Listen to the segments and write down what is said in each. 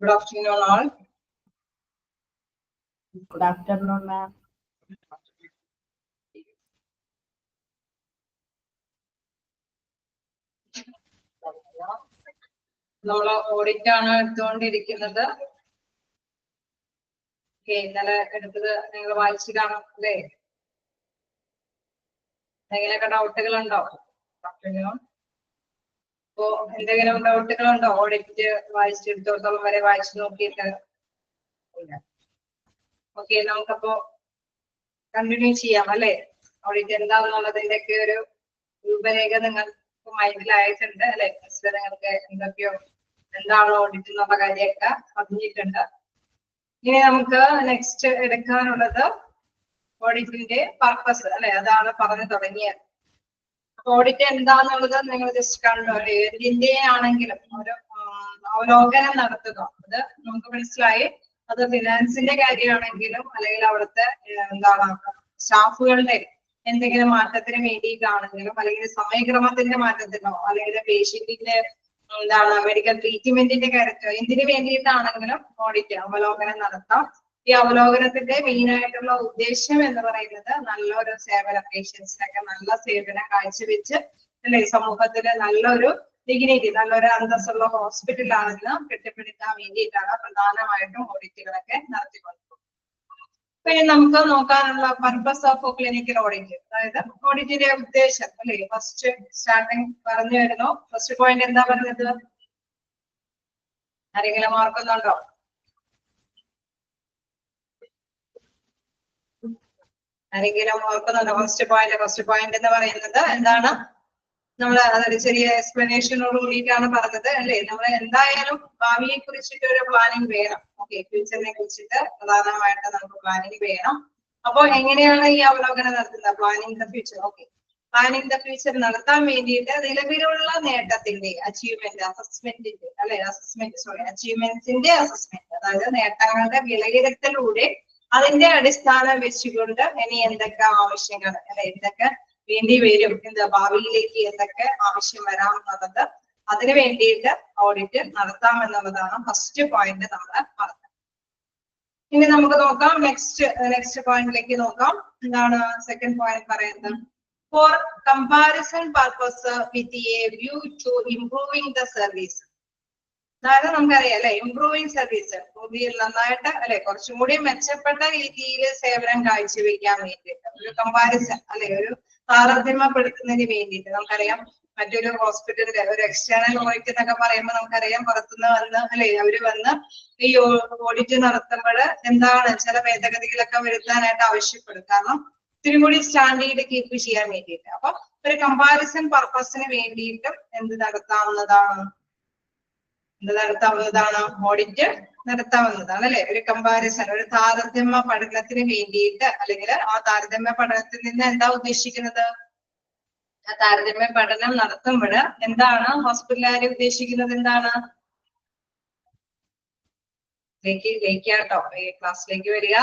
Good afternoon, all. Good afternoon, ma'am. നമ്മൾ audit ആണ് എടുത്തുകൊണ്ടിരിക്കുന്നത്. ഇന്നലെ എടുത്തത് നിങ്ങൾ വായിച്ചു കാണാം അല്ലേ? എന്തെങ്കിലുമൊക്കെ ഡൗട്ടുകൾ ഉണ്ടോ? അപ്പോ എന്തെങ്കിലും ഡൗട്ടുകൾ ഉണ്ടോ? ഓഡിറ്റ് വായിച്ചെടുത്തോളം വരെ വായിച്ചു നോക്കിയിട്ട് ഓക്കെ, നമുക്കപ്പോ കണ്ടിന്യൂ ചെയ്യാം അല്ലേ? ഓഡിറ്റ് എന്താണെന്നുള്ളതിന്റെ ഒക്കെ ഒരു രൂപരേഖ നിങ്ങൾക്ക് മൈൻഡിലായിട്ടുണ്ട് അല്ലെ? നിങ്ങൾക്ക് എന്തൊക്കെയോ എന്താണോ ഓഡിറ്റ് എന്നുള്ള കാര്യമൊക്കെ പറഞ്ഞിട്ടുണ്ട്. ഇനി നമുക്ക് നെക്സ്റ്റ് എടുക്കാനുള്ളത് ഓഡിറ്റിന്റെ പർപ്പസ് അല്ലെ? അതാണ് പറഞ്ഞു തുടങ്ങിയത്. അപ്പൊ ഓഡിറ്റ് എന്താന്നുള്ളത് നിങ്ങൾ ജസ്റ്റ് കണ്ടോ? എന്തിന്റെ ആണെങ്കിലും ഒരു അവലോകനം നടത്തുക, അത് നമുക്ക് മനസ്സിലായി. അത് ഫിനാൻസിന്റെ കാര്യമാണെങ്കിലും അല്ലെങ്കിൽ അവിടുത്തെ എന്താണ് സ്റ്റാഫുകളുടെ എന്തെങ്കിലും മാറ്റത്തിന് വേണ്ടിയിട്ടാണെങ്കിലും അല്ലെങ്കിൽ സമയക്രമത്തിന്റെ മാറ്റത്തിനോ അല്ലെങ്കിൽ പേഷ്യന്റിന്റെ എന്താണ് മെഡിക്കൽ ട്രീറ്റ്മെന്റിന്റെ കാര്യത്തിലോ എന്തിനു വേണ്ടിയിട്ടാണെങ്കിലും ഓഡിറ്റ് അവലോകനം നടത്താം. ഈ അവലോകനത്തിന്റെ മെയിൻ ആയിട്ടുള്ള ഉദ്ദേശം എന്ന് പറയുന്നത് നല്ലൊരു സേവനം, പേഷ്യൻസിനൊക്കെ നല്ല സേവനം കാഴ്ചവെച്ച് അല്ലെ സമൂഹത്തില് നല്ലൊരു ഡിഗ്നിറ്റി, നല്ലൊരു അന്തസ്സുള്ള ഹോസ്പിറ്റലാണെന്ന് കെട്ടിപ്പടുക്കാൻ വേണ്ടിയിട്ടാണ് പ്രധാനമായിട്ടും ഓഡിറ്റുകളൊക്കെ നടത്തിക്കൊണ്ടിരിക്കുന്നത്. പിന്നെ നമുക്ക് നോക്കാനുള്ള പർപ്പസ് ഓഫ് ക്ലിനിക്കൽ ഓഡിറ്റ്, അതായത് ഓഡിറ്റിന്റെ ഉദ്ദേശം അല്ലെ? ഫസ്റ്റ് സ്റ്റാർട്ടിങ് പറഞ്ഞു വരുന്നു. ഫസ്റ്റ് പോയിന്റ് എന്താ പറഞ്ഞത്? ആരെങ്കിലും ഓർക്കുന്നുണ്ടോ? ആരെങ്കിലും ഓർക്കുന്നുണ്ടോ? ഫസ്റ്റ് പോയിന്റ് എന്ന് പറയുന്നത് എന്താണ്? നമ്മൾ അതൊരു ചെറിയ എക്സ്പ്ലനേഷനോട് കൂടിയിട്ടാണ് പറഞ്ഞത് അല്ലെ? നമ്മൾ എന്തായാലും ഭാവിയെ കുറിച്ചിട്ട് ഒരു പ്ലാനിങ് വേണം. ഓക്കെ, ഫ്യൂച്ചറിനെ കുറിച്ചിട്ട് പ്രധാനമായിട്ട് നമുക്ക് പ്ലാനിങ് വേണം. അപ്പോൾ എങ്ങനെയാണ് ഈ അവലോകനം നടത്തുന്നത്? Planning the future. Okay, planning the future നടത്താൻ വേണ്ടിയിട്ട് നിലവിലുള്ള നേട്ടത്തിന്റെ അച്ചീവ്മെന്റ് അസസ്മെന്റിന്റെ അല്ലെ? അച്ചീവ്മെന്റ്സിന്റെ അസസ്മെന്റ്, അതായത് നേട്ടങ്ങളുടെ വിലയിരുത്തലൂടെ അതിന്റെ അടിസ്ഥാനം വെച്ചുകൊണ്ട് ഇനി എന്തൊക്കെ ആവശ്യങ്ങൾ അല്ലെ, എന്തൊക്കെ വേണ്ടി വരും, എന്താ ഭാവിയിലേക്ക് എന്തൊക്കെ ആവശ്യം വരാം എന്നുള്ളത്, അതിന് വേണ്ടിയിട്ട് ഓഡിറ്റ് നടത്താം എന്നുള്ളതാണ് ഫസ്റ്റ് പോയിന്റ് നമ്മൾ പറഞ്ഞത്. ഇനി നമുക്ക് നോക്കാം നെക്സ്റ്റ് പോയിന്റിലേക്ക് നോക്കാം. എന്താണ് സെക്കൻഡ് പോയിന്റ് പറയുന്നത്? For comparison purpose with a view to improving the service. അതായത് നമുക്കറിയാം അല്ലെ, ഇംപ്രൂവിംഗ് സർവീസ് നന്നായിട്ട് അല്ലെ, കുറച്ചും കൂടി മെച്ചപ്പെട്ട രീതിയിൽ സേവനം കാഴ്ചവെക്കാൻ വേണ്ടിയിട്ട് ഒരു കമ്പാരിസൺ അല്ലെ, ഒരു താരതമ്യപ്പെടുത്തുന്നതിന് വേണ്ടിയിട്ട്. നമുക്കറിയാം മറ്റൊരു ഹോസ്പിറ്റലിലെ ഒരു എക്സ്റ്റേണൽ ഓഡിറ്റ് എന്നൊക്കെ പറയുമ്പോൾ നമുക്കറിയാം പുറത്തുനിന്ന് വന്ന് അല്ലെ, അവര് വന്ന് ഈ ഓഡിറ്റ് നടത്തുമ്പോൾ എന്താണ് ചില ഭേദഗതികളൊക്കെ വരുത്താനായിട്ട് ആവശ്യപ്പെടും. കാരണം ഇത്തിരി കൂടി സ്റ്റാൻഡേർഡ് കീപ്പ് ചെയ്യാൻ വേണ്ടിയിട്ട്. അപ്പൊ ഒരു കമ്പാരിസൺ പർപ്പസിന് വേണ്ടിയിട്ടും എന്ത് നടത്താവുന്നതാണ് ഓഡിറ്റ് നടത്താവുന്നതാണ് അല്ലെ? ഒരു കമ്പാരിസൺ, ഒരു താരതമ്യ പഠനത്തിന് വേണ്ടിയിട്ട്, അല്ലെങ്കിൽ ആ താരതമ്യ പഠനത്തിൽ നിന്ന് എന്താ ഉദ്ദേശിക്കുന്നത്? ആ താരതമ്യ പഠനം നടത്തുമ്പോൾ എന്താണ് ഹോസ്പിറ്റലുകാരെ ഉദ്ദേശിക്കുന്നത്? എന്താണ്? കേട്ടോ, ഈ ക്ലാസ്സിലേക്ക് വരിക.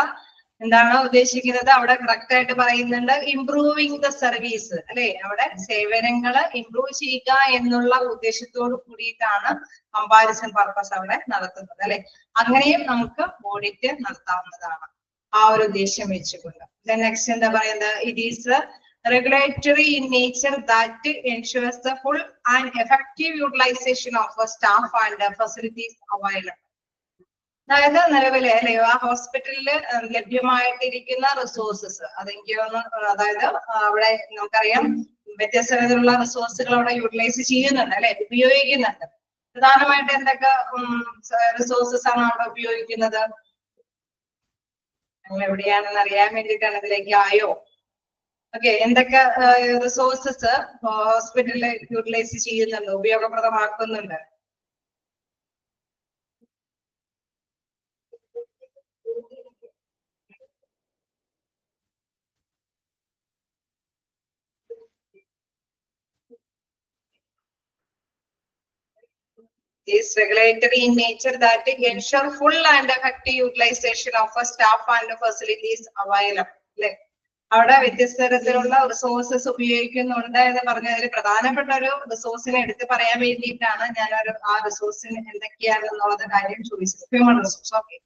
എന്താണ് ഉദ്ദേശിക്കുന്നത്? അവിടെ കറക്റ്റ് ആയിട്ട് പറയുന്നുണ്ട്, ഇംപ്രൂവിംഗ് ദ സർവീസ് അല്ലെ? അവിടെ സേവനങ്ങള് ഇംപ്രൂവ് ചെയ്യുക എന്നുള്ള ഉദ്ദേശത്തോട് കൂടിയിട്ടാണ് കമ്പാരിസൺ പർപ്പസ് അവിടെ നടത്തുന്നത് അല്ലെ? അങ്ങനെയും നമുക്ക് ഓഡിറ്റ് നടത്താവുന്നതാണ് ആ ഒരു ഉദ്ദേശം വെച്ചുകൊണ്ട്. നെക്സ്റ്റ് എന്താ പറയുന്നത്? It is regulatory in nature that ensures the full and effective utilization of a staff and facilities available. അതായത് നിലവിലെ അല്ലെ ആ ഹോസ്പിറ്റലിൽ ലഭ്യമായിട്ടിരിക്കുന്ന റിസോഴ്സസ്, അതെനിക്ക് അതായത് അവിടെ നമുക്കറിയാം വ്യത്യസ്ത തരത്തിലുള്ള റിസോഴ്സുകൾ അവിടെ യൂട്ടിലൈസ് ചെയ്യുന്നുണ്ട് അല്ലെ, ഉപയോഗിക്കുന്നുണ്ട്. പ്രധാനമായിട്ട് എന്തൊക്കെ റിസോഴ്സസ് ആണ് അവിടെ ഉപയോഗിക്കുന്നത്? നിങ്ങൾ എവിടെയാണെന്ന് അറിയാൻ വേണ്ടിയിട്ടാണ്. ഇതിലേക്ക് ആയോ? ഓക്കെ, എന്തൊക്കെ റിസോഴ്സസ് ഹോസ്പിറ്റലിൽ യൂട്ടിലൈസ് ചെയ്യുന്നുണ്ട്, ഉപയോഗപ്രദമാക്കുന്നുണ്ട്? Is regulatory in nature that ensure full and effective utilization of a staff and facilities available. അവിടെ വ്യത്യസ്ത തരത്തിലുള്ള റിസോഴ്സസ് ഉപയോഗിക്കുന്നുണ്ട് എന്ന് പറഞ്ഞതിൽ പ്രധാനപ്പെട്ട ഒരു റിസോഴ്സിനെ എടുത്ത് പറയാൻ വേണ്ടിയിട്ടാണ് ഞാനൊരു ആ റിസോഴ്സിന് എന്തൊക്കെയാണെന്നുള്ളത് കാര്യം ചോദിച്ചത്. Human resource.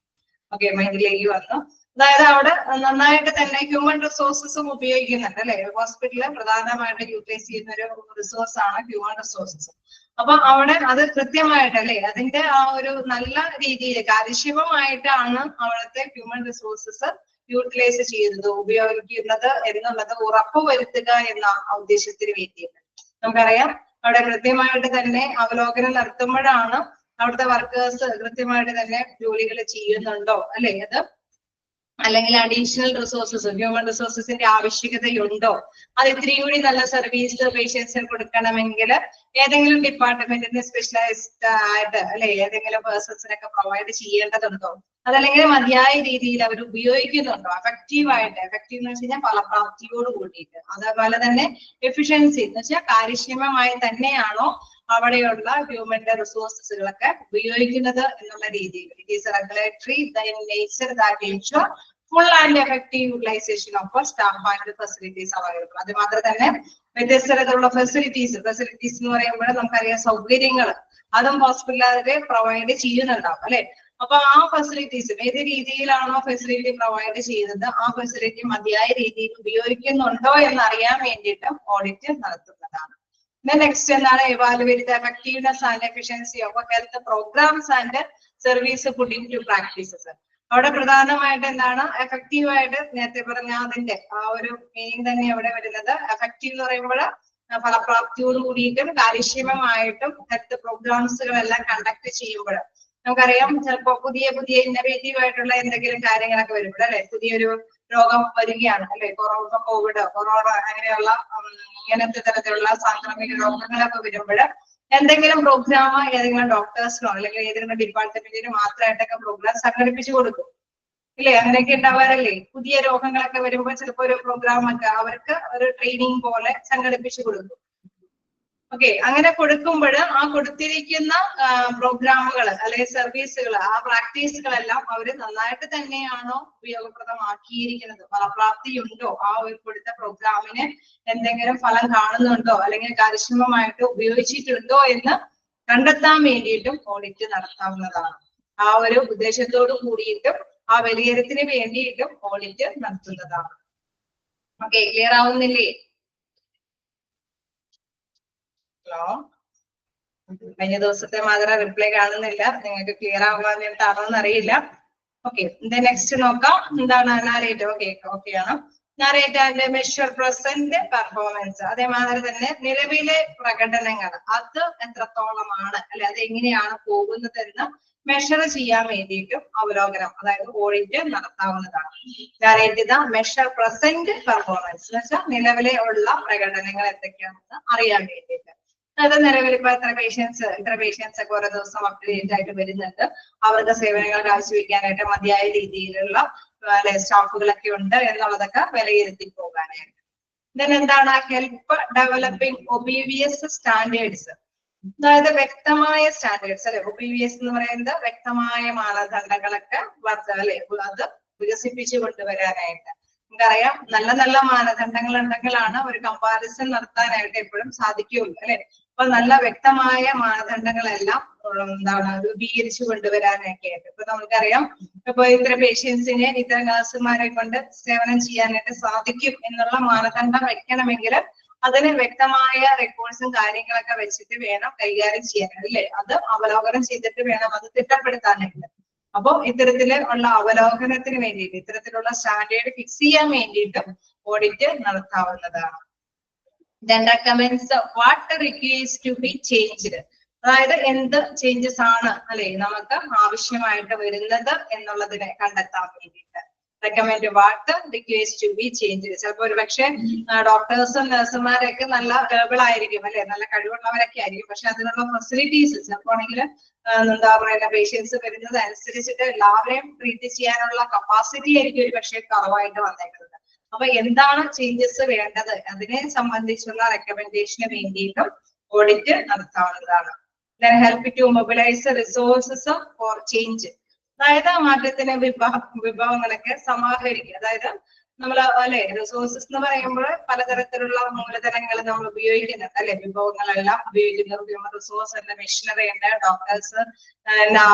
ഓക്കെ മൈൻഡിലേക്ക് വന്നു. അതായത് അവിടെ നന്നായിട്ട് തന്നെ ഹ്യൂമൻ റിസോഴ്സസും ഉപയോഗിക്കുന്നുണ്ട് അല്ലെ. ഹോസ്പിറ്റലിൽ പ്രധാനമായിട്ട് യൂട്ടിലൈസ് ചെയ്യുന്ന ഒരു റിസോഴ്സ് ആണ് ഹ്യൂമൻ റിസോഴ്സസ്. അപ്പൊ അവിടെ അത് കൃത്യമായിട്ട് അല്ലെ അതിന്റെ ആ ഒരു നല്ല രീതിയിൽ കാര്യക്ഷമമായിട്ടാണ് അവിടുത്തെ ഹ്യൂമൻ റിസോഴ്സസ് യൂട്ടിലൈസ് ചെയ്യുന്നത്, ഉപയോഗിക്കുന്നത് എന്നുള്ളത് ഉറപ്പുവരുത്തുക എന്ന ഉദ്ദേശത്തിന് വേണ്ടിയിട്ട്. നമുക്കറിയാം അവിടെ കൃത്യമായിട്ട് തന്നെ അവലോകനം നടത്തുമ്പോഴാണ് അവിടുത്തെ വർക്കേഴ്സ് കൃത്യമായിട്ട് തന്നെ ജോലികൾ ചെയ്യുന്നുണ്ടോ അല്ലെ, അത് അല്ലെങ്കിൽ അഡീഷണൽ റിസോഴ്സസ് ഹ്യൂമൻ റിസോഴ്സസിന്റെ ആവശ്യകതയുണ്ടോ, അത് ഇത്രയും കൂടി നല്ല സർവീസ് പേഷ്യൻസിന് കൊടുക്കണമെങ്കിൽ ഏതെങ്കിലും ഡിപ്പാർട്ട്മെന്റിന് സ്പെഷ്യലൈസ്ഡ് ആയിട്ട് അല്ലെ ഏതെങ്കിലും പേഴ്സൺസിനൊക്കെ പ്രൊവൈഡ് ചെയ്യേണ്ടതുണ്ടോ, അതല്ലെങ്കിൽ മതിയായ രീതിയിൽ അവർ ഉപയോഗിക്കുന്നുണ്ടോ, എഫക്റ്റീവായിട്ട്. എഫക്റ്റീവ് എന്ന് വെച്ച് കഴിഞ്ഞാൽ ഫലപ്രാപ്തിയോട് കൂടിയിട്ട്. അതേപോലെ തന്നെ എഫിഷ്യൻസി എന്ന് വെച്ചാൽ കാര്യക്ഷമമായി തന്നെയാണോ അവിടെയുള്ള ഹ്യൂമന്റെ റിസോഴ്സസുകളൊക്കെ ഉപയോഗിക്കുന്നത് എന്നുള്ള രീതിയിൽ. It is regulatory nature that ensure full and effective utilization of staff and facilities available. അത് മാത്രം തന്നെ വ്യത്യസ്ത തരത്തിലുള്ള ഫെസിലിറ്റീസ് എന്ന് പറയുമ്പോൾ നമുക്കറിയാം സൗകര്യങ്ങൾ അതും ഹോസ്പിറ്റലിൽ പ്രൊവൈഡ് ചെയ്യുന്നുണ്ടാവും അല്ലെ. അപ്പൊ ആ ഫെസിലിറ്റീസ് ഏത് രീതിയിലാണോ ഫെസിലിറ്റി പ്രൊവൈഡ് ചെയ്യുന്നത് ആ ഫെസിലിറ്റി മതിയായ രീതിയിൽ ഉപയോഗിക്കുന്നുണ്ടോ എന്നറിയാൻ വേണ്ടിയിട്ട് ഓഡിറ്റ് നടത്തുന്നതാണ്. നെക്സ്റ്റ് എന്താണ്, evaluate the effectiveness and efficiency of health programs and service put into practices. അവിടെ പ്രധാനമായിട്ട് എന്താണ് എഫക്റ്റീവ് ആയിട്ട് നേരത്തെ പറഞ്ഞ അതിന്റെ ആ ഒരു മീനിങ് തന്നെ അവിടെ വരുന്നത്. എഫക്റ്റീവ് എന്ന് പറയുമ്പോൾ ഫലപ്രാപ്തിയോട് കൂടിയിട്ടും കാര്യക്ഷമമായിട്ടും ഹെൽത്ത് പ്രോഗ്രാംസുകളെല്ലാം കണ്ടക്ട് ചെയ്യുമ്പോൾ നമുക്കറിയാം ചിലപ്പോ പുതിയ ഇന്നോവേറ്റീവ് ആയിട്ടുള്ള എന്തെങ്കിലും കാര്യങ്ങളൊക്കെ വരുമ്പോൾ അല്ലെ, പുതിയൊരു രോഗം വരികയാണ് അല്ലെ, കോവിഡ് കൊറോണ അങ്ങനെയുള്ള ഇങ്ങനത്തെ തരത്തിലുള്ള സാംക്രമിക രോഗങ്ങളൊക്കെ വരുമ്പോൾ എന്തെങ്കിലും പ്രോഗ്രാം ഏതെങ്കിലും ഡോക്ടേഴ്സിനോ അല്ലെങ്കിൽ ഏതെങ്കിലും ഡിപ്പാർട്ട്മെന്റിന് മാത്രമായിട്ടൊക്കെ പ്രോഗ്രാം സംഘടിപ്പിച്ചു കൊടുക്കും ഇല്ലേ, അങ്ങനെയൊക്കെ ഉണ്ടാവാറല്ലേ. പുതിയ രോഗങ്ങളൊക്കെ വരുമ്പോൾ ചിലപ്പോൾ ഒരു പ്രോഗ്രാം ഒക്കെ അവർക്ക് ഒരു ട്രെയിനിങ് പോലെ സംഘടിപ്പിച്ചു കൊടുക്കും. ഓക്കെ, അങ്ങനെ കൊടുക്കുമ്പോൾ ആ കൊടുത്തിരിക്കുന്ന പ്രോഗ്രാമുകൾ അല്ലെങ്കിൽ സർവീസുകൾ ആ പ്രാക്ടീസുകളെല്ലാം അവർ നന്നായിട്ട് തന്നെയാണോ ഉപയോഗപ്രദമാക്കിയിരിക്കുന്നത്, ഫലപ്രാപ്തിയുണ്ടോ, ആ ഒരു കൊടുത്ത പ്രോഗ്രാമിന് എന്തെങ്കിലും ഫലം കാണുന്നുണ്ടോ അല്ലെങ്കിൽ കാര്യക്ഷമമായിട്ട് ഉപയോഗിച്ചിട്ടുണ്ടോ എന്ന് കണ്ടെത്താൻ വേണ്ടിയിട്ടും ഓഡിറ്റ് നടത്താവുന്നതാണ്. ആ ഒരു ഉദ്ദേശത്തോട് കൂടിയിട്ടും ആ വിലയിരുത്തിന് വേണ്ടിയിട്ടും ഓഡിറ്റ് നടത്തുന്നതാണ്. Okay, clear ആവുന്നില്ലേ? ഹലോ, കഴിഞ്ഞ ദിവസത്തെ മാത്രം റിപ്ലൈ കാണുന്നില്ല, നിങ്ങൾക്ക് ക്ലിയർ ആവാനായിട്ടാണോന്ന് അറിയില്ല. ഓക്കെ, നെക്സ്റ്റ് നോക്കാം. എന്താണ് നാരേറ്റ്? ഓക്കെയാണ്. നാരേറ്റ് ആൻഡ് മെഷർ പ്രസന്റ് പെർഫോമൻസ്. അതേമാതിരി തന്നെ നിലവിലെ പ്രകടനങ്ങൾ അത് എത്രത്തോളമാണ് അല്ലെ, അത് എങ്ങനെയാണ് പോകുന്നത് എന്ന് മെഷർ ചെയ്യാൻ വേണ്ടിയിട്ടും അവലോകനം അതായത് ഓഡിറ്റ് നടത്താവുന്നതാണ്. നാരേറ്റ് ദ മെഷർ പ്രസന്റ് പെർഫോമൻസ് എന്ന് വെച്ചാൽ നിലവിലെ ഉള്ള പ്രകടനങ്ങൾ എന്തൊക്കെയാണെന്ന് അറിയാൻ വേണ്ടിയിട്ട്. അത് നിലവിൽ ഇപ്പൊ ഇത്ര പേഷ്യൻസ് ഒക്കെ ഓരോ ദിവസം അപ്ഡേറ്റ് ആയിട്ട് വരുന്നുണ്ട്, അവർക്ക് സേവനങ്ങൾ കാഴ്ചവെക്കാനായിട്ട് മതിയായ രീതിയിലുള്ള സ്റ്റാഫുകളൊക്കെ ഉണ്ട് എന്നുള്ളതൊക്കെ വിലയിരുത്തി പോകാനായിട്ട്. എന്താണ് ഹെൽപ്പ് ഡെവലപ്പിംഗ് ഒബീവിയസ് സ്റ്റാൻഡേർഡ്സ്, അതായത് വ്യക്തമായ സ്റ്റാൻഡേർഡ്സ് അല്ലെ. ഒബീവിയസ് എന്ന് പറയുന്നത് വ്യക്തമായ മാനദണ്ഡങ്ങളൊക്കെ അല്ലെ അത് വികസിപ്പിച്ചു കൊണ്ടുവരാനായിട്ട്. നമുക്കറിയാം നല്ല മാനദണ്ഡങ്ങൾ ഉണ്ടെങ്കിലാണ് ഒരു കമ്പാരിസൺ നടത്താനായിട്ട് എപ്പോഴും സാധിക്കുകയുള്ളൂ അല്ലെ. അപ്പൊ നല്ല വ്യക്തമായ മാനദണ്ഡങ്ങളെല്ലാം എന്താണ് രൂപീകരിച്ചു കൊണ്ടുവരാനൊക്കെ ആയിട്ട്. ഇപ്പൊ നമുക്കറിയാം ഇപ്പൊ ഇത്ര പേഷ്യൻസിനെ ഇത്ര നഴ്സുമാരെ കൊണ്ട് സേവനം ചെയ്യാനായിട്ട് സാധിക്കും എന്നുള്ള മാനദണ്ഡം വെക്കണമെങ്കിൽ അതിന് വ്യക്തമായ റെക്കോർഡ്സും കാര്യങ്ങളൊക്കെ വെച്ചിട്ട് വേണം കൈകാര്യം ചെയ്യാൻ അല്ലേ. അത് അവലോകനം ചെയ്തിട്ട് വേണം അത് തിട്ടപ്പെടുത്താനായിട്ട്. അപ്പൊ ഇത്തരത്തില് ഉള്ള അവലോകനത്തിന് വേണ്ടിയിട്ട് ഇത്തരത്തിലുള്ള സ്റ്റാൻഡേർഡ് ഫിക്സ് ചെയ്യാൻ വേണ്ടിയിട്ടും ഓഡിറ്റ് നടത്താവുന്നതാണ്. Then recommends what requires to be changed, അതായത് എന്ത് ചേഞ്ചസ് ആണ് അല്ലെ നമുക്ക് ആവശ്യമായിട്ട് വരുന്നത് എന്നുള്ളതിനെ കണ്ടെത്താൻ വേണ്ടിയിട്ട്. Recommend what requires to be change. ചിലപ്പോൾ ഒരു പക്ഷേ ഡോക്ടേഴ്സും നഴ്സുമാരൊക്കെ നല്ല കേബിൾ ആയിരിക്കും അല്ലെ, നല്ല കഴിവുള്ളവരൊക്കെ ആയിരിക്കും. പക്ഷെ അതിനുള്ള ഫെസിലിറ്റീസ് ചിലപ്പോൾ ആണെങ്കിൽ എന്താ പറയുക പേഷ്യൻസ് വരുന്നത് അനുസരിച്ചിട്ട് എല്ലാവരെയും ട്രീറ്റ് ചെയ്യാനുള്ള കപ്പാസിറ്റി ആയിരിക്കും ഒരു പക്ഷേ കുറവായിട്ട് വന്നേക്കുന്നത്. അപ്പൊ എന്താണ് ചേഞ്ചസ് വേണ്ടത് അതിനെ സംബന്ധിച്ചുള്ള റെക്കമെൻഡേഷന് വേണ്ടിയിട്ടും ഓഡിറ്റ് നടത്താവുന്നതാണ്. Help to mobilise resources for change, അതായത് മാറ്റത്തിന് വിഭവങ്ങളൊക്കെ സമാഹരിക്കുക. അതായത് നമ്മൾ അല്ലെ റിസോഴ്സസ് എന്ന് പറയുമ്പോൾ പലതരത്തിലുള്ള മൂലധനങ്ങൾ നമ്മൾ ഉപയോഗിക്കുന്നുണ്ട് അല്ലെ, വിഭവങ്ങളെല്ലാം ഉപയോഗിക്കുന്നത്. ഹ്യൂമൻ റിസോഴ്സ് ഉണ്ട്, മെഷീനറി ഉണ്ട്, ഡോക്ടേഴ്സ്,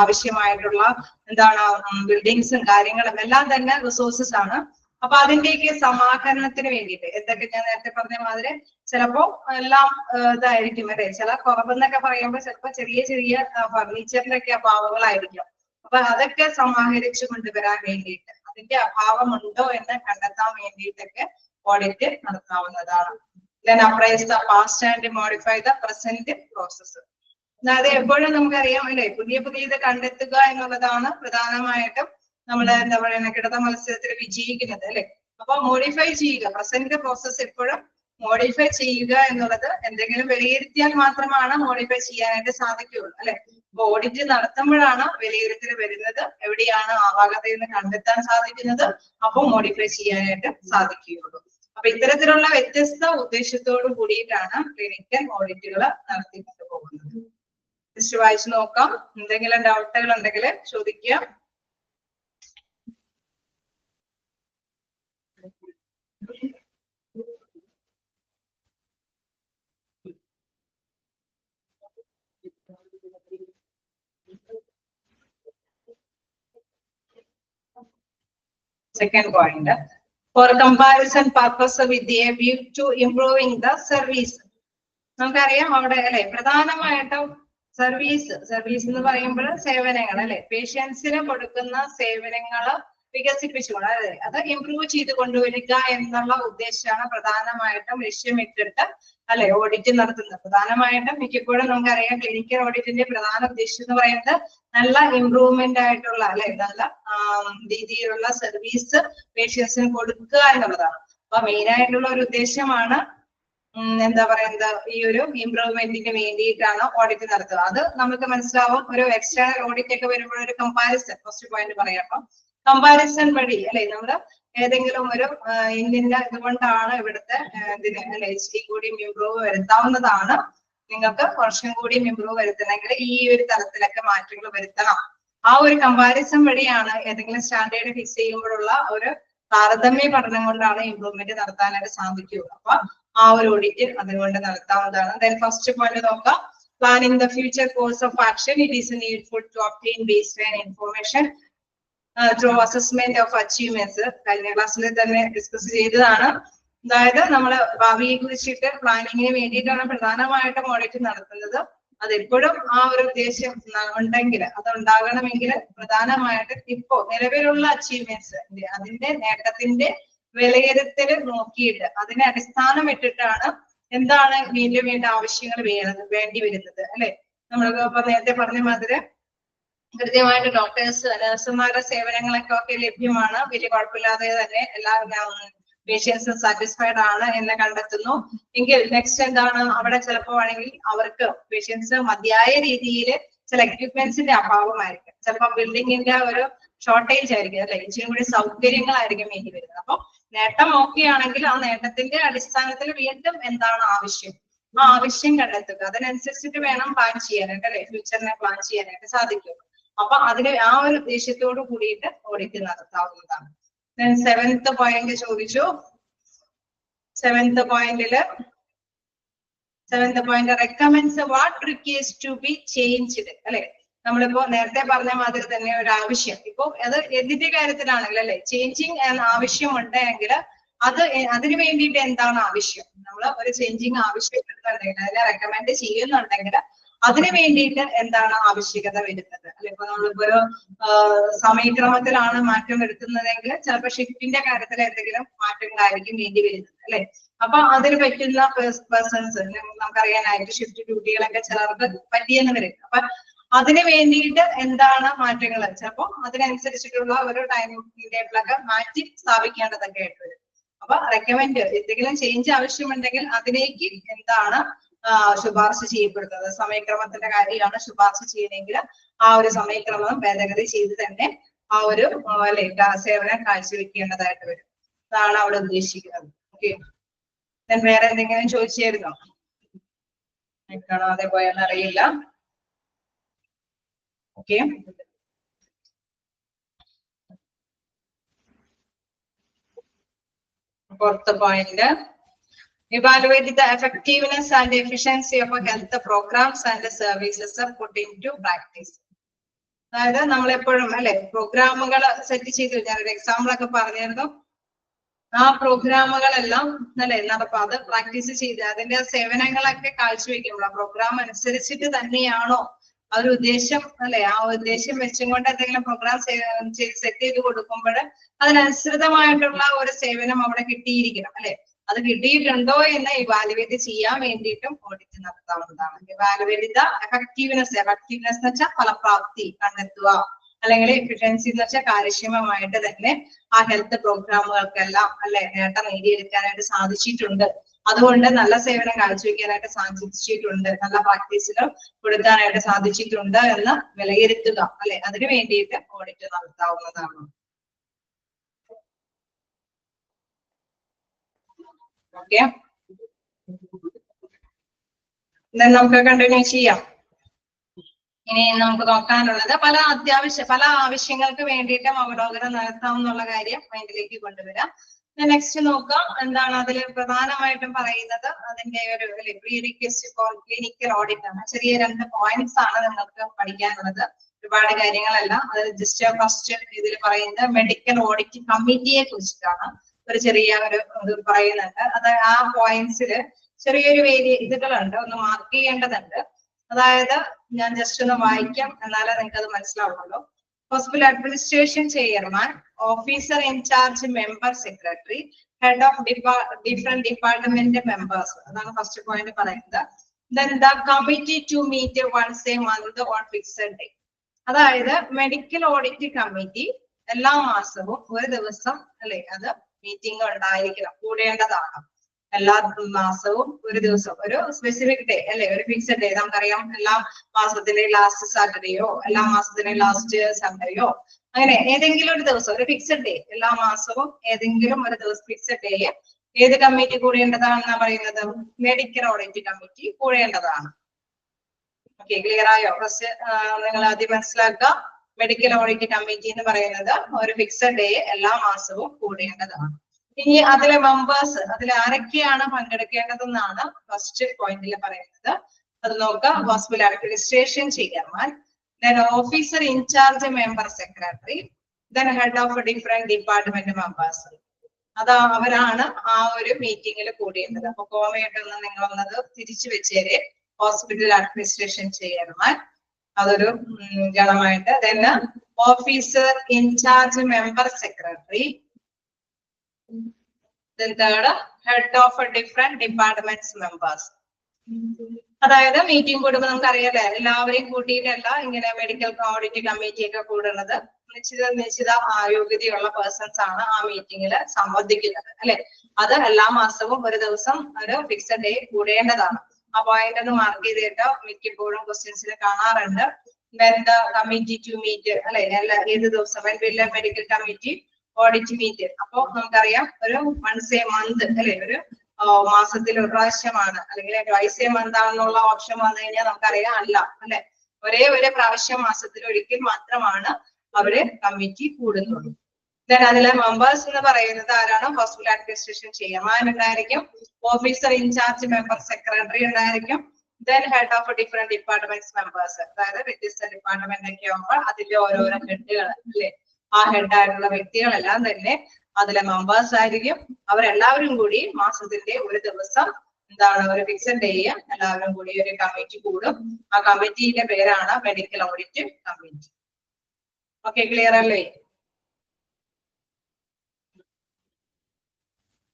ആവശ്യമായിട്ടുള്ള എന്താണ് ബിൽഡിങ്സും കാര്യങ്ങളും എല്ലാം തന്നെ റിസോഴ്സസ് ആണ്. അപ്പൊ അതിന്റെയൊക്കെ സമാഹരണത്തിന് വേണ്ടിയിട്ട് എന്തൊക്കെ ഞാൻ നേരത്തെ പറഞ്ഞ മാതിരി ചിലപ്പോ എല്ലാം ഇതായിരിക്കും അല്ലെ, ചില കുറവെന്നൊക്കെ പറയുമ്പോൾ ചിലപ്പോ ചെറിയ ചെറിയ ഫർണിച്ചറിന്റെ ഒക്കെ അഭാവങ്ങളായിരിക്കും. അപ്പൊ അതൊക്കെ സമാഹരിച്ചു കൊണ്ടുവരാൻ വേണ്ടിയിട്ട് അതിന്റെ അഭാവമുണ്ടോ എന്ന് കണ്ടെത്താൻ വേണ്ടിയിട്ടൊക്കെ ഓഡിറ്റ് നടത്താവുന്നതാണ്. Then appraise the past and modify the present process. അതായത് എപ്പോഴും നമുക്കറിയാം അല്ലെ, പുതിയ പുതിയ ഇത് കണ്ടെത്തുക എന്നുള്ളതാണ് പ്രധാനമായിട്ടും നമ്മൾ എന്താ പറയുക കിടന്ന മത്സരത്തിൽ വിജയിക്കുന്നത് അല്ലെ. അപ്പൊ മോഡിഫൈ ചെയ്യുക, പ്രസന്റ് പ്രോസസ് എപ്പോഴും മോഡിഫൈ ചെയ്യുക എന്നുള്ളത് എന്തെങ്കിലും വിലയിരുത്തിയാൽ മാത്രമാണ് മോഡിഫൈ ചെയ്യാനായിട്ട് സാധിക്കുകയുള്ളൂ അല്ലെ. അപ്പൊ ഓഡിറ്റ് നടത്തുമ്പോഴാണ് വിലയിരുത്തൽ വരുന്നത്, എവിടെയാണ് ആവാകതയെന്ന് കണ്ടെത്താൻ സാധിക്കുന്നത്, അപ്പോൾ മോഡിഫൈ ചെയ്യാനായിട്ട് സാധിക്കുകയുള്ളൂ. അപ്പൊ ഇത്തരത്തിലുള്ള വ്യത്യസ്ത ഉദ്ദേശത്തോടു കൂടിയിട്ടാണ് ക്ലിനിക്കൽ ഓഡിറ്റുകൾ നടത്തിക്കൊണ്ട് പോകുന്നത്. ജസ്റ്റ് വായിച്ചു നോക്കാം, എന്തെങ്കിലും ഡൗട്ടുകൾ ഉണ്ടെങ്കിൽ ചോദിക്കുക. Second point, for comparison purpose with the view to improving the service. നമുക്കറിയാം അവിടെ അല്ലെ പ്രധാനമായിട്ടും സർവീസ് എന്ന് പറയുമ്പോൾ സേവനങ്ങൾ അല്ലെ, പേഷ്യൻസിന് കൊടുക്കുന്ന സേവനങ്ങള് വികസിപ്പിച്ചുകൊണ്ട് അല്ലെ അത് ഇംപ്രൂവ് ചെയ്ത് കൊണ്ടുവരിക എന്നുള്ള ഉദ്ദേശമാണ് പ്രധാനമായിട്ടും ലക്ഷ്യമിട്ടിട്ട് അല്ലെ ഓഡിറ്റ് നടത്തുന്നത്. പ്രധാനമായിട്ടും മിക്കപ്പോഴും നമുക്കറിയാം ക്ലിനിക്കൽ ഓഡിറ്റിന്റെ പ്രധാന ഉദ്ദേശം എന്ന് പറയുന്നത് നല്ല ഇംപ്രൂവ്മെന്റ് ആയിട്ടുള്ള അല്ലെ നല്ല രീതിയിലുള്ള സർവീസ് പേഷ്യൻസിന് കൊടുക്കുക എന്നുള്ളതാണ്. അപ്പൊ മെയിൻ ആയിട്ടുള്ള ഒരു ഉദ്ദേശമാണ് എന്താ പറയുന്നത് ഈ ഒരു ഇംപ്രൂവ്മെന്റിന് വേണ്ടിയിട്ടാണ് ഓഡിറ്റ് നടത്തുക. അത് നമുക്ക് മനസ്സിലാവും. ഒരു എക്സ്റ്റേണൽ ഓഡിറ്റ് ഒക്കെ വരുമ്പോൾ ഒരു കമ്പാരിസൺ ഫസ്റ്റ് പോയിന്റ് പറയാം. അപ്പൊ കമ്പാരിസൺ വഴി അല്ലെ നമ്മള് ഏതെങ്കിലും ഒരു ഇന്ത്യന്റെ ഇതുകൊണ്ടാണ് ഇവിടുത്തെ ഇതിന് അല്ലെ ഇച്ചിരി കൂടിയും ഇംപ്രൂവ് വരുത്താവുന്നതാണ്, നിങ്ങൾക്ക് കുറച്ചും കൂടിയും ഇംപ്രൂവ് വരുത്തണമെങ്കിൽ ഈ ഒരു തലത്തിലൊക്കെ മാറ്റങ്ങൾ വരുത്തണം. ആ ഒരു കമ്പാരിസൺ വഴിയാണ് ഏതെങ്കിലും സ്റ്റാൻഡേർഡ് ഫിക്സ് ചെയ്യുമ്പോഴുള്ള ഒരു താരതമ്യ പഠനം കൊണ്ടാണ് ഇംപ്രൂവ്മെന്റ് നടത്താനായിട്ട് സാധിക്കുകയുള്ളൂ. അപ്പൊ ആ ഒരു ഓഡിറ്റ് അതുകൊണ്ട് നടത്താവുന്നതാണ്. ദെൻ ഫസ്റ്റ് പോയിന്റ് നോക്കാം, planning the future course of action. It is needful to obtain baseline information through assessment of achievements. കഴിഞ്ഞ ക്ലാസ്സിൽ തന്നെ ഡിസ്കസ് ചെയ്തതാണ്. അതായത് നമ്മൾ ഭാവിയെ കുറിച്ചിട്ട് പ്ലാനിങ്ങിന് വേണ്ടിയിട്ടാണ് പ്രധാനമായിട്ടും ഓഡിറ്റ് നടത്തുന്നത്. അതെപ്പോഴും ആ ഒരു ഉദ്ദേശം ഉണ്ടെങ്കിൽ അത് ഉണ്ടാകണമെങ്കിൽ പ്രധാനമായിട്ട് ഇപ്പോ നിലവിലുള്ള അച്ചീവ്മെന്റ്സ് അതിന്റെ നേട്ടത്തിന്റെ വിലയിരുത്തൽ നോക്കിയിട്ട് അതിനെ അടിസ്ഥാനം ഇട്ടിട്ടാണ് എന്താണ് വീണ്ടും വീണ്ടും ആവശ്യങ്ങൾ വേണ്ടി വരുന്നത് അല്ലെ. നമ്മൾക്ക് ഇപ്പൊ നേരത്തെ പറഞ്ഞ മാതിരി കൃത്യമായിട്ട് ഡോക്ടേഴ്സ് നഴ്സുമാരുടെ സേവനങ്ങളൊക്കെ ലഭ്യമാണ്, വലിയ കുഴപ്പമില്ലാതെ തന്നെ എല്ലാ പേഷ്യൻസും സാറ്റിസ്ഫൈഡ് ആണ് എന്ന് കണ്ടെത്തുന്നു എങ്കിൽ നെക്സ്റ്റ് എന്താണ് അവിടെ ചിലപ്പോ ആണെങ്കിൽ അവർക്ക് പേഷ്യൻസ് മതിയായ രീതിയിൽ ചില എക്യുപ്മെന്റ്സിന്റെ അഭാവമായിരിക്കും, ചിലപ്പോൾ ബിൽഡിങ്ങിന്റെ ഒരു ഷോർട്ടേജ് ആയിരിക്കും അല്ലെ, ഇച്ചിരി കൂടി സൗകര്യങ്ങളായിരിക്കും വേണ്ടി വരുന്നത്. അപ്പൊ നേട്ടം ഓക്കെയാണെങ്കിൽ ആ നേട്ടത്തിന്റെ അടിസ്ഥാനത്തിൽ വീണ്ടും എന്താണ് ആവശ്യം, ആ ആവശ്യം കണ്ടെത്തുക, അതിനനുസരിച്ചിട്ട് വേണം പ്ലാൻ ചെയ്യാനായിട്ട് അല്ലെ, ഫ്യൂച്ചറിനെ പ്ലാൻ ചെയ്യാനായിട്ട് സാധിക്കും. അപ്പൊ അതിന് ആ ഒരു ഉദ്ദേശത്തോട് കൂടിയിട്ട് ഓഡിറ്റ് നടത്താവുന്നതാണ്. സെവൻത്ത് പോയിന്റ് ചോദിച്ചു. Seventh point recommends what requires to be changed അല്ലെ. നമ്മളിപ്പോ നേരത്തെ പറഞ്ഞ മാതിരി തന്നെ ഒരു ആവശ്യം ഇപ്പൊ അത് എന്തിന്റെ കാര്യത്തിലാണെങ്കിൽ അല്ലെ ചേഞ്ചിങ് ആവശ്യമുണ്ടെങ്കിൽ അതിന് വേണ്ടിയിട്ട് എന്താണ് ആവശ്യം, നമ്മൾ ഒരു ചേഞ്ചിങ് ആവശ്യപ്പെടുന്നുണ്ടെങ്കിൽ അതിനെ റെക്കമെൻഡ് ചെയ്യുന്നുണ്ടെങ്കിൽ അതിന് വേണ്ടിയിട്ട് എന്താണ് ആവശ്യകത വരുന്നത് അല്ലെ. ഇപ്പൊ നമ്മളിപ്പോ ഒരു സമയക്രമത്തിലാണ് മാറ്റം വരുത്തുന്നതെങ്കിൽ ചിലപ്പോൾ ഷിഫ്റ്റിന്റെ കാര്യത്തിൽ എന്തെങ്കിലും മാറ്റങ്ങളായിരിക്കും വേണ്ടി വരുന്നത് അല്ലെ. അപ്പൊ അതിന് പറ്റുന്ന പേഴ്സൺസ് നമുക്കറിയാം നൈറ്റ് ഷിഫ്റ്റ് ഡ്യൂട്ടികളൊക്കെ ചിലർക്ക് പറ്റിയെന്ന് വരും. അപ്പൊ അതിന് വേണ്ടിയിട്ട് എന്താണ് മാറ്റങ്ങൾ, ചിലപ്പോ അതിനനുസരിച്ചിട്ടുള്ള ഒരു ടൈം ടേബിളൊക്കെ മാറ്റി സ്ഥാപിക്കേണ്ടതൊക്കെ ആയിട്ട് വരും. അപ്പൊ റെക്കമെൻഡ് എന്തെങ്കിലും ചേഞ്ച് ആവശ്യമുണ്ടെങ്കിൽ അതിലേക്ക് എന്താണ് ശുപാർശ ചെയ്യപ്പെടുന്നത്, സമയക്രമത്തിന്റെ കാര്യമാണ് ശുപാർശ ചെയ്യുന്നതെങ്കിൽ ആ ഒരു സമയക്രമം ഭേദഗതി ചെയ്ത് തന്നെ ആ ഒരു സേവനം കാഴ്ചവെക്കേണ്ടതായിട്ട് വരും. അതാണ് അവിടെ ഉദ്ദേശിക്കുന്നത്. ഓക്കെ, വേറെ എന്തെങ്കിലും ചോദിച്ചായിരുന്നോ? കാണാതെ പോയെന്ന് അറിയില്ല. Okay, Fourth point, evaluate the effectiveness and efficiency of health programs and services put into practice. അതായത് നമ്മളെപ്പോഴും അല്ലെ പ്രോഗ്രാമുകൾ സെറ്റ് ചെയ്ത് ഞാനൊരു എക്സാമ്പിൾ ഒക്കെ പറഞ്ഞിരുന്നു. ആ പ്രോഗ്രാമുകളെല്ലാം അല്ലെ അത് പ്രാക്ടീസ് ചെയ്ത് അതിന്റെ സേവനങ്ങളൊക്കെ കാഴ്ചവെക്കുമ്പോൾ ആ പ്രോഗ്രാം അനുസരിച്ചിട്ട് തന്നെയാണോ ആ ഒരു ഉദ്ദേശം അല്ലെ ആ ഉദ്ദേശം വെച്ചും കൊണ്ട് എന്തെങ്കിലും പ്രോഗ്രാം സെറ്റ് ചെയ്ത് കൊടുക്കുമ്പോൾ അതിനനുസൃതമായിട്ടുള്ള ഒരു സേവനം അവിടെ കിട്ടിയിരിക്കണം അല്ലെ. അത് കിട്ടിയിട്ടുണ്ടോ എന്ന് ഇവാലുവേറ്റ് ചെയ്യാൻ വേണ്ടിയിട്ടും ഓഡിറ്റ് നടത്താവുന്നതാണ്. ഇവാലുവേറ്റ് ദ എഫക്റ്റീവ്നെസ് എന്ന് വെച്ചാൽ ഫലപ്രാപ്തി കണ്ടെത്തുക, അല്ലെങ്കിൽ എഫിഷ്യൻസി എന്ന് വെച്ചാൽ കാര്യക്ഷമമായിട്ട് തന്നെ ആ ഹെൽത്ത് പ്രോഗ്രാമുകൾക്കെല്ലാം അല്ലെ നേട്ടം നേടിയെടുക്കാനായിട്ട് സാധിച്ചിട്ടുണ്ട്, അതുകൊണ്ട് നല്ല സേവനം കാഴ്ചവെക്കാനായിട്ട് സാധിച്ചിട്ടുണ്ട്, നല്ല പ്രാക്ടീസുകൾ കൊടുക്കാനായിട്ട് സാധിച്ചിട്ടുണ്ട് എന്ന് വിലയിരുത്തുക അല്ലെ. അതിനു വേണ്ടിയിട്ട് ഓഡിറ്റ് നടത്താവുന്നതാണ്. ഓക്കെ, നമുക്ക് കണ്ടിന്യൂ ചെയ്യാം. ഇനി നമുക്ക് നോക്കാനുള്ളത് പല ആവശ്യങ്ങൾക്ക് വേണ്ടിയിട്ടും അവലോകനം നടത്താമെന്നുള്ള കാര്യം മൈൻഡിലേക്ക് കൊണ്ടുവരാം. നെക്സ്റ്റ് നോക്കാം, എന്താണ് അതിൽ പ്രധാനമായിട്ടും പറയുന്നത് അതിന്റെ ഒരു pre request for clinical audit ആണ്. ചെറിയ 2 പോയിന്റ്സ് ആണ് നിങ്ങൾക്ക് പഠിക്കാനുള്ളത്, ഒരുപാട് കാര്യങ്ങളല്ല. അത് ജസ്റ്റ് ഫസ്റ്റ് ഇതിൽ പറയുന്നത് മെഡിക്കൽ ഓഡിറ്റ് കമ്മിറ്റിയെ കുറിച്ചിട്ടാണ്. ഒരു ചെറിയ ഒരു പറയുന്നുണ്ട്. അത് ആ പോയിന്റ്സിൽ ചെറിയൊരു ഇതുകളുണ്ട്, ഒന്ന് മാർക്ക് ചെയ്യേണ്ടതുണ്ട്. അതായത് ഞാൻ ജസ്റ്റ് ഒന്ന് വായിക്കാം, എന്നാലേ നിങ്ങൾക്ക് അത് മനസ്സിലാവുള്ളൂ. Hospital administration chairman, officer in charge, member secretary, head of different department members. അതാണ് ഫസ്റ്റ് പോയിന്റ് പറയുന്നത്. Then the committee to meet once a month on fixed day. അതായത് മെഡിക്കൽ ഓഡിറ്റ് കമ്മിറ്റി എല്ലാ മാസവും ഒരു ദിവസം അല്ലെ അത് മീറ്റിംഗ് ഉണ്ടായിരിക്കണം, കൂടേണ്ടതാണ്. എല്ലാ മാസവും ഒരു ദിവസം, ഒരു സ്പെസിഫിക് ഡേ അല്ലെ, ഒരു ഫിക്സഡ് ഡേ. നമുക്കറിയാം എല്ലാ മാസത്തിലെ ലാസ്റ്റ് സാറ്റർഡേയോ എല്ലാ മാസത്തിലെ ലാസ്റ്റ് സൺഡേയോ അങ്ങനെ ഏതെങ്കിലും ഒരു ദിവസം, ഒരു ഫിക്സഡ് ഡേ എല്ലാ മാസവും ഏതെങ്കിലും ഒരു ദിവസം ഫിക്സഡ് ഡേ ഏത് കമ്മിറ്റി കൂടേണ്ടതാണെന്നാ പറയുന്നത്? മെഡിക്കൽ ഓഡിറ്റ് കമ്മിറ്റി കൂടേണ്ടതാണ്. ഓക്കെ, ക്ലിയർ ആയോ? ഫസ്റ്റ് നിങ്ങൾ ആദ്യം മനസ്സിലാക്കുക, മെഡിക്കൽ ഓഡിറ്റ് കമ്മിറ്റി എന്ന് പറയുന്നത് ഒരു ഫിക്സഡ് ഡേ എല്ലാ മാസവും കൂടേണ്ടതാണ്. ഇനി അതിലെ മെമ്പേഴ്സ്, അതിൽ ആരൊക്കെയാണ് പങ്കെടുക്കേണ്ടതെന്നാണ് ഫസ്റ്റ് പോയിന്റിൽ പറയുന്നത്. അത് നോക്കുക. Hospital administration chairman, then officer in charge, member secretary, then head of different department members. അവരാണ് ആ ഒരു മീറ്റിംഗിൽ കൂടിയേണ്ടത്. അപ്പൊ കോമയായിട്ടൊന്ന് നിങ്ങൾ വന്നത് തിരിച്ചു വെച്ചേരെ. ഹോസ്പിറ്റൽ അഡ്മിനിസ്ട്രേഷൻ ചെയർമാൻ അതൊരു ഗണമായിട്ട്, then officer in charge, member secretary, then third head of different departments members. അതായത് മീറ്റിംഗ് കൂടുമ്പോൾ നമുക്കറിയാലേ എല്ലാവരെയും കൂട്ടിയിട്ടല്ല ഇങ്ങനെ മെഡിക്കൽ ഓഡിറ്റ് കമ്മിറ്റി ഒക്കെ കൂടുന്നത്. നിശ്ചിത യോഗ്യതയുള്ള പേഴ്സൺസ് ആണ് ആ മീറ്റിംഗിൽ സംബന്ധിക്കുന്നത് അല്ലെ. അത് എല്ലാ മാസവും ഒരു ദിവസം ഒരു ഫിക്സഡ് ഡേ കൂടേണ്ടതാണ്. ആ പോയിന്റ് ഒന്ന് മാർക്ക് ചെയ്തിട്ട് മിക്കപ്പോഴും ക്വസ്റ്റ്യൻസിൽ കാണാറുണ്ട്. Then the committee to meet അല്ലെ, ഏത് ദിവസം മെഡിക്കൽ കമ്മിറ്റി ഓഡിറ്റ് മീറ്റ്. അപ്പൊ നമുക്കറിയാം ഒരു വൺസ് എ മന്ത് അല്ലെ, ഒരു മാസത്തിൽ ഒരു പ്രാവശ്യമാണ്, അല്ലെങ്കിൽ ട്വൈസ് എ മന്ത് ആണെന്നുള്ള ഓപ്ഷൻ വന്നു കഴിഞ്ഞാൽ നമുക്കറിയാം അല്ല അല്ലെ, ഒരേ പ്രാവശ്യം മാസത്തിൽ ഒരിക്കൽ മാത്രമാണ് അവര് കമ്മിറ്റി കൂടുന്നുള്ളൂ. ദെൻ അതിലെ മെമ്പേഴ്സ് എന്ന് പറയുന്നത് ആരാണ്? ഹോസ്പിറ്റൽ അഡ്മിനിസ്ട്രേഷൻ ചെയർമാൻ ഉണ്ടായിരിക്കും, ഓഫീസർ ഇൻചാർജ്, മെമ്പർ സെക്രട്ടറി ഉണ്ടായിരിക്കും, then head of different departments members. അതായത് വ്യത്യസ്ത ഡിപ്പാർട്ട്മെന്റ് ഒക്കെ ആകുമ്പോൾ അതിന്റെ ഓരോരോ ഹെഡുകൾ അല്ലെ, ആ ഹെഡായിട്ടുള്ള വ്യക്തികളെല്ലാം തന്നെ അതിലെ മെമ്പേഴ്സ് ആയിരിക്കും. അവരെല്ലാവരും കൂടി മാസത്തിന്റെ ഒരു ദിവസം എന്താണ് ഒരു ഫിക്സഡ് ഡേ എല്ലാവരും കൂടി ഒരു കമ്മിറ്റി കൂടും. ആ കമ്മിറ്റിയുടെ പേരാണ് medical audit committee. Okay, clear അല്ലേ?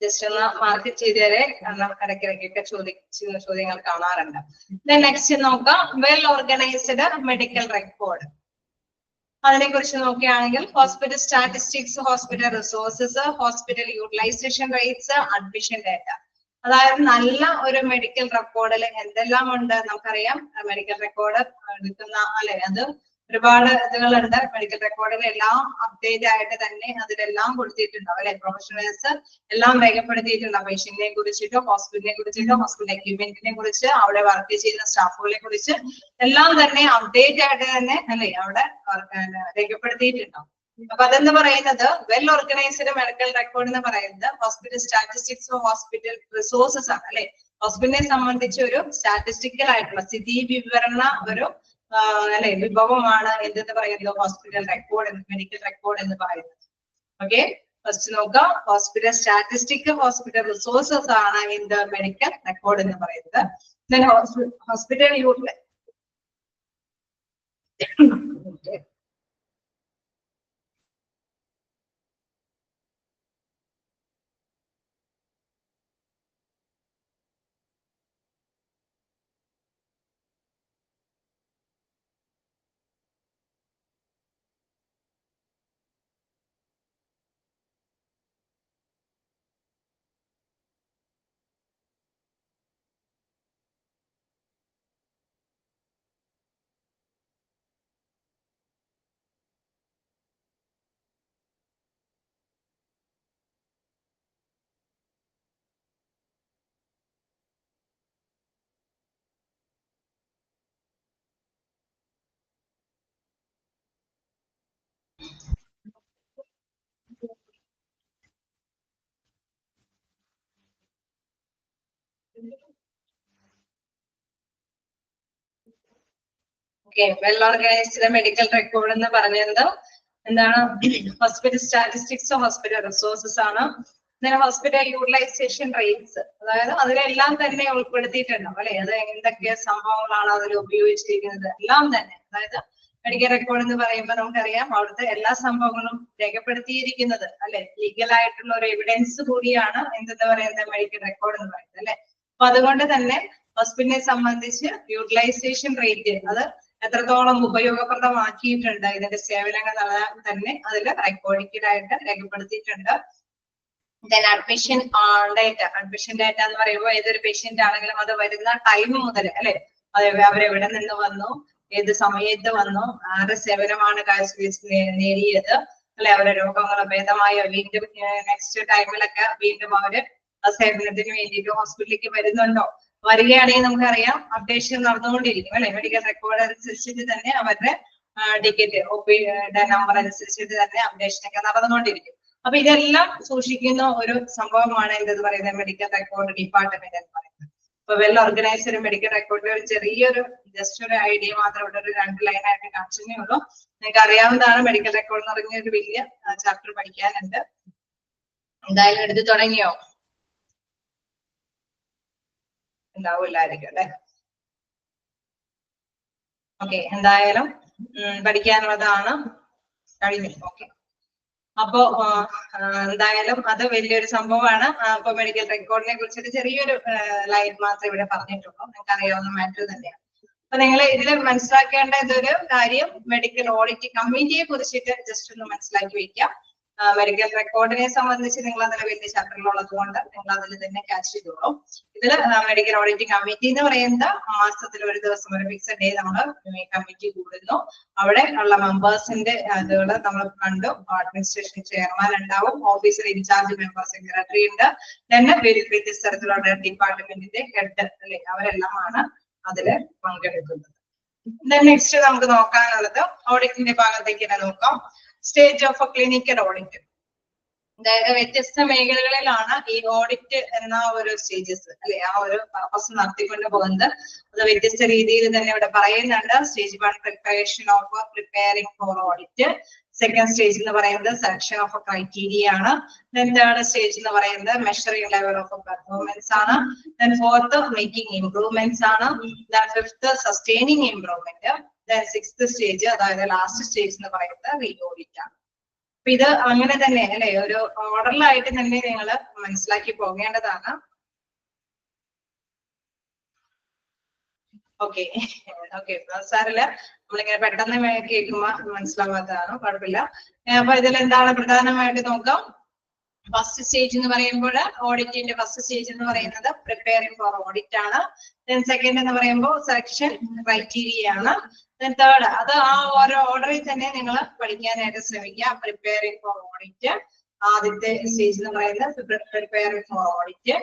ജസ്റ്റ് ഒന്ന് മാർക്ക് ചെയ്തേരെ, കാരണം ഇടയ്ക്കിടയ്ക്കൊക്കെ ചോദ്യങ്ങൾ കാണാറുണ്ട്. നെക്സ്റ്റ് നോക്കാം, വെൽ ഓർഗനൈസ്ഡ് മെഡിക്കൽ റെക്കോർഡ്. അതിനെ കുറിച്ച് നോക്കുകയാണെങ്കിൽ hospital statistics, hospital resources, hospital utilisation rates, admission data. അതായത് നല്ല ഒരു മെഡിക്കൽ റെക്കോർഡിൽ എന്തെല്ലാം ഉണ്ട് നമുക്കറിയാം. മെഡിക്കൽ റെക്കോർഡ് എടുക്കുന്ന അല്ലെ, അത് ഒരുപാട് ഇതുകളുണ്ട്. മെഡിക്കൽ റെക്കോർഡിൽ എല്ലാം അപ്ഡേറ്റ് ആയിട്ട് തന്നെ അതിലെല്ലാം കൊടുത്തിട്ടുണ്ടാവും അല്ലെ. പ്രൊഫഷണൽസ് എല്ലാം രേഖപ്പെടുത്തിയിട്ടുണ്ടാവും. പേഷ്യന്റിനെ കുറിച്ചിട്ടോ ഹോസ്പിറ്റലിനെ കുറിച്ചിട്ടോ ഹോസ്പിറ്റൽ എക്യുപ്മെന്റിനെ കുറിച്ച് അവിടെ വർക്ക് ചെയ്യുന്ന സ്റ്റാഫുകളെ കുറിച്ച് എല്ലാം തന്നെ അപ്ഡേറ്റ് ആയിട്ട് തന്നെ അല്ലെ അവിടെ രേഖപ്പെടുത്തിയിട്ടുണ്ടാവും. അപ്പൊ അതെന്ന് പറയുന്നത് വെൽ ഓർഗനൈസ്ഡ് മെഡിക്കൽ റെക്കോർഡ് എന്ന് പറയുന്നത് ഹോസ്പിറ്റൽ സ്റ്റാറ്റിസ്റ്റിക്സോ ഹോസ്പിറ്റൽ റിസോഴ്സസ് ആണ് അല്ലെ. ഹോസ്പിറ്റലിനെ സംബന്ധിച്ച് ഒരു സ്റ്റാറ്റിസ്റ്റിക്കൽ ആയിട്ടുള്ള സ്ഥിതി വിവരണ ഒരു അല്ലെ വിഭവമാണ് എന്തെന്ന് പറയുന്നത് ഹോസ്പിറ്റൽ റെക്കോർഡ് മെഡിക്കൽ റെക്കോർഡ് എന്ന് പറയുന്നത്. ഓക്കെ, ഫസ്റ്റ് നോക്കാം. ഹോസ്പിറ്റൽ സ്റ്റാറ്റിസ്റ്റിക് ഹോസ്പിറ്റൽ റിസോഴ്സസ് ആണ് എന്ത് മെഡിക്കൽ റെക്കോർഡ് എന്ന് പറയുന്നത്. then hospital well organised medical record എന്ന് പറയുന്നത് എന്താണ് ഹോസ്പിറ്റൽ സ്റ്റാറ്റിസ്റ്റിക്സ് ഹോസ്പിറ്റൽ റിസോഴ്സസ് ആണ്. ഹോസ്പിറ്റൽ യൂട്ടിലൈസേഷൻ റേറ്റ്സ്, അതായത് അതിലെല്ലാം തന്നെ ഉൾപ്പെടുത്തിയിട്ടുണ്ടാവും അല്ലെ. അത് എന്തൊക്കെ സംഭവങ്ങളാണ് അതിൽ ഉപയോഗിച്ചിരിക്കുന്നത് എല്ലാം തന്നെ. അതായത് മെഡിക്കൽ റെക്കോർഡ് എന്ന് പറയുമ്പോൾ നമുക്കറിയാം അവിടുത്തെ എല്ലാ സംഭവങ്ങളും രേഖപ്പെടുത്തിയിരിക്കുന്നത് അല്ലെ. ലീഗൽ ആയിട്ടുള്ള ഒരു എവിഡൻസ് കൂടിയാണ് എന്തെന്ന് പറയുന്നത് മെഡിക്കൽ റെക്കോർഡ് എന്ന് പറയുന്നത് അല്ലെ. അപ്പൊ അതുകൊണ്ട് തന്നെ ഹോസ്പിറ്റലിനെ സംബന്ധിച്ച് യൂട്ടിലൈസേഷൻ റേറ്റ് അത് എത്രത്തോളം ഉപയോഗപ്രദമാക്കിയിട്ടുണ്ട് ഇതിന്റെ സേവനങ്ങൾ തന്നെ അതിൽ റെക്കോർഡിക്കഡ് ആയിട്ട് രേഖപ്പെടുത്തിയിട്ടുണ്ട്. അഡ്മിഷൻ ഡേറ്റ, അഡ്മിഷൻ ഡേറ്റ എന്ന് പറയുമ്പോൾ ഏതൊരു പേഷ്യന്റ് ആണെങ്കിലും അത് വരുന്ന ടൈം മുതൽ അല്ലെ, അവരെവിടെ നിന്ന് വന്നു, ഏത് സമയത്ത് വന്നു, ആരുടെ സേവനമാണ് നേടിയത് അല്ലെ, അവരുടെ രോഗങ്ങൾ ഭേദമായോ വീണ്ടും നെക്സ്റ്റ് ടൈമിലൊക്കെ വീണ്ടും അവര് ആ സേവനത്തിന് വേണ്ടിയിട്ട് ഹോസ്പിറ്റലിലേക്ക് വരുന്നുണ്ടോ, വരികയാണെങ്കിൽ നമുക്കറിയാം അപ്ഡേഷൻ നടന്നുകൊണ്ടിരിക്കും അല്ലെ. മെഡിക്കൽ റെക്കോർഡ് അനുസരിച്ചിട്ട് തന്നെ അവരുടെ ടിക്കറ്റ് നമ്പർ അനുസരിച്ചിട്ട് തന്നെ അപ്ഡേഷൻ ഒക്കെ നടന്നുകൊണ്ടിരിക്കും. അപ്പൊ ഇതെല്ലാം സൂക്ഷിക്കുന്ന ഒരു സംഭവമാണ് എന്തെന്ന് പറയുന്നത് മെഡിക്കൽ റെക്കോർഡ് ഡിപ്പാർട്ട്മെന്റ് എന്ന് പറയുന്നത്. അപ്പൊ വെൽ ഓർഗനൈസ്ഡ് മെഡിക്കൽ റെക്കോർഡിന്റെ ഒരു ചെറിയൊരു ജസ്റ്റ് ഒരു ഐഡിയ മാത്രം ഇവിടെ ഒരു 2 ലൈൻ ആയിട്ട് കാണിച്ചേ ഉള്ളൂ. നിങ്ങൾക്ക് അറിയാവുന്നതാണ് മെഡിക്കൽ റെക്കോർഡ് എന്ന് പറഞ്ഞ ഒരു വലിയ ചാപ്റ്റർ പഠിക്കാനുണ്ട്. എന്തായാലും എടുത്ത് തുടങ്ങിയോ? ഉണ്ടാവില്ലായിരിക്കും അല്ലെ. ഓക്കെ, എന്തായാലും പഠിക്കാനുള്ളതാണ് കഴിഞ്ഞു. ഓക്കെ, അപ്പോ എന്തായാലും അത് വലിയൊരു സംഭവമാണ്. അപ്പൊ മെഡിക്കൽ റെക്കോർഡിനെ കുറിച്ചിട്ട് ചെറിയൊരു ലൈൻ മാത്രമേ ഇവിടെ പറഞ്ഞിട്ടുള്ളൂ. നിങ്ങൾക്ക് അറിയാവുന്ന മാറ്റർ തന്നെയാണ്. അപ്പൊ നിങ്ങൾ ഇതിൽ മനസ്സിലാക്കേണ്ട ഇതൊരു കാര്യം മെഡിക്കൽ ഓഡിറ്റ് കമ്മിറ്റിയെ കുറിച്ചിട്ട് ജസ്റ്റ് ഒന്ന് മനസ്സിലാക്കി വെക്കാം. മെഡിക്കൽ റെക്കോർഡിനെ സംബന്ധിച്ച് നിങ്ങൾ അതിൽ വലിയ ചാപ്റ്ററിലുള്ളത് കൊണ്ട് നിങ്ങൾ അതിൽ തന്നെ ക്യാച്ച് ചെയ്തോളൂ. ഇതിൽ മെഡിക്കൽ ഓഡിറ്റ് കമ്മിറ്റി എന്ന് പറയുന്നത് മാസത്തിൽ ഒരു ദിവസം ഒരു ഫിക്സഡ് ഡേ നമ്മൾ കമ്മിറ്റി കൂടുന്നു. അവിടെ ഉള്ള മെമ്പേഴ്സിന്റെ അതുകൾ നമ്മൾ കണ്ടു. അഡ്മിനിസ്ട്രേഷൻ ചെയർമാൻ ഉണ്ടാവും, ഓഫീസർ ഇൻചാർജ് മെമ്പർ സെക്രട്ടറി ഉണ്ട്, തന്നെ വ്യത്യസ്ത തരത്തിലുള്ള ഡിപ്പാർട്ട്മെന്റിന്റെ ഹെഡ് അല്ലെ, അവരെല്ലാമാണ് അതിൽ പങ്കെടുക്കുന്നത്. നെക്സ്റ്റ് നമുക്ക് നോക്കാനുള്ളത് ഓഡിറ്റിന്റെ ഭാഗത്തേക്ക് തന്നെ നോക്കാം. സ്റ്റേജ് ഓഫ് ക്ലിനിക്കൽ ഓഡിറ്റ്, അതായത് വ്യത്യസ്ത മേഖലകളിലാണ് ഈ ഓഡിറ്റ് എന്ന ഒരു സ്റ്റേജസ് അല്ലെ ആ ഒരു പർപ്പസ് നടത്തിക്കൊണ്ട് പോകുന്നത്. അത് വ്യത്യസ്ത രീതിയിൽ തന്നെ ഇവിടെ പറയുന്നുണ്ട്. Stage 1 preparation of preparing for audit, second stage എന്ന് പറയുന്നത് സെലക്ഷൻ ഓഫ് ക്രൈറ്റീരിയ ആണ്, തേർഡ് സ്റ്റേജ് എന്ന് പറയുന്നത് മെഷറിംഗ് ലെവൽ ഓഫ് പെർഫോമൻസ് ആണ്, ഫോർത്ത് മേക്കിംഗ് ഇംപ്രൂവ്മെന്റ്സ് ആണ്, fifth sustaining improvement, sixth stage അതായത് ലാസ്റ്റ് സ്റ്റേജ് എന്ന് പറയുന്നത് റീ ഓഡിറ്റ് ആണ്. അപ്പൊ ഇത് അങ്ങനെ തന്നെ അല്ലെ ഒരു ഓർഡറിലായിട്ട് തന്നെ നിങ്ങൾ മനസ്സിലാക്കി പോകേണ്ടതാണ്. ഓക്കെ സാറില്ല, നമ്മളിങ്ങനെ പെട്ടെന്ന് കേൾക്കുമ്പോ മനസ്സിലാവാത്തതാണ്, കുഴപ്പമില്ല. അപ്പൊ ഇതിൽ എന്താണ് പ്രധാനമായിട്ട് നോക്കാം. ഫസ്റ്റ് സ്റ്റേജ് എന്ന് പറയുമ്പോൾ ഓഡിറ്റിന്റെ ഫസ്റ്റ് സ്റ്റേജ് എന്ന് പറയുന്നത് പ്രിപ്പയറിംഗ് ഫോർ ഓഡിറ്റ് ആണ്. സെക്കൻഡ് എന്ന് പറയുമ്പോൾ സെലക്ഷൻ ക്രൈറ്റീരിയ ആണ്. തേർഡ് അത് ആ ഓരോ ഓർഡറിൽ തന്നെ നിങ്ങൾ പഠിക്കാനായിട്ട് ശ്രമിക്കുക. പ്രിപ്പയറിംഗ് ഫോർ ഓഡിറ്റ് ആദ്യത്തെ സ്റ്റേജ് എന്ന് പറയുന്നത് പ്രിപ്പയറിംഗ് ഫോർ ഓഡിറ്റ്,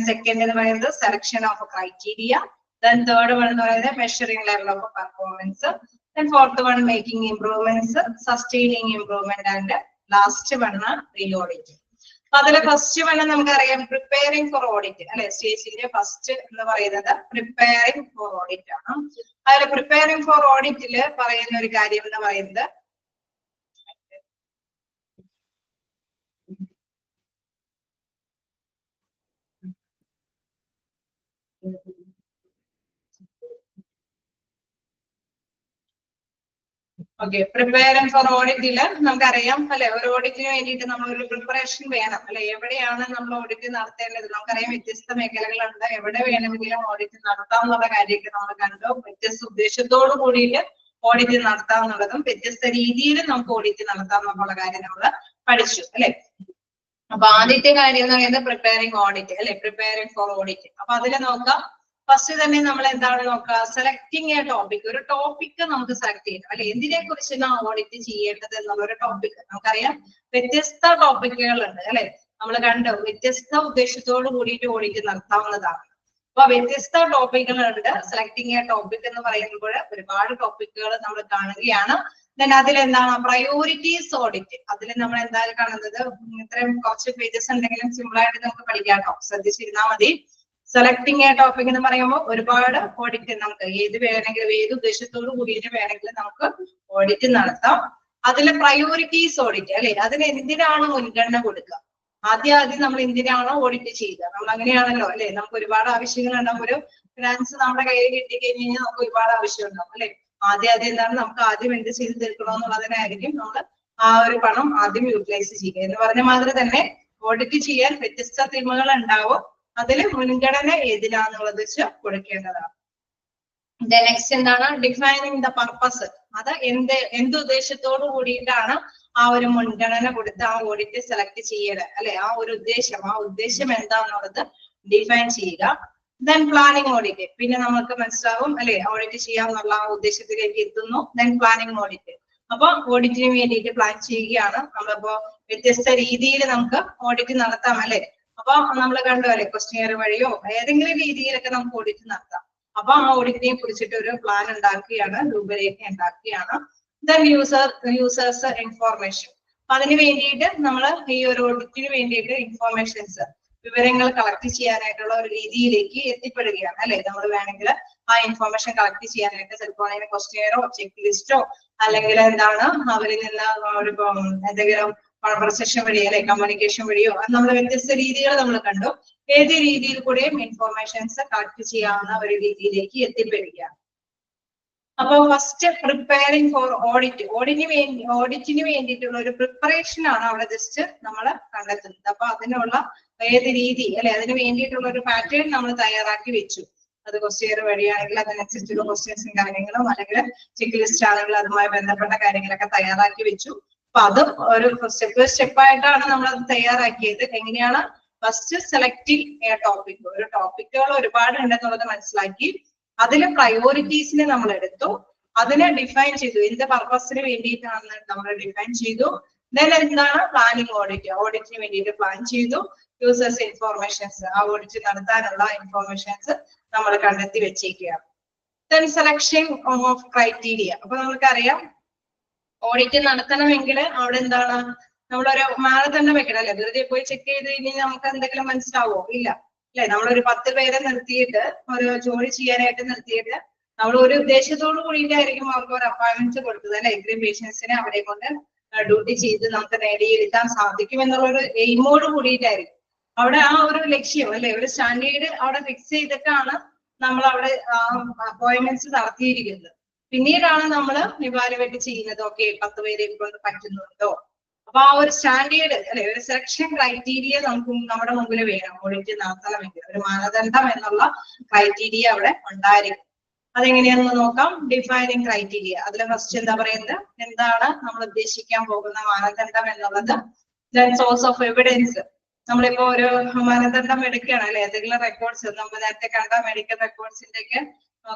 സെക്കൻഡ് എന്ന് പറയുന്നത് selection of criteria, third one എന്ന് പറയുന്നത് measuring level of performance, Then fourth one, making improvements, sustaining improvement, and last one, re-audit. അതിലെ ഫസ്റ്റ് വൺ നമുക്കറിയാം പ്രിപ്പയറിംഗ് ഫോർ ഓഡിറ്റ് അല്ലെ. സ്റ്റേജിന്റെ ഫസ്റ്റ് എന്ന് പറയുന്നത് പ്രിപ്പയറിംഗ് ഫോർ ഓഡിറ്റ് ആണ്. അതിൽ പ്രിപ്പയറിംഗ് ഫോർ ഓഡിറ്റില് പറയുന്ന ഒരു കാര്യം എന്ന് പറയുന്നത് ഓക്കെ, പ്രിപ്പയറിംഗ് ഫോർ ഓഡിറ്റില് നമുക്കറിയാം അല്ലെ, ഒരു ഓഡിറ്റിന് വേണ്ടിയിട്ട് നമ്മൾ ഒരു പ്രിപ്പറേഷൻ വേണം അല്ലെ. എവിടെയാണ് നമ്മൾ ഓഡിറ്റ് നടത്തേണ്ടത് നമുക്കറിയാം, വ്യത്യസ്ത മേഖലകളുണ്ട്. എവിടെ വേണമെങ്കിലും ഓഡിറ്റ് നടത്താം എന്നുള്ള കാര്യമൊക്കെ നമ്മൾ കണ്ടു. വ്യത്യസ്ത ഉദ്ദേശത്തോട് കൂടിയിട്ട് ഓഡിറ്റ് നടത്താം എന്നുള്ളതും വ്യത്യസ്ത രീതിയിൽ നമുക്ക് ഓഡിറ്റ് നടത്താം എന്നുള്ള കാര്യം നമ്മൾ പഠിച്ചു അല്ലെ. അപ്പൊ ആദ്യത്തെ കാര്യം എന്ന് പറയുന്നത് പ്രിപ്പയറിംഗ് ഓഡിറ്റ് അല്ലെ, പ്രിപ്പയറിംഗ് ഫോർ ഓഡിറ്റ്. അപ്പൊ അതിൽ നോക്കാം, ഫസ്റ്റ് തന്നെ നമ്മൾ എന്താണ് നോക്കുക, സെലക്ടിങ് എ ടോപ്പിക്. ഒരു ടോപ്പിക് നമുക്ക് സെലക്ട് ചെയ്യണം അല്ലെ, എന്തിനെ കുറിച്ചാണ് ഓഡിറ്റ് ചെയ്യേണ്ടത് എന്നുള്ള ഒരു ടോപ്പിക്. നമുക്കറിയാം വ്യത്യസ്ത ടോപ്പിക്കുകളുണ്ട് അല്ലെ, നമ്മൾ കണ്ടു വ്യത്യസ്ത ഉദ്ദേശത്തോട് കൂടിയിട്ട് ഓഡിറ്റ് നടത്താവുന്നതാണ്. അപ്പൊ വ്യത്യസ്ത ടോപ്പിക്കുകളുണ്ട്. സെലക്ടിങ് എ ടോപ്പിക് എന്ന് പറയുമ്പോൾ ഒരുപാട് ടോപ്പിക്കുകൾ നമ്മൾ കാണുകയാണ്. ദെൻ അതിലെന്താണ് പ്രയോറിറ്റീസ് ഓഡിറ്റ്. അതിൽ നമ്മൾ എന്തായാലും കാണുന്നത് ഇത്രയും കുറച്ച് പേജസ് ഉണ്ടെങ്കിലും സിമ്പിൾ ആയിട്ട് നമുക്ക് പഠിക്കാം കേട്ടോ, ശ്രദ്ധിച്ചിരുന്നാൽ മതി. സെലക്ടിങ് എ ടോപ്പിക് എന്ന് പറയുമ്പോൾ ഒരുപാട് ഓഡിറ്റ് നമുക്ക് ഏത് വേണമെങ്കിലും ഏത് ഉദ്ദേശത്തോട് കൂടിയിട്ട് വേണമെങ്കിലും നമുക്ക് ഓഡിറ്റ് നടത്താം. അതിലെ പ്രയോറിറ്റീസ് ഓഡിറ്റ് അല്ലെ, അതിന് എന്തിനാണ് മുൻഗണന കൊടുക്കുക, ആദ്യം നമ്മൾ എന്തിനാണോ ഓഡിറ്റ് ചെയ്യുക. നമ്മൾ അങ്ങനെയാണല്ലോ അല്ലെ, നമുക്ക് ഒരുപാട് ആവശ്യങ്ങളുണ്ടാവും. ഒരു ഫിനാൻസ് നമ്മുടെ കയ്യിൽ കിട്ടിക്കഴിഞ്ഞാൽ നമുക്ക് ഒരുപാട് ആവശ്യം ഉണ്ടാവും അല്ലെ. ആദ്യം എന്താണ് നമുക്ക് ആദ്യം എന്ത് ചെയ്ത് തീർക്കണമെന്നുള്ളതിനായിരിക്കും നമ്മൾ ആ ഒരു പണം ആദ്യം യൂട്ടിലൈസ് ചെയ്യുക. എന്ന് പറഞ്ഞ മാതിരി തന്നെ ഓഡിറ്റ് ചെയ്യാൻ വ്യത്യസ്ത തീമുകൾ ഉണ്ടാവും. അതിൽ മുൻഗണന ഏതിനാന്നുള്ളത് വെച്ച് കൊടുക്കേണ്ടതാണ്. നെക്സ്റ്റ് എന്താണ് ഡിഫൈനിങ് ദ പർപ്പസ്. അത് എന്ത് ഉദ്ദേശത്തോട് കൂടിയിട്ടാണ് ആ ഒരു മുൻഗണന കൊടുത്ത് ആ ഓഡിറ്റ് സെലക്ട് ചെയ്യണത് അല്ലെ. ആ ഒരു ഉദ്ദേശം എന്താന്നുള്ളത് ഡിഫൈൻ ചെയ്യുക. Then planning audit. പിന്നെ നമുക്ക് മനസ്സിലാവും അല്ലെ, ഓഡിറ്റ് ചെയ്യാന്നുള്ള ആ ഉദ്ദേശത്തിലേക്ക് എത്തുന്നു. Then planning audit. അപ്പൊ ഓഡിറ്റിന് വേണ്ടിയിട്ട് പ്ലാൻ ചെയ്യുകയാണ് നമ്മളിപ്പോ. വ്യത്യസ്ത രീതിയിൽ നമുക്ക് ഓഡിറ്റ് നടത്താം അല്ലെ. അപ്പൊ നമ്മൾ കണ്ടു അല്ലെ, ക്വസ്റ്റ്യൻ വഴിയോ ഏതെങ്കിലും രീതിയിലൊക്കെ നമുക്ക് ഓഡിറ്റ് നടത്താം. അപ്പൊ ആ ഓഡിറ്റിനെ കുറിച്ചിട്ട് ഒരു പ്ലാൻ ഉണ്ടാക്കുകയാണ്, രൂപരേഖ ഉണ്ടാക്കുകയാണ്. Then users information. അതിന് വേണ്ടിയിട്ട് നമ്മൾ ഈ ഒരു ഓഡിറ്റിന് വേണ്ടിയിട്ട് ഇൻഫോർമേഷൻസ് വിവരങ്ങൾ കളക്ട് ചെയ്യാനായിട്ടുള്ള ഒരു രീതിയിലേക്ക് എത്തിപ്പെടുകയാണ് അല്ലെ. നമ്മൾ വേണമെങ്കിൽ ആ ഇൻഫോർമേഷൻ കളക്ട് ചെയ്യാനായിട്ട് ചിലപ്പോൾ അതിന് ക്വസ്റ്റ്യനോ ചെക്ക് ലിസ്റ്റോ അല്ലെങ്കിൽ എന്താണ് അവരിൽ നിന്ന് ഒരു എന്തെങ്കിലും കോൺവെർസേഷൻ വഴി അല്ലെ കമ്മ്യൂണിക്കേഷൻ വഴിയോ നമ്മൾ വ്യത്യസ്ത രീതികൾ നമ്മൾ കണ്ടു. ഏത് രീതിയിൽ കൂടെയും ഇൻഫോർമേഷൻസ് കളക്ട് ചെയ്യാവുന്ന ഒരു രീതിയിലേക്ക് എത്തിപ്പെടുകയാണ്. അപ്പൊ ഫസ്റ്റ് പ്രിപ്പയറിംഗ് ഫോർ ഓഡിറ്റ്. ഓഡിറ്റിന് വേണ്ടിയിട്ടുള്ള ഒരു പ്രിപ്പറേഷൻ ആണ് അവിടെ ജസ്റ്റ് നമ്മൾ കണ്ടെത്തുന്നത്. അപ്പൊ അതിനുള്ള ഏത് രീതി അല്ലെ, അതിന് വേണ്ടിയിട്ടുള്ള ഒരു പാറ്റേൺ നമ്മൾ തയ്യാറാക്കി വെച്ചു. അത് ക്വസ്റ്റ്യൻ വഴിയാണെങ്കിൽ അതിനനുസരിച്ചുള്ള ക്വസ്റ്റ്യൻസും കാര്യങ്ങളും അല്ലെങ്കിൽ ചെക്ക് ലിസ്റ്റ് ആണെങ്കിൽ അതുമായി ബന്ധപ്പെട്ട കാര്യങ്ങളൊക്കെ തയ്യാറാക്കി വെച്ചു. അപ്പൊ അത് ഒരു സ്റ്റെപ്പായിട്ടാണ് നമ്മൾ അത് തയ്യാറാക്കിയത്. എങ്ങനെയാണ് ഫസ്റ്റ് സെലക്ടിങ് എ ടോപ്പിക്. ഒരു ടോപ്പിക്കുകൾ ഒരുപാട് ഉണ്ടെന്നുള്ളത് മനസ്സിലാക്കി അതിലെ പ്രയോറിറ്റീസിനെ നമ്മൾ എടുത്തു, അതിനെ ഡിഫൈൻ ചെയ്തു, എന്ത് പർപ്പസിന് വേണ്ടിയിട്ടാണെന്ന് നമ്മൾ ഡിഫൈൻ ചെയ്തു. ദെൻ എന്താണ് പ്ലാനിങ് ഓഡിറ്റ്. ഓഡിറ്റിന് വേണ്ടിയിട്ട് പ്ലാൻ ചെയ്തു. യൂസേഴ്സ് ഇൻഫോർമേഷൻസ്, ആ ഓഡിറ്റ് നടത്താനുള്ള ഇൻഫോർമേഷൻസ് നമ്മൾ കണ്ടെത്തി വെച്ചേക്കുകയാണ്. Then selection of criteria. അപ്പൊ നമുക്കറിയാം ഓഡിറ്റ് നടത്തണമെങ്കിൽ അവിടെ എന്താണ് നമ്മളൊരു മാനദണ്ഡം വെക്കണം അല്ലെ. വെറുതെ പോയി ചെക്ക് ചെയ്ത് കഴിഞ്ഞാൽ നമുക്ക് എന്തെങ്കിലും മനസ്സിലാവോ? ഇല്ല അല്ലെ. നമ്മളൊരു 10 പേരെ നിർത്തിയിട്ട് ഒരു ജോലി ചെയ്യാനായിട്ട് നിർത്തിയിട്ട് നമ്മൾ ഒരു ഉദ്ദേശത്തോട് കൂടിയിട്ടായിരിക്കും അവർക്ക് ഒരു അപ്പോയിന്റ്മെന്റ് കൊടുത്തത് അല്ലെ. ഇത്രയും പേഷ്യൻസിനെ അവരെ കൊണ്ട് ഡ്യൂട്ടി ചെയ്ത് നമുക്ക് നേടിയെടുക്കാൻ സാധിക്കും എന്നുള്ള ഒരു എയിമോട് കൂടിയിട്ടായിരിക്കും അവിടെ ആ ഒരു ലക്ഷ്യം അല്ലെ, ഒരു സ്റ്റാൻഡേർഡ് അവിടെ ഫിക്സ് ചെയ്തിട്ടാണ് നമ്മൾ അവിടെ അപ്പോയിന്റ്മെന്റ്സ് നടത്തിയിരിക്കുന്നത്. പിന്നീടാണ് നമ്മൾ ഇവാലുവേറ്റ് ചെയ്യുന്നത്. ഓക്കെ 10 പേരെ കൊണ്ട് പറ്റുന്നുണ്ടോ. അപ്പൊ ആ ഒരു സ്റ്റാൻഡേർഡ് അല്ലെ, ഒരു സെലക്ഷൻ ക്രൈറ്റീരിയ നമുക്ക് നമ്മുടെ മുമ്പിൽ വേണം ഓഡിറ്റ് നടത്തണമെങ്കിൽ. ഒരു മാനദണ്ഡം എന്നുള്ള ക്രൈറ്റീരിയ അവിടെ ഉണ്ടായിരിക്കും. അതെങ്ങനെയാണെന്ന് നോക്കാം. Defining criteria. അതിൽ ഫസ്റ്റ് എന്താ പറയുന്നത്, എന്താണ് നമ്മൾ ഉദ്ദേശിക്കാൻ പോകുന്ന മാനദണ്ഡം എന്നുള്ളത്. Then source of evidence. നമ്മളിപ്പോ ഒരു മാനദണ്ഡം എടുക്കുകയാണ് അല്ലെ, എന്തെങ്കിലും റെക്കോർഡ്സ് നമ്മൾ നേരത്തെ കണ്ട മെഡിക്കൽ റെക്കോർഡ്സിന്റെ ഒക്കെ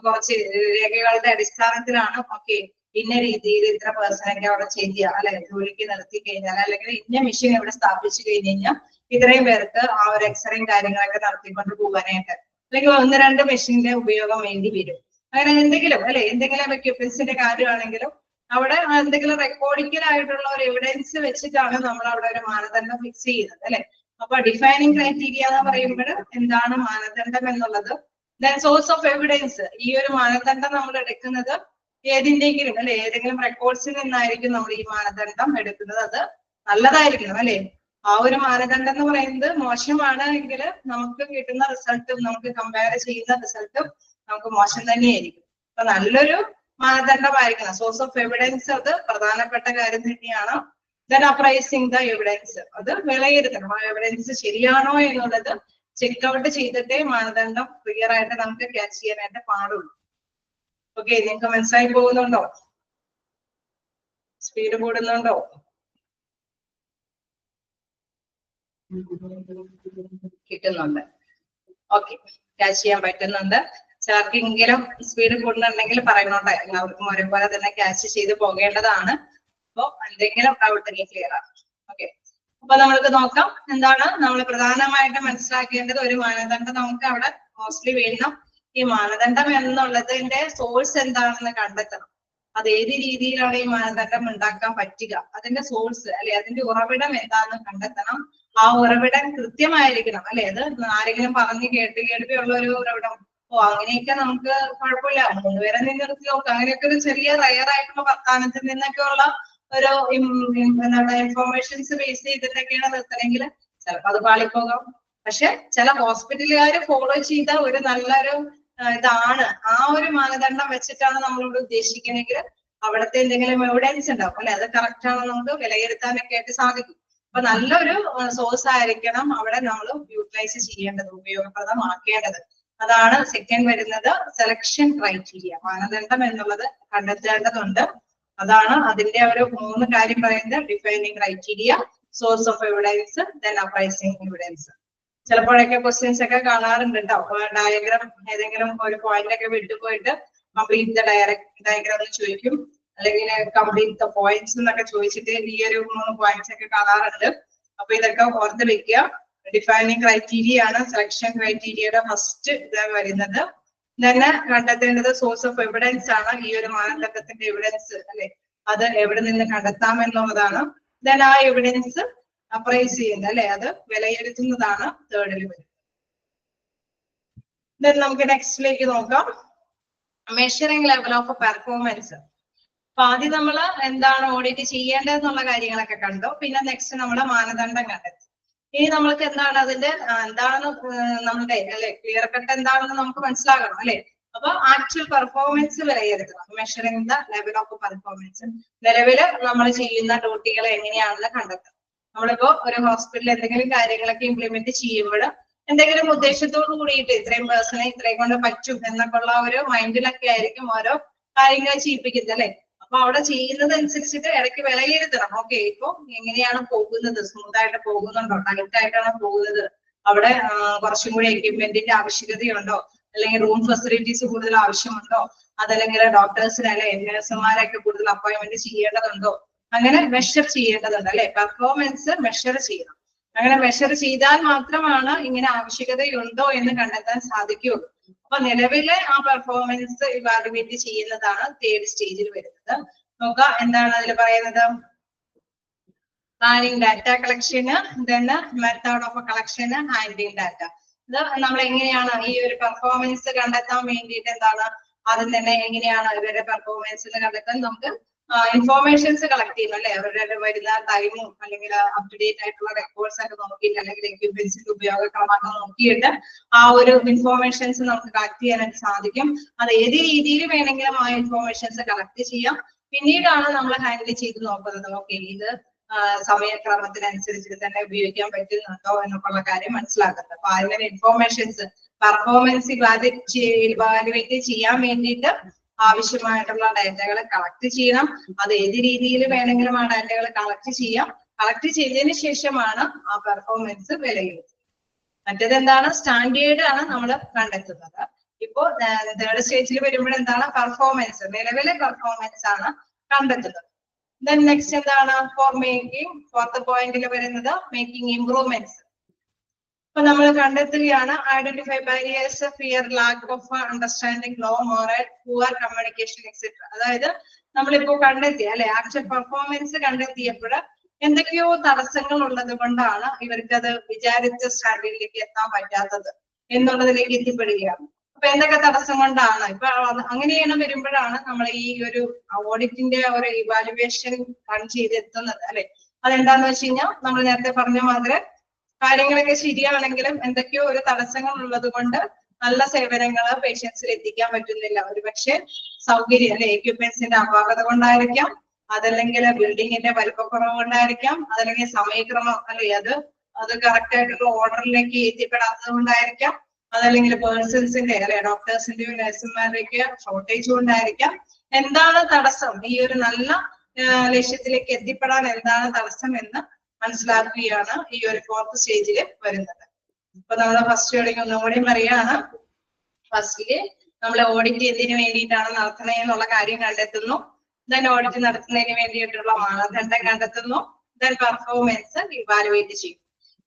കുറച്ച് രേഖകളുടെ അടിസ്ഥാനത്തിലാണ് ഓക്കെ ഇന്ന രീതിയിൽ ഇത്ര പേഴ്സണൊക്കെ അവിടെ ചെയ്യുക അല്ലെ, ജോലിക്ക് നിർത്തി കഴിഞ്ഞാൽ അല്ലെങ്കിൽ ഇന്ന മെഷീൻ ഇവിടെ സ്ഥാപിച്ചു കഴിഞ്ഞാൽ ഇത്രയും പേർക്ക് ആ ഒരു എക്സ്റേയും കാര്യങ്ങളൊക്കെ നടത്തിക്കൊണ്ട് പോകാനായിട്ട് അല്ലെങ്കിൽ 1-2 മെഷീന്റെ ഉപയോഗം വേണ്ടി വരും. അങ്ങനെ എന്തെങ്കിലും അല്ലെ, എന്തെങ്കിലും എക്യുപ്മെന്റ്സിന്റെ കാര്യമാണെങ്കിലും അവിടെ എന്തെങ്കിലും റെക്കോർഡിക്കൽ ആയിട്ടുള്ള ഒരു എവിഡൻസ് വെച്ചിട്ടാണ് നമ്മൾ അവിടെ ഒരു മാനദണ്ഡം ഫിക്സ് ചെയ്യുന്നത് അല്ലെ. അപ്പൊ ഡിഫൈനിങ് ക്രൈറ്റീരിയ എന്ന് പറയുമ്പോൾ എന്താണ് മാനദണ്ഡം എന്നുള്ളത്, സോഴ്സ് ഓഫ് എവിഡൻസ്, ഈ ഒരു മാനദണ്ഡം നമ്മൾ എടുക്കുന്നത് ഏതിന്റെങ്കിലും അല്ലെ, ഏതെങ്കിലും റെക്കോർഡ്സിൽ നിന്നായിരിക്കും നമ്മൾ ഈ മാനദണ്ഡം എടുക്കുന്നത്. അത് നല്ലതായിരിക്കണം അല്ലെ. ആ ഒരു മാനദണ്ഡം എന്ന് പറയുന്നത് മോശമാണ് എങ്കിൽ നമുക്ക് കിട്ടുന്ന റിസൾട്ടും നമുക്ക് കമ്പയർ ചെയ്യുന്ന റിസൾട്ടും നമുക്ക് മോശം തന്നെയായിരിക്കും. അപ്പൊ നല്ലൊരു മാനദണ്ഡമായിരിക്കണം. സോഴ്സ് ഓഫ് എവിഡൻസ് അത് പ്രധാനപ്പെട്ട കാര്യം തന്നെയാണ്. ദെൻ അപ്രൈസിങ് ദ എവിഡൻസ്, അത് വിലയിരുത്തണം. ആ എവിഡൻസ് ശരിയാണോ എന്നുള്ളത് ചെക്ക് ഔട്ട് ചെയ്തിട്ടേ മാനദണ്ഡം ക്ലിയർ ആയിട്ട് നമുക്ക് ക്യാച്ച് ചെയ്യാനായിട്ട് പാടുള്ളൂ. ഓക്കെ, നിങ്ങൾക്ക് മനസ്സിലായി പോകുന്നുണ്ടോ? സ്പീഡ് കൂടുന്നുണ്ടോ? കിട്ടുന്നുണ്ട്. ഓക്കെ, ക്യാച്ച് ചെയ്യാൻ പറ്റുന്നുണ്ട്. ചിലർക്കെങ്കിലും സ്പീഡ് കൂടുന്നുണ്ടെങ്കിൽ പറയുന്നുണ്ട്, എല്ലാവർക്കും ഒരേപോലെ തന്നെ ക്യാച്ച് ചെയ്ത് പോകേണ്ടതാണ്. അപ്പൊ എന്തെങ്കിലും ഡൗട്ട് ക്ലിയർ ആണ്. ഓക്കെ, അപ്പൊ നമ്മൾക്ക് നോക്കാം എന്താണ് നമ്മൾ പ്രധാനമായിട്ട് മനസ്സിലാക്കേണ്ടത്. ഒരു മാനദണ്ഡം നമുക്ക് അവിടെ മോസ്റ്റ്ലി വേണം. ഈ മാനദണ്ഡം എന്നുള്ളതിന്റെ സോഴ്സ് എന്താണെന്ന് കണ്ടെത്തണം. അത് ഏത് രീതിയിലാണ് ഈ മാനദണ്ഡം ഉണ്ടാക്കാൻ പറ്റുക, അതിന്റെ സോഴ്സ് അല്ലെ, അതിന്റെ ഉറവിടം എന്താണെന്ന് കണ്ടെത്തണം. ആ ഉറവിടം കൃത്യമായിരിക്കണം അല്ലെ. അത് ആരെങ്കിലും പറഞ്ഞ് കേൾവിയുള്ള ഒരു ഉറവിടം, അങ്ങനെയൊക്കെ നമുക്ക് കുഴപ്പമില്ല, 3 പേരെ നിർത്തി നോക്കാം, അങ്ങനെയൊക്കെ ഒരു ചെറിയ റയർ ആയിട്ടുള്ള വർത്താനത്തിൽ നിന്നൊക്കെ ഉള്ള ഒരു എന്താണ് ഇൻഫോർമേഷൻസ് ബേസ് ചെയ്തിട്ടൊക്കെയാണ് നിർത്തണമെങ്കിൽ ചിലപ്പോൾ അത് പാളിപ്പോകാം. പക്ഷെ ചില ഹോസ്പിറ്റലുകാർ ഫോളോ ചെയ്ത ഒരു നല്ലൊരു ഇതാണ്, ആ ഒരു മാനദണ്ഡം വെച്ചിട്ടാണ് നമ്മളോട് ഉദ്ദേശിക്കണമെങ്കിൽ അവിടുത്തെ എന്തെങ്കിലും എവിഡൻസ് ഉണ്ടാവും അല്ലെ, അത് കറക്റ്റ് ആണെന്ന് നമുക്ക് വിലയിരുത്താനൊക്കെ ആയിട്ട് സാധിക്കും. അപ്പൊ നല്ലൊരു സോഴ്സ് ആയിരിക്കണം അവിടെ നമ്മൾ യൂട്ടിലൈസ് ചെയ്യേണ്ടത്, ഉപയോഗപ്രദമാക്കേണ്ടത്. അതാണ് സെക്കൻഡ് വരുന്നത്, സെലക്ഷൻ ക്രൈറ്റീരിയ. മാനദണ്ഡം എന്നുള്ളത് കണ്ടെത്തേണ്ടതുണ്ട്. അതാണ് അതിന്റെ ഒരു 3 കാര്യം പറയുന്നത്: defining criteria, source of evidence, then appraising evidence. ചിലപ്പോഴൊക്കെ ക്വസ്റ്റ്യൻസ് ഒക്കെ കാണാറുണ്ട് കേട്ടോ. ഡയഗ്രാം ഏതെങ്കിലും ഒരു പോയിന്റ് ഒക്കെ വിട്ടുപോയിട്ട് കംപ്ലീറ്റ് ദ ഡയഗ്രാം എന്ന് ചോദിക്കും, അല്ലെങ്കിൽ കംപ്ലീറ്റ് ദ പോയിന്റ്സ് എന്നൊക്കെ ചോദിച്ചിട്ട് ഈ ഒരു 3 പോയിന്റ്സ് ഒക്കെ കാണാറുണ്ട്. അപ്പൊ ഇതൊക്കെ ഓർത്ത് വെക്കുക. ഡിഫൈനിങ് ക്രൈറ്റീരിയ ആണ് സെലക്ഷൻ ക്രൈറ്റീരിയയുടെ ഫസ്റ്റ് ഇത് വരുന്നത്. തന്നെ കണ്ടെത്തേണ്ടത് സോഴ്സ് ഓഫ് എവിഡൻസ് ആണ്. ഈ ഒരു മാനദണ്ഡത്തിന്റെ എവിഡൻസ് അല്ലെ, അത് എവിടെ നിന്ന് കണ്ടെത്താം എന്നുള്ളതാണ്. ദെൻ ആ എവിഡൻസ് അപ്രൈസ് ചെയ്യുന്നത് അല്ലെ, അത് വിലയിരുത്തുന്നതാണ് തേർഡിൽ വരുന്നത്. ദെൻ നമുക്ക് നെക്സ്റ്റിലേക്ക് നോക്കാം, മെഷറിംഗ് ലെവൽ ഓഫ് പെർഫോമൻസ്. അപ്പൊ ആദ്യം നമ്മൾ എന്താണ് ഓഡിറ്റ് ചെയ്യേണ്ടതെന്നുള്ള കാര്യങ്ങളൊക്കെ കണ്ടു. പിന്നെ നെക്സ്റ്റ് നമ്മൾ മാനദണ്ഡം കണ്ടെത്തി. ഇനി നമ്മൾക്ക് എന്താണ് അതിന്റെ എന്താണെന്ന് നമ്മുടെ അല്ലെ ക്ലിയർ കട്ട് എന്താണെന്ന് നമുക്ക് മനസ്സിലാകണം അല്ലെ. അപ്പൊ ആക്ച്വൽ പെർഫോമൻസ് വിലയിരുത്തണം, measuring the level of performance. നിലവില് നമ്മൾ ചെയ്യുന്ന ഡ്യൂട്ടികൾ എങ്ങനെയാണെന്ന് കണ്ടെത്തണം. നമ്മളിപ്പോ ഒരു ഹോസ്പിറ്റലിൽ എന്തെങ്കിലും കാര്യങ്ങളൊക്കെ ഇംപ്ലിമെന്റ് ചെയ്യുമ്പോൾ എന്തെങ്കിലും ഉദ്ദേശത്തോട് കൂടിയിട്ട് ഇത്രയും പേഴ്സണെ ഇത്രയും കൊണ്ട് പറ്റും എന്നൊക്കെ ഉള്ള ഒരു മൈൻഡിലൊക്കെ ആയിരിക്കും ഓരോ കാര്യങ്ങൾ ചെയ്യിപ്പിക്കുന്നത് അല്ലെ. അപ്പൊ അവിടെ ചെയ്യുന്നത് അനുസരിച്ചിട്ട് ഇടയ്ക്ക് വിലയിരുത്തണം. ഓക്കെ, ഇപ്പൊ എങ്ങനെയാണ് പോകുന്നത്, സ്മൂത്ത് ആയിട്ട് പോകുന്നുണ്ടോ, ടൈറ്റ് ആയിട്ടാണ് പോകുന്നത്, അവിടെ കുറച്ചും കൂടി എക്യുപ്മെന്റിന്റെ ആവശ്യകതയുണ്ടോ, അല്ലെങ്കിൽ റൂം ഫെസിലിറ്റീസ് കൂടുതൽ ആവശ്യമുണ്ടോ, അതല്ലെങ്കിൽ ഡോക്ടേഴ്സിന് അല്ലെ നഴ്സുമാരൊക്കെ കൂടുതൽ അപ്പോയിന്റ്മെന്റ് ചെയ്യേണ്ടതുണ്ടോ, അങ്ങനെ മെഷർ ചെയ്യേണ്ടതുണ്ട് അല്ലെ. പെർഫോമൻസ് മെഷർ ചെയ്യണം. അങ്ങനെ മെഷർ ചെയ്താൽ മാത്രമാണ് ഇങ്ങനെ ആവശ്യകതയുണ്ടോ എന്ന് കണ്ടെത്താൻ സാധിക്കുകയുള്ളൂ. അപ്പൊ നിലവിലെ ആ പെർഫോമൻസ് ഇവാലുവേറ്റ് ചെയ്യുന്നതാണ് തേർഡ് സ്റ്റേജിൽ വരുന്നത്. നോക്കാം എന്താണ് അതിൽ പറയുന്നത്. Planning data collection, then method of collection, handling data. ഇത് നമ്മൾ എങ്ങനെയാണ് ഈ ഒരു പെർഫോമൻസ് കണ്ടെത്താൻ വേണ്ടിയിട്ട് എന്താണ് ആദ്യം തന്നെ എങ്ങനെയാണ് ഇവരുടെ പെർഫോമൻസ് കണ്ടെത്താൻ നമുക്ക് ഇൻഫോർമേഷൻസ് കളക്ട് ചെയ്യുന്നു അല്ലെ. അവരുടെ വരുന്ന ടൈമും അല്ലെങ്കിൽ അപ് ടു ഡേറ്റ് ആയിട്ടുള്ള റെക്കോർഡ്സ് ഒക്കെ നോക്കിയിട്ട് അല്ലെങ്കിൽ എക്യുപ്മെന്റ്സിന്റെ ഉപയോഗക്രമമൊക്കെ നോക്കിയിട്ട് ആ ഒരു ഇൻഫോർമേഷൻസ് നമുക്ക് കളക്ട് ചെയ്യാനായിട്ട് സാധിക്കും. അത് ഏത് രീതിയിൽ വേണമെങ്കിലും ആ ഇൻഫോർമേഷൻസ് കളക്ട് ചെയ്യാം. പിന്നീടാണ് നമ്മൾ ഹാൻഡിൽ ചെയ്ത് നോക്കുന്നത്. ഓക്കെ, ഇത് സമയക്രമത്തിനനുസരിച്ച് തന്നെ ഉപയോഗിക്കാൻ പറ്റുന്നുണ്ടോ എന്നൊക്കെയുള്ള കാര്യം മനസ്സിലാക്കുന്നത്. അപ്പൊ അതിന്റെ ഇൻഫോർമേഷൻസ് പെർഫോമൻസ് ഇവാലുവേറ്റ് ചെയ്യാൻ വേണ്ടിയിട്ട് ആവശ്യമായിട്ടുള്ള ഡാറ്റകൾ കളക്ട് ചെയ്യണം. അത് ഏത് രീതിയിൽ വേണമെങ്കിലും ആ ഡാറ്റകൾ കളക്ട് ചെയ്യാം. കളക്ട് ചെയ്തതിന് ശേഷമാണ് ആ പെർഫോമൻസ് വിലയിരുത്തുന്നത്. മറ്റേത് എന്താണ്, സ്റ്റാൻഡേർഡ് ആണ് നമ്മൾ കണ്ടെത്തുന്നത്. ഇപ്പോ തേർഡ് സ്റ്റേജിൽ വരുമ്പോൾ എന്താണ് പെർഫോമൻസ്, നിലവിലെ പെർഫോമൻസ് ആണ് കണ്ടെത്തുന്നത്. ദെൻ നെക്സ്റ്റ് എന്താണ് ഫോർ മേക്കിംഗ്, ഫോർത്ത് പോയിന്റിൽ വരുന്നത് മേക്കിംഗ് ഇംപ്രൂവ്മെന്റ്സ്. അപ്പൊ നമ്മൾ കണ്ടെത്തുകയാണ് identify barriers, fear, lack of understanding, low morale, poor communication etcetera. അതായത് നമ്മളിപ്പോ കണ്ടെത്തി അല്ലെ, ആക്ച്വൽ പെർഫോമൻസ് കണ്ടെത്തിയപ്പോൾ എന്തൊക്കെയോ തടസ്സങ്ങൾ ഉള്ളത് കൊണ്ടാണ് ഇവർക്ക് അത് വിചാരിച്ച സ്റ്റാൻഡിലേക്ക് എത്താൻ പറ്റാത്തത് എന്നുള്ളതിലേക്ക് എത്തിപ്പെടുകയാണ്. അപ്പൊ എന്തൊക്കെ തടസ്സം കൊണ്ടാണ് ഇപ്പൊ അങ്ങനെയാണ് വരുമ്പോഴാണ് നമ്മൾ ഈ ഒരു ഓഡിറ്റിന്റെ ഒരു ഇവാലുവേഷൻ റൺ ചെയ്തെത്തുന്നത് അല്ലെ. അതെന്താന്ന് വെച്ച് കഴിഞ്ഞാൽ നമ്മൾ നേരത്തെ പറഞ്ഞ മാതിരി കാര്യങ്ങളൊക്കെ ശരിയാണെങ്കിലും എന്തൊക്കെയോ ഒരു തടസ്സങ്ങൾ ഉള്ളത് കൊണ്ട് നല്ല സേവനങ്ങൾ പേഷ്യൻസിൽ എത്തിക്കാൻ പറ്റുന്നില്ല. ഒരുപക്ഷെ സൗകര്യം അല്ലെ, എക്യുപ്മെന്റ്സിന്റെ അപാകത കൊണ്ടായിരിക്കാം, അതല്ലെങ്കിൽ ബിൽഡിങ്ങിന്റെ വലിപ്പക്കുറവ് കൊണ്ടായിരിക്കാം, അതല്ലെങ്കിൽ സമയക്രമം അല്ലെ അത് കറക്റ്റ് ആയിട്ടുള്ള ഓർഡറിലേക്ക് എത്തിപ്പെടാത്തത് കൊണ്ടായിരിക്കാം, അതല്ലെങ്കിൽ പേഴ്സൺസിന്റെ അല്ലെ ഡോക്ടേഴ്സിന്റെയും നഴ്സുമാരുടെയൊക്കെ ഷോർട്ടേജ് കൊണ്ടായിരിക്കാം. എന്താണ് തടസ്സം, ഈ ഒരു നല്ല ലക്ഷ്യത്തിലേക്ക് എത്തിപ്പെടാൻ എന്താണ് തടസ്സം എന്ന് മനസ്സിലാക്കുകയാണ് ഈ ഒരു 4th സ്റ്റേജിൽ വരുന്നത്. ഇപ്പൊ നമ്മള് ഫസ്റ്റ് ഓഡിറ്റ് ഒന്നും കൂടി പറയാണ്. ഫസ്റ്റില് നമ്മളെ ഓഡിറ്റ് എന്തിനു വേണ്ടിയിട്ടാണ് നടത്തുന്നത് എന്നുള്ള കാര്യം കണ്ടെത്തുന്നു. ദെൻ ഓഡിറ്റ് നടത്തുന്നതിന് വേണ്ടിയിട്ടുള്ള മാനദണ്ഡം കണ്ടെത്തുന്നു. ദെൻ പെർഫോമൻസ് ഇവാലുവേറ്റ് ചെയ്യും.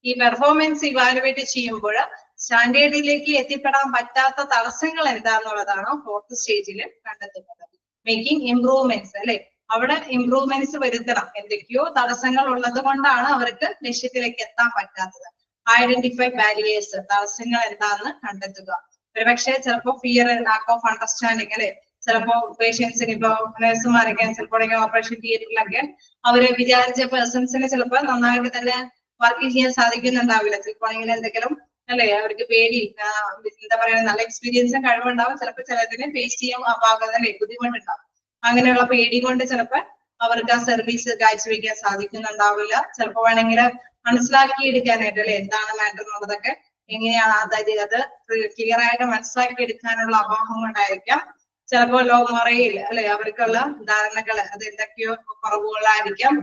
ഈ പെർഫോമൻസ് ഇവാലുവേറ്റ് ചെയ്യുമ്പോൾ സ്റ്റാൻഡേർഡിലേക്ക് എത്തിപ്പെടാൻ പറ്റാത്ത തടസ്സങ്ങൾ എന്താന്നുള്ളതാണ് 4th സ്റ്റേജിൽ കണ്ടെത്തുന്നത്. മേക്കിംഗ് ഇംപ്രൂവ്മെന്റ്സ് അല്ലെ, അവിടെ ഇംപ്രൂവ്മെന്റ്സ് വരുത്തണം. എന്തൊക്കെയോ തടസ്സങ്ങൾ ഉള്ളത് കൊണ്ടാണ് അവർക്ക് ലക്ഷ്യത്തിലേക്ക് എത്താൻ പറ്റാത്തത്. ഐഡന്റിഫൈ ബാരിയേഴ്സ്, തടസ്സങ്ങൾ എന്താണെന്ന് കണ്ടെത്തുക. ഒരുപക്ഷെ ചിലപ്പോ ഫിയർ, ലാക്ക് ഓഫ് അണ്ടർസ്റ്റാൻഡിങ് അല്ലെ, ചിലപ്പോ പേഷ്യൻസിന് ഇപ്പോ നഴ്സുമാരൊക്കെ ചിലപ്പോൾ ഓപ്പറേഷൻ തിയേറ്ററിലൊക്കെ അവര് വിചാരിച്ച പേഴ്സൺസിന് ചിലപ്പോൾ നന്നായിട്ട് തന്നെ വർക്ക് ചെയ്യാൻ സാധിക്കുന്നുണ്ടാവില്ല. ചിലപ്പോൾ ഇങ്ങനെ എന്തെങ്കിലും അല്ലെ അവർക്ക് പേടി, എന്താ പറയാ, നല്ല എക്സ്പീരിയൻസും കഴിവുണ്ടാവും. ചിലപ്പോൾ ചിലതിനെ ഫേസ് ചെയ്യാൻ അപാകത അല്ലെ ബുദ്ധിമുട്ടുണ്ടാവും. അങ്ങനെയുള്ള പേടി കൊണ്ട് ചിലപ്പോൾ അവർക്ക് ആ സർവീസ് കാഴ്ചവെക്കാൻ സാധിക്കുന്നുണ്ടാവില്ല. ചിലപ്പോൾ വേണമെങ്കിൽ മനസ്സിലാക്കിയെടുക്കാനായിട്ട് അല്ലെ എന്താണ് മാറ്റർ എന്നുള്ളതൊക്കെ എങ്ങനെയാണ് അത് ക്ലിയർ ആയിട്ട് മനസ്സിലാക്കി എടുക്കാനുള്ള അഭാവം കൊണ്ടായിരിക്കാം. ചിലപ്പോൾ ലോ മൊറയിൽ അല്ലെ അവർക്കുള്ള ധാരണകള് അത് എന്തൊക്കെയോ കുറവുകളായിരിക്കാം.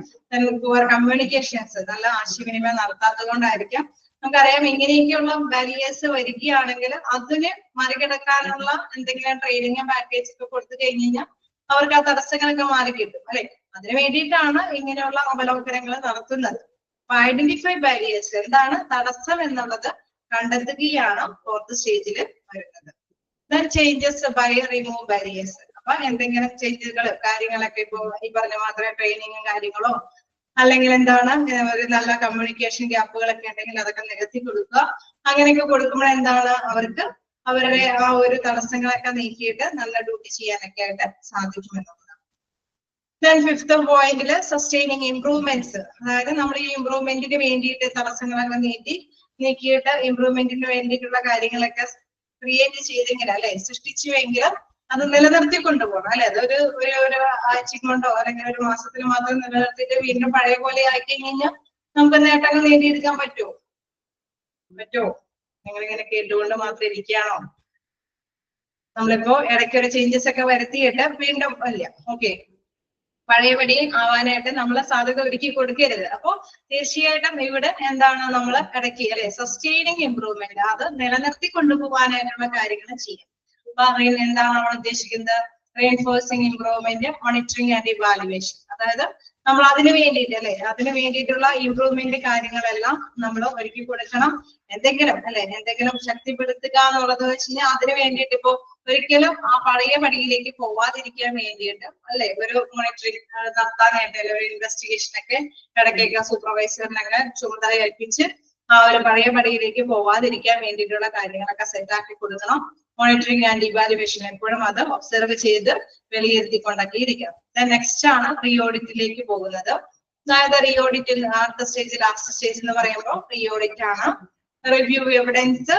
പുവർ കമ്മ്യൂണിക്കേഷൻസ്, നല്ല ആശയവിനിമയം നടത്താത്തത് കൊണ്ടായിരിക്കാം. നമുക്കറിയാം ഇങ്ങനെയൊക്കെയുള്ള ബാരിയേഴ്സ് വരികയാണെങ്കിൽ അതിന് മറികടക്കാനുള്ള എന്തെങ്കിലും ട്രെയിനിങ് പാക്കേജ് ഒക്കെ കൊടുത്തു കഴിഞ്ഞ് കഴിഞ്ഞാൽ അവർക്ക് ആ തടസ്സങ്ങളൊക്കെ മാറി കിട്ടും അല്ലെ. അതിനു വേണ്ടിയിട്ടാണ് ഇങ്ങനെയുള്ള അവലോകനങ്ങൾ നടത്തുന്നത്. അപ്പൊ ഐഡന്റിഫൈ ബാരിയേഴ്സ്, എന്താണ് തടസ്സം എന്നുള്ളത് കണ്ടെത്തുകയാണ് 4th സ്റ്റേജിൽ വരുന്നത്. Then changes by remove barriers. അപ്പൊ എന്തെങ്കിലും ചേഞ്ചുകൾ കാര്യങ്ങളൊക്കെ ഇപ്പോ ഈ പറഞ്ഞ മാത്രമേ ട്രെയിനിങ്ങും കാര്യങ്ങളോ അല്ലെങ്കിൽ എന്താണ് ഒരു നല്ല കമ്മ്യൂണിക്കേഷൻ ഗ്യാപ്പുകളൊക്കെ ഉണ്ടെങ്കിൽ അതൊക്കെ നികത്തി കൊടുക്കുക. അങ്ങനെയൊക്കെ കൊടുക്കുമ്പോൾ എന്താണ് അവർക്ക് അവരുടെ ആ ഒരു തടസ്സങ്ങളൊക്കെ നീക്കിയിട്ട് നല്ല ഡ്യൂട്ടി ചെയ്യാനൊക്കെ ആയിട്ട് സാധിക്കുമെന്നുള്ളതാണ്. ദെൻ 5th പോയിന്റില് സസ്റ്റൈനിങ് ഇംപ്രൂവ്മെന്റ്സ്. അതായത് നമ്മൾ ഈ ഇംപ്രൂവ്മെന്റിന് വേണ്ടിയിട്ട് തടസ്സങ്ങളൊക്കെ നീക്കിയിട്ട് ഇംപ്രൂവ്മെന്റിന് വേണ്ടിയിട്ടുള്ള കാര്യങ്ങളൊക്കെ ക്രിയേറ്റ് ചെയ്തെങ്കിൽ അല്ലെ സൃഷ്ടിച്ചുവെങ്കിലും അത് നിലനിർത്തി കൊണ്ടുപോകണം അല്ലെ. അതൊരു ആഴ്ച കൊണ്ടോ അല്ലെങ്കിൽ ഒരു മാസത്തിൽ മാത്രം നിലനിർത്തിയിട്ട് വീണ്ടും പഴയ പോലെ ആക്കി കഴിഞ്ഞാൽ നമുക്ക് നേട്ടങ്ങൾ നേടിയെടുക്കാൻ പറ്റുമോ? നിങ്ങളിങ്ങനെ കേട്ടുകൊണ്ട് മാത്രം ഇരിക്കുകയാണോ? നമ്മളിപ്പോ ഇടയ്ക്കൊരു ചേഞ്ചസ് ഒക്കെ വരുത്തിയിട്ട് വീണ്ടും അല്ല ഓക്കെ പഴയപടി ആവാനായിട്ട് നമ്മളെ സാധ്യത ഒരുക്കി കൊടുക്കരുത്. അപ്പോ തീർച്ചയായിട്ടും ഇവിടെ എന്താണ് നമ്മൾ ഇടയ്ക്ക് അല്ലെ സസ്റ്റൈനിങ് ഇംപ്രൂവ്മെന്റ്, അത് നിലനിർത്തി കൊണ്ടുപോകാനായിട്ടുള്ള കാര്യങ്ങൾ ചെയ്യാം. അപ്പൊ എന്താണ് നമ്മൾ ഉദ്ദേശിക്കുന്നത്? റീൻഫോഴ്സിങ് ഇംപ്രൂവ്മെന്റ്, മോണിറ്ററിങ് ആൻഡ് ഇവാലുവേഷൻ. അതായത് നമ്മൾ അതിന് വേണ്ടിയിട്ട് അല്ലെ അതിന് വേണ്ടിയിട്ടുള്ള ഇംപ്രൂവ്മെന്റ് കാര്യങ്ങളെല്ലാം നമ്മൾ ഒരുക്കി കൊടുക്കണം. എന്തെങ്കിലും ശക്തിപ്പെടുത്തുക എന്നുള്ളത് വെച്ച് കഴിഞ്ഞാൽ അതിന് വേണ്ടിയിട്ട് ഇപ്പോ ഒരിക്കലും ആ പഴയ പടിയിലേക്ക് പോവാതിരിക്കാൻ വേണ്ടിയിട്ട് അല്ലെ ഒരു മോണിറ്ററിങ് നടത്താനായിട്ട് അല്ലെ ഒരു ഇൻവെസ്റ്റിഗേഷൻ ഒക്കെ ഇടയ്ക്കൊക്കെ സൂപ്പർവൈസറിനൊക്കെ ചുമതല ഏൽപ്പിച്ച് ആ ഒരു പഴയ പടിയിലേക്ക് പോവാതിരിക്കാൻ വേണ്ടിയിട്ടുള്ള കാര്യങ്ങളൊക്കെ സെറ്റാക്കി കൊടുക്കണം. മോണിറ്ററിങ് ആൻഡ് ഇവാലുവേഷൻ എപ്പോഴും അത് ഒബ്സർവ് ചെയ്ത് വിലയിരുത്തിക്കൊണ്ടൊക്കെ ഇരിക്കണം. നെക്സ്റ്റ് ആണ് റീ ഓഡിറ്റിലേക്ക് പോകുന്നത്. അതായത് റീ ഓഡിറ്റിൽ അടുത്ത സ്റ്റേജ് ലാസ്റ്റ് സ്റ്റേജ് എന്ന് പറയുമ്പോൾ റീ ഓഡിറ്റ് ആണ്. റിവ്യൂ എവിഡൻസ്,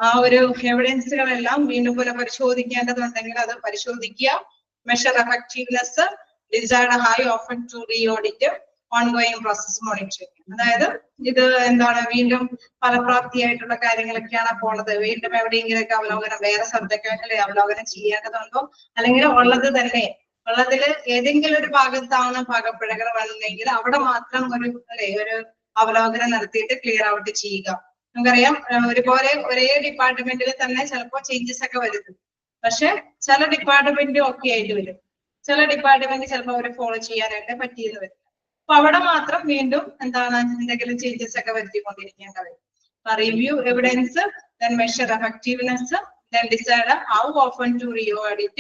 ആ ഒരു എവിഡൻസുകളെല്ലാം വീണ്ടും പുനഃപരിശോധിക്കേണ്ടതുണ്ടെങ്കിൽ അത് പരിശോധിക്കുക. Measure effectiveness, decide how often to re audit, ongoing process monitoring. അതായത് ഇത് എന്താണ് വീണ്ടും ഫലപ്രാപ്തിയായിട്ടുള്ള കാര്യങ്ങളൊക്കെയാണ് പോണത്. വീണ്ടും എവിടെയെങ്കിലൊക്കെ അവലോകനം വേറെ സ്ഥലത്തൊക്കെ അവലോകനം ചെയ്യേണ്ടതുണ്ടോ, അല്ലെങ്കിൽ ഉള്ളതിൽ ഏതെങ്കിലും ഒരു ഭാഗത്താണ് ഭാഗപ്പിഴകൾ വന്നതെങ്കിൽ അവിടെ മാത്രം ഒരു അവലോകനം നടത്തിയിട്ട് ക്ലിയർ ഔട്ട് ചെയ്യുക. നമുക്കറിയാം ഒരുപോലെ ഒരേ ഡിപ്പാർട്ട്മെന്റിൽ തന്നെ ചിലപ്പോൾ ചേഞ്ചസ് ഒക്കെ വരുന്നു. പക്ഷെ ചില ഡിപ്പാർട്ട്മെന്റ് ഒക്കെ ആയിട്ട് വരും, ചില ഡിപ്പാർട്ട്മെന്റ് ചിലപ്പോൾ അവർ ഫോളോ ചെയ്യാനായിട്ട് പറ്റിയെന്ന് വരും. അപ്പൊ അവിടെ മാത്രം വീണ്ടും എന്തെങ്കിലും ചേഞ്ചസ് ഒക്കെ വരുത്തിക്കൊണ്ടിരിക്കേണ്ട വരും. review evidence, then measure effectiveness, then decide how often to re-audit.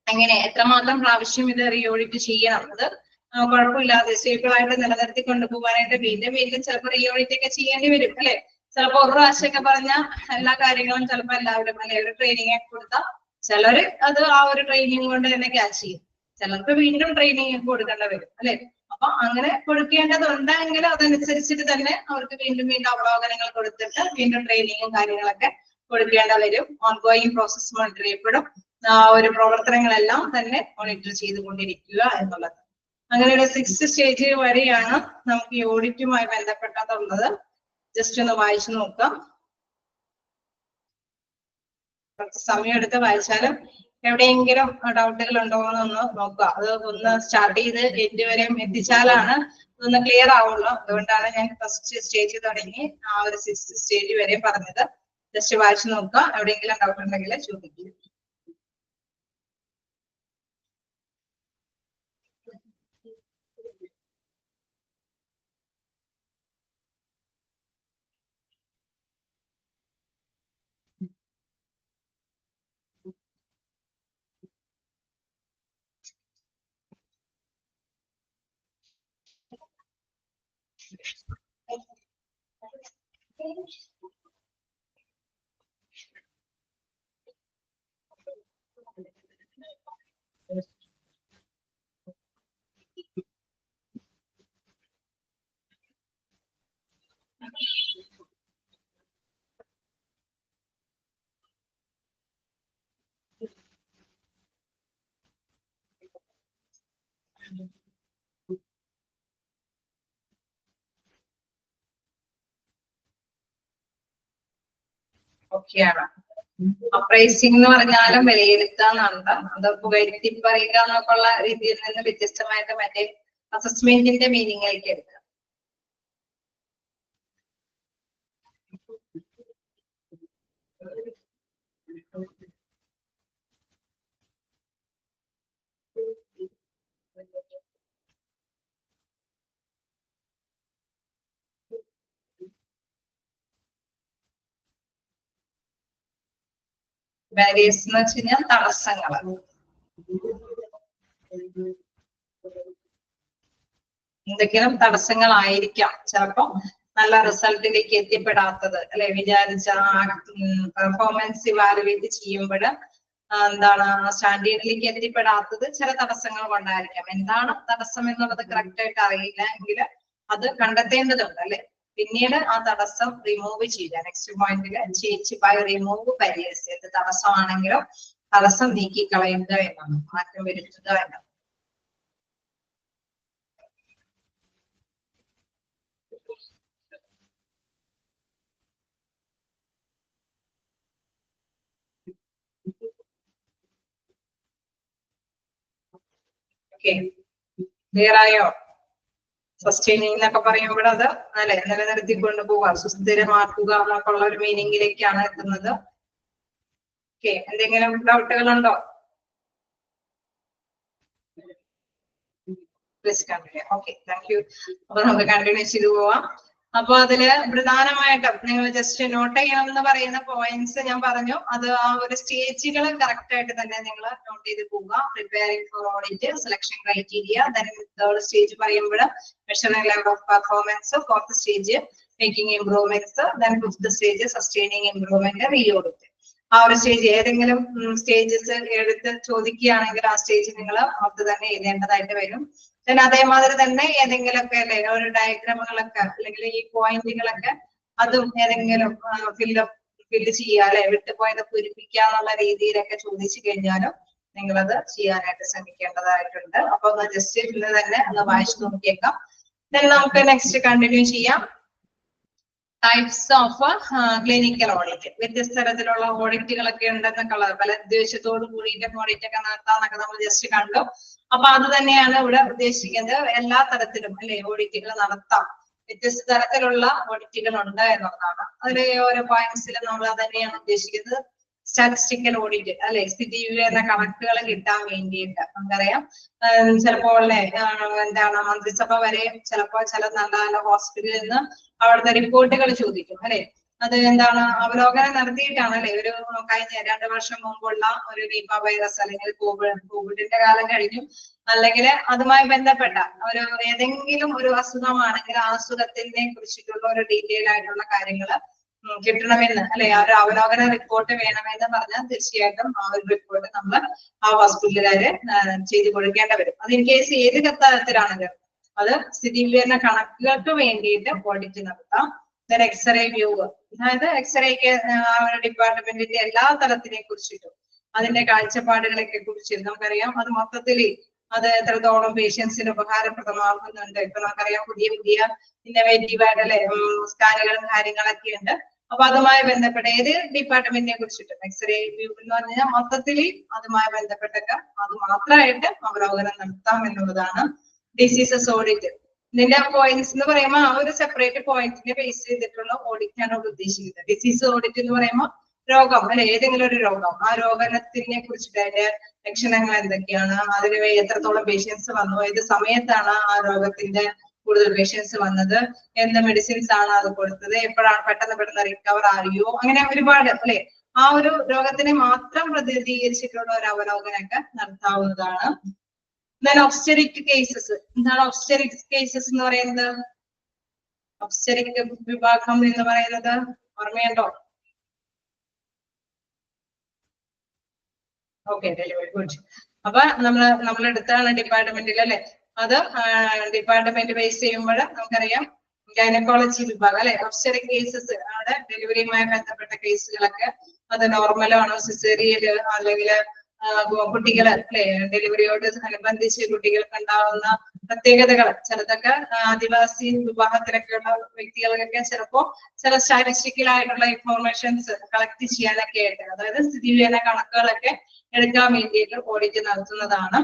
അങ്ങനെ എത്രമാത്രം പ്രാവശ്യം ഇത് റീഓഡിറ്റ് ചെയ്യണം, അത് കുഴപ്പമില്ലാതെ സ്റ്റേബിൾ ആയിട്ട് നിലനിർത്തി കൊണ്ടുപോകാനായിട്ട് വീണ്ടും വീണ്ടും ചിലപ്പോൾ റീഓഡിറ്റ് ഒക്കെ ചെയ്യേണ്ടി വരും അല്ലെ. ചിലപ്പോൾ ഒരു പ്രാവശ്യമൊക്കെ പറഞ്ഞ എല്ലാ കാര്യങ്ങളും ചിലപ്പോൾ എല്ലാവരും അല്ലെ ഒരു ട്രെയിനിങ് ഒക്കെ കൊടുത്താൽ ചിലര് അത് ആ ഒരു ട്രെയിനിങ് കൊണ്ട് തന്നെ ക്യാച്ച് ചെയ്യും, ചിലർക്ക് വീണ്ടും ട്രെയിനിങ് ഒക്കെ കൊടുക്കേണ്ടി വരും അല്ലെ. അപ്പൊ അങ്ങനെ കൊടുക്കേണ്ടതുണ്ടെങ്കിൽ അതനുസരിച്ചിട്ട് തന്നെ അവർക്ക് വീണ്ടും വീണ്ടും അവലോകനങ്ങൾ കൊടുത്തിട്ട് വീണ്ടും ട്രെയിനിങ്ങും കാര്യങ്ങളൊക്കെ കൊടുക്കേണ്ട വരും. ഓൺഗോയിങ് പ്രോസസ് മോണിറ്റർ ചെയ്യപ്പെടും. ഒരു പ്രവർത്തനങ്ങളെല്ലാം തന്നെ മോണിറ്റർ ചെയ്തുകൊണ്ടിരിക്കുക എന്നുള്ളത്. അങ്ങനെ ഒരു 6th സ്റ്റേജ് വരെയാണ് നമുക്ക് ഈ ഓഡിറ്റുമായി ബന്ധപ്പെട്ടതുള്ളത്. ജസ്റ്റ് ഒന്ന് വായിച്ചു നോക്കാം. കുറച്ച് സമയം എടുത്ത് വായിച്ചാലും എവിടെയെങ്കിലും ഡൗട്ടുകൾ ഉണ്ടോ എന്നൊന്ന് നോക്കുക. അത് ഒന്ന് സ്റ്റാർട്ട് ചെയ്ത് എൻഡ് വരെ എത്തിച്ചാലാണ് ഒന്ന് ക്ലിയർ ആവുള്ളൂ. അതുകൊണ്ടാണ് ഞാൻ ഫസ്റ്റ് സ്റ്റേജ് തുടങ്ങി ആ ഒരു 6th സ്റ്റേജ് വരെ പറഞ്ഞത്. ജസ്റ്റ് വായിച്ചു നോക്കുക, എവിടെയെങ്കിലും ഡൗട്ട് ഉണ്ടെങ്കിൽ ചോദിക്കുക. ഓക്കെയാണ്. അപ്രൈസിംഗ് എന്ന് പറഞ്ഞാലും വിലയിരുത്താന്നുണ്ട്. അത് പുകഴ്ത്തി പറയുക എന്നൊക്കെ ഉള്ള രീതിയിൽ നിന്ന് വ്യത്യസ്തമായിട്ട് മറ്റേ അസസ്മെന്റിന്റെ മീനിങ്ങിലേക്ക് എടുക്കുക. ബാരിയേഴ്സ് എന്ന് വെച്ച് കഴിഞ്ഞാൽ തടസ്സങ്ങൾ. എന്തെങ്കിലും തടസ്സങ്ങളായിരിക്കാം ചിലപ്പോ നല്ല റിസൾട്ടിലേക്ക് എത്തിപ്പെടാത്തത് അല്ലെ. വിചാരിച്ച പെർഫോമൻസ് ഇവാലുവേറ്റ് ചെയ്യുമ്പോൾ എന്താണ് സ്റ്റാൻഡേർഡിലേക്ക് എത്തിപ്പെടാത്തത് ചില തടസ്സങ്ങൾ കൊണ്ടായിരിക്കാം. എന്താണ് തടസ്സം എന്നുള്ളത് കറക്റ്റ് ആയിട്ട് അറിയില്ല എങ്കിൽ അത് കണ്ടെത്തേണ്ടതുണ്ട് അല്ലെ. പിന്നീട് ആ തടസ്സം റിമൂവ് ചെയ്യുക. നെക്സ്റ്റ് പോയിന്റില് ചേച്ചി ബൈ റിമൂവ് ബാരിയേഴ്സ്. എന്ത് തടസ്സമാണെങ്കിലും തടസ്സം നീക്കി കളയുക എന്നാണ്, മാറ്റം വരുത്തുക എന്നാണ്. ഓക്കെ, ക്ലിയർ ആയോ? സസ്റ്റൈനിങ് എന്നൊക്കെ പറയുമ്പോൾ അത് അല്ലെ നിലനിർത്തിക്കൊണ്ട് പോവുക, സുസ്ഥിരമാക്കുക എന്നൊക്കെ ഉള്ള ഒരു മീനിങ്ങിലേക്കാണ് എത്തുന്നത്. ഓക്കെ, എന്തെങ്കിലും ഡൗട്ടുകൾ ഉണ്ടോ? Please continue. Okay, thank you. അപ്പൊ നമുക്ക് കണ്ടിന്യൂ ചെയ്തു പോവാം. അപ്പൊ അതില് പ്രധാനമായിട്ടും നിങ്ങൾ ജസ്റ്റ് നോട്ട് ചെയ്യണമെന്ന് പറയുന്ന പോയിന്റ്സ് ഞാൻ പറഞ്ഞു. അത് ആ ഒരു സ്റ്റേജുകൾ കറക്റ്റ് ആയിട്ട് തന്നെ നിങ്ങൾ നോട്ട് ചെയ്ത് പോവുക. Preparing for audit, selection criteria, then third stage പറയുമ്പോൾ measuring level of performance, fourth stage making improvements, then fifth stage sustaining improvement, re audit. ആ ഒരു സ്റ്റേജ് ഏതെങ്കിലും സ്റ്റേജസ് എടുത്ത് ചോദിക്കുകയാണെങ്കിൽ ആ സ്റ്റേജ് നിങ്ങൾ അത് തന്നെ എഴുതേണ്ടതായിട്ട് വരും. പിന്നെ അതേമാതിരി തന്നെ ഏതെങ്കിലുമൊക്കെ അല്ലെ ഒരു ഡയഗ്രാമുകളൊക്കെ അല്ലെങ്കിൽ ഈ പോയിന്റുകളൊക്കെ അതും ഏതെങ്കിലും ഫില്ല് ചെയ്യുക അല്ലെ, വിട്ടുപോയത് പൂരിപ്പിക്കുക എന്നുള്ള രീതിയിലൊക്കെ ചോദിച്ചു കഴിഞ്ഞാലും നിങ്ങളത് ചെയ്യാനായിട്ട് ശ്രമിക്കേണ്ടതായിട്ടുണ്ട്. അപ്പൊ ഒന്ന് ജസ്റ്റ് ഇന്ന് തന്നെ ഒന്ന് വായിച്ചു നോക്കിയേക്കാം. then നമുക്ക് നെക്സ്റ്റ് കണ്ടിന്യൂ ചെയ്യാം. Types of clinical audit. വ്യത്യസ്ത തരത്തിലുള്ള ഓഡിറ്റുകളൊക്കെ ഉണ്ടെന്നൊക്കെ ഉള്ളത്, പല ഉദ്ദേശത്തോട് കൂടിയിട്ട് ഓഡിറ്റ് ഒക്കെ നടത്താന്നൊക്കെ നമ്മൾ ജസ്റ്റ് കണ്ടു. അപ്പൊ അത് തന്നെയാണ് ഇവിടെ ഉദ്ദേശിക്കുന്നത്. എല്ലാ തരത്തിലും അല്ലെ ഓഡിറ്റുകൾ നടത്താം. വ്യത്യസ്ത തരത്തിലുള്ള ഓഡിറ്റുകൾ ഉണ്ട് എന്നുള്ളതാണ്. അതിലെ ഓരോ പോയിന്റ്സിലും നമ്മൾ അത് തന്നെയാണ് ഉദ്ദേശിക്കുന്നത്. സ്റ്റാറ്റിസ്റ്റിക്കൽ ഓഡിറ്റ് അല്ലെ, സ്ഥിതി വിവര കണക്കുകൾ കിട്ടാൻ വേണ്ടിയിട്ട് നമുക്കറിയാം ചിലപ്പോൾ എന്താണ് മന്ത്രിസഭ വരെ ചിലപ്പോൾ ചില നല്ല നല്ല ഹോസ്പിറ്റലിൽ നിന്ന് അവിടുത്തെ റിപ്പോർട്ടുകൾ ചോദിക്കും അല്ലെ. അത് എന്താണ് അവലോകനം നടത്തിയിട്ടാണ് അല്ലെ. ഒരു കഴിഞ്ഞ 2 വർഷം മുമ്പുള്ള ഒരു നിപ വൈറസ് അല്ലെങ്കിൽ കോവിഡിന്റെ കാലം കഴിഞ്ഞു, അല്ലെങ്കിൽ അതുമായി ബന്ധപ്പെട്ട ഒരു ഏതെങ്കിലും ഒരു അസുഖമാണെങ്കിൽ ആ അസുഖത്തിനെ കുറിച്ചിട്ടുള്ള ഒരു ഡീറ്റെയിൽ ആയിട്ടുള്ള കാര്യങ്ങൾ കിട്ടണമെന്ന് അല്ലെ, ആ ഒരു അവലോകന റിപ്പോർട്ട് വേണമെന്ന് പറഞ്ഞാൽ തീർച്ചയായിട്ടും ആ ഒരു റിപ്പോർട്ട് നമ്മൾ ആ ഹോസ്പിറ്റലുകാര് ചെയ്തു കൊടുക്കേണ്ടി വരും. അത് ഇൻ കേസ് ഏത് തരത്തിലാണെങ്കിലും അത് സ്ഥിതി വിവരണ കണക്കുകൾക്ക് വേണ്ടിയിട്ട് ഓഡിറ്റ് നടത്താം. എക്സ്റേ വ്യൂ, അതായത് എക്സ്റേക്ക് ആ ഒരു ഡിപ്പാർട്ട്മെന്റിന്റെ എല്ലാ തലത്തിനെ കുറിച്ചിട്ടും അതിന്റെ കാഴ്ചപ്പാടുകളെ കുറിച്ചിട്ട് നമുക്കറിയാം. അത് മൊത്തത്തിൽ അത് എത്രത്തോളം പേഷ്യൻസിന് ഉപകാരപ്രദമാകുന്നുണ്ട്. ഇപ്പൊ നമുക്കറിയാം പുതിയ പുതിയ ഇന്നോവേറ്റീവ് ആയിട്ടുള്ള സ്കാനുകളും കാര്യങ്ങളൊക്കെ ഉണ്ട്. അപ്പൊ അതുമായി ബന്ധപ്പെട്ട ഏത് ഡിപ്പാർട്ട്മെന്റിനെ കുറിച്ചിട്ടും എക്സ്റേ വ്യൂ എന്ന് പറഞ്ഞാൽ മൊത്തത്തിൽ അതുമായി ബന്ധപ്പെട്ടൊക്കെ അത് മാത്രമായിട്ട് അവലോകനം നടത്താം എന്നുള്ളതാണ് ഡിസീസസ് ഓഡിറ്റ്. ഇതിന്റെ പോയിന്റ്സ് എന്ന് പറയുമ്പോൾ ആ ഒരു സെപ്പറേറ്റ് പോയിന്റിനെ ബേസ് ചെയ്തിട്ടുള്ള ഓഡിറ്റ് ആണ് ഇവിടെ ഉദ്ദേശിക്കുന്നത്. ഡിസീസ് ഓഡിറ്റ് എന്ന് പറയുമ്പോൾ രോഗം അല്ലെ, ഏതെങ്കിലും ഒരു രോഗം, ആ രോഗത്തിനെ കുറിച്ചിട്ട് അതിന്റെ ലക്ഷണങ്ങൾ എന്തൊക്കെയാണ്, അതിന് എത്രത്തോളം പേഷ്യൻസ് വന്നു, ഏത് സമയത്താണ് ആ രോഗത്തിന്റെ കൂടുതൽ പേഷ്യൻസ് വന്നത്, എന്ത് മെഡിസിൻസ് ആണ് അത് കൊടുത്തത്, എപ്പോഴാണ് പെട്ടെന്ന് റിക്കവർ ആയോ, അങ്ങനെ ഒരുപാട് അല്ലെ ആ ഒരു രോഗത്തിനെ മാത്രം പ്രതിനിധീകരിച്ചിട്ടുള്ള ഒരു അവലോകനമൊക്കെ നടത്താവുന്നതാണ്. ഒബ്സ്റ്ററിക് കേസസ്. എന്താണ് ഒബ്സ്റ്ററിക് കേസസ് എന്ന് പറയുന്നത്? ഒബ്സ്റ്ററിക് വിഭാഗം എന്ന് പറയുന്നത് ഓർമ്മയുണ്ടോ? Okay, delivery good. അപ്പൊ നമ്മളെടുത്താണ് ഡിപ്പാർട്ട്മെന്റിൽ അല്ലെ. അത് ഡിപ്പാർട്ട്മെന്റ് ബേസ് ചെയ്യുമ്പോൾ നമുക്കറിയാം ഗൈനക്കോളജി വിഭാഗം അല്ലെ. ഒബ്സ്റ്ററിക് കേസസ് അവിടെ ഡെലിവറിയുമായി ബന്ധപ്പെട്ട കേസുകളൊക്കെ അത് നോർമലാണോ, സിസേറിയല് അല്ലെങ്കിൽ കുട്ടികൾ അല്ലെ, ഡെലിവറിയോട് അനുബന്ധിച്ച് കുട്ടികൾക്ക് ഉണ്ടാവുന്ന പ്രത്യേകതകൾ, ചിലതൊക്കെ ആദിവാസി വിഭാഗത്തിലൊക്കെയുള്ള വ്യക്തികൾക്കൊക്കെ ചിലപ്പോ ചില സ്റ്റാറ്റിസ്റ്റിക്കലായിട്ടുള്ള ഇൻഫോർമേഷൻസ് കളക്ട് ചെയ്യാനൊക്കെ ആയിട്ട്, അതായത് സ്ഥിതിവിവര കണക്കുകളൊക്കെ എടുക്കാൻ വേണ്ടിയിട്ട് ഓഡിറ്റ് നടത്തുന്നതാണ്.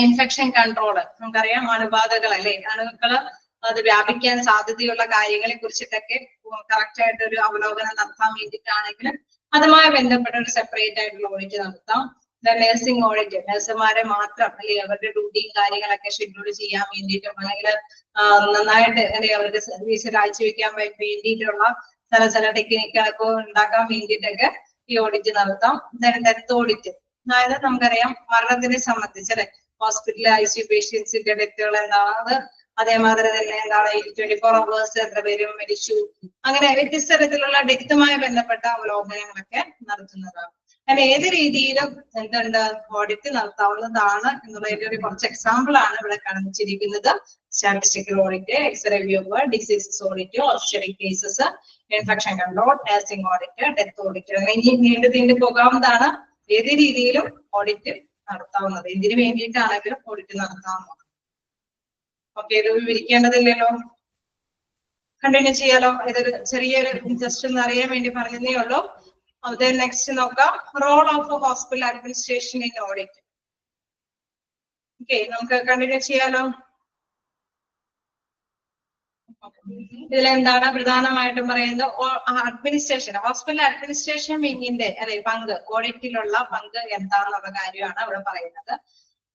ഇൻഫെക്ഷൻ കൺട്രോൾ, നമുക്കറിയാം അണുബാധകൾ അല്ലെ, അണുക്കള് അത് വ്യാപിക്കാൻ സാധ്യതയുള്ള കാര്യങ്ങളെ കുറിച്ചിട്ടൊക്കെ കറക്റ്റ് ആയിട്ട് ഒരു അവലോകനം നടത്താൻ വേണ്ടിയിട്ടാണെങ്കിൽ അതുമായി ബന്ധപ്പെട്ട ഒരു സെപ്പറേറ്റ് ആയിട്ടുള്ള ഓഡിറ്റ് നടത്താം. നഴ്സിംഗ് ഓഡിറ്റ്, നഴ്സുമാരെ മാത്രം അല്ലെ അവരുടെ ഡ്യൂട്ടിയും കാര്യങ്ങളൊക്കെ ഷെഡ്യൂൾ ചെയ്യാൻ വേണ്ടിയിട്ടും അല്ലെങ്കിൽ നന്നായിട്ട് അല്ലെ അവരുടെ സർവീസ് കാഴ്ചവെക്കാൻ വേണ്ടിയിട്ടുള്ള ചില ടെക്നിക്കുകളൊക്കെ ഉണ്ടാക്കാൻ വേണ്ടിയിട്ടൊക്കെ ഈ ഓഡിറ്റ് നടത്താം. ഡെത്ത് ഓഡിറ്റ്, അതായത് നമുക്കറിയാം മരണത്തിനെ സംബന്ധിച്ച് അല്ലെ, ഹോസ്പിറ്റലിൽ ICU പേഷ്യൻസിന്റെ ഡെത്തുകൾ എന്താണ്, അതേമാതിരി തന്നെ എന്താണ് 24 hours എത്ര പേര് മരിച്ചു, അങ്ങനെ വ്യത്യസ്ത തരത്തിലുള്ള ഡെത്തുമായി ബന്ധപ്പെട്ട അവലോകനങ്ങളൊക്കെ നടത്തുന്നതാണ്. അങ്ങനെ ഏത് രീതിയിലും എന്തുണ്ട് ഓഡിറ്റ് നടത്താവുന്നതാണ് എന്നുള്ളതിന്റെ ഒരു കുറച്ച് എക്സാമ്പിൾ ആണ് ഇവിടെ കാണിച്ചിരിക്കുന്നത്. Statistical audit, x ray view, diseases audit, obstetric cases, infection control, nursing audit, death audit. ഇനി നീണ്ടു പോകാവുന്നതാണ്. ഏത് രീതിയിലും ഓഡിറ്റ് നടത്താവുന്നത്, എന്തിനു വേണ്ടിയിട്ടാണെങ്കിലും ഓഡിറ്റ് നടത്താവുന്നതാണ്. ഓക്കെ, ഇത് വിവരിക്കേണ്ടതില്ലല്ലോ, കണ്ടിന്യൂ ചെയ്യാലോ. ഇതൊരു ചെറിയൊരു ജസ്റ്റ് ഒന്ന് അറിയാൻ വേണ്ടി പറഞ്ഞതേ ഉള്ളൂ. അത് നെക്സ്റ്റ് നോക്കാം, role of hospital administration in audit. Okay, നമുക്ക് കണ്ടിന്യൂ ചെയ്യാലോ. ഇതിലെന്താണ് പ്രധാനമായിട്ടും പറയുന്നത്? അഡ്മിനിസ്ട്രേഷൻ, ഹോസ്പിറ്റൽ അഡ്മിനിസ്ട്രേഷൻ വിങ്ങിന്റെ അല്ലെ പങ്ക്, ഓഡിറ്റിലുള്ള പങ്ക് എന്താന്നുള്ള കാര്യമാണ് ഇവിടെ പറയുന്നത്.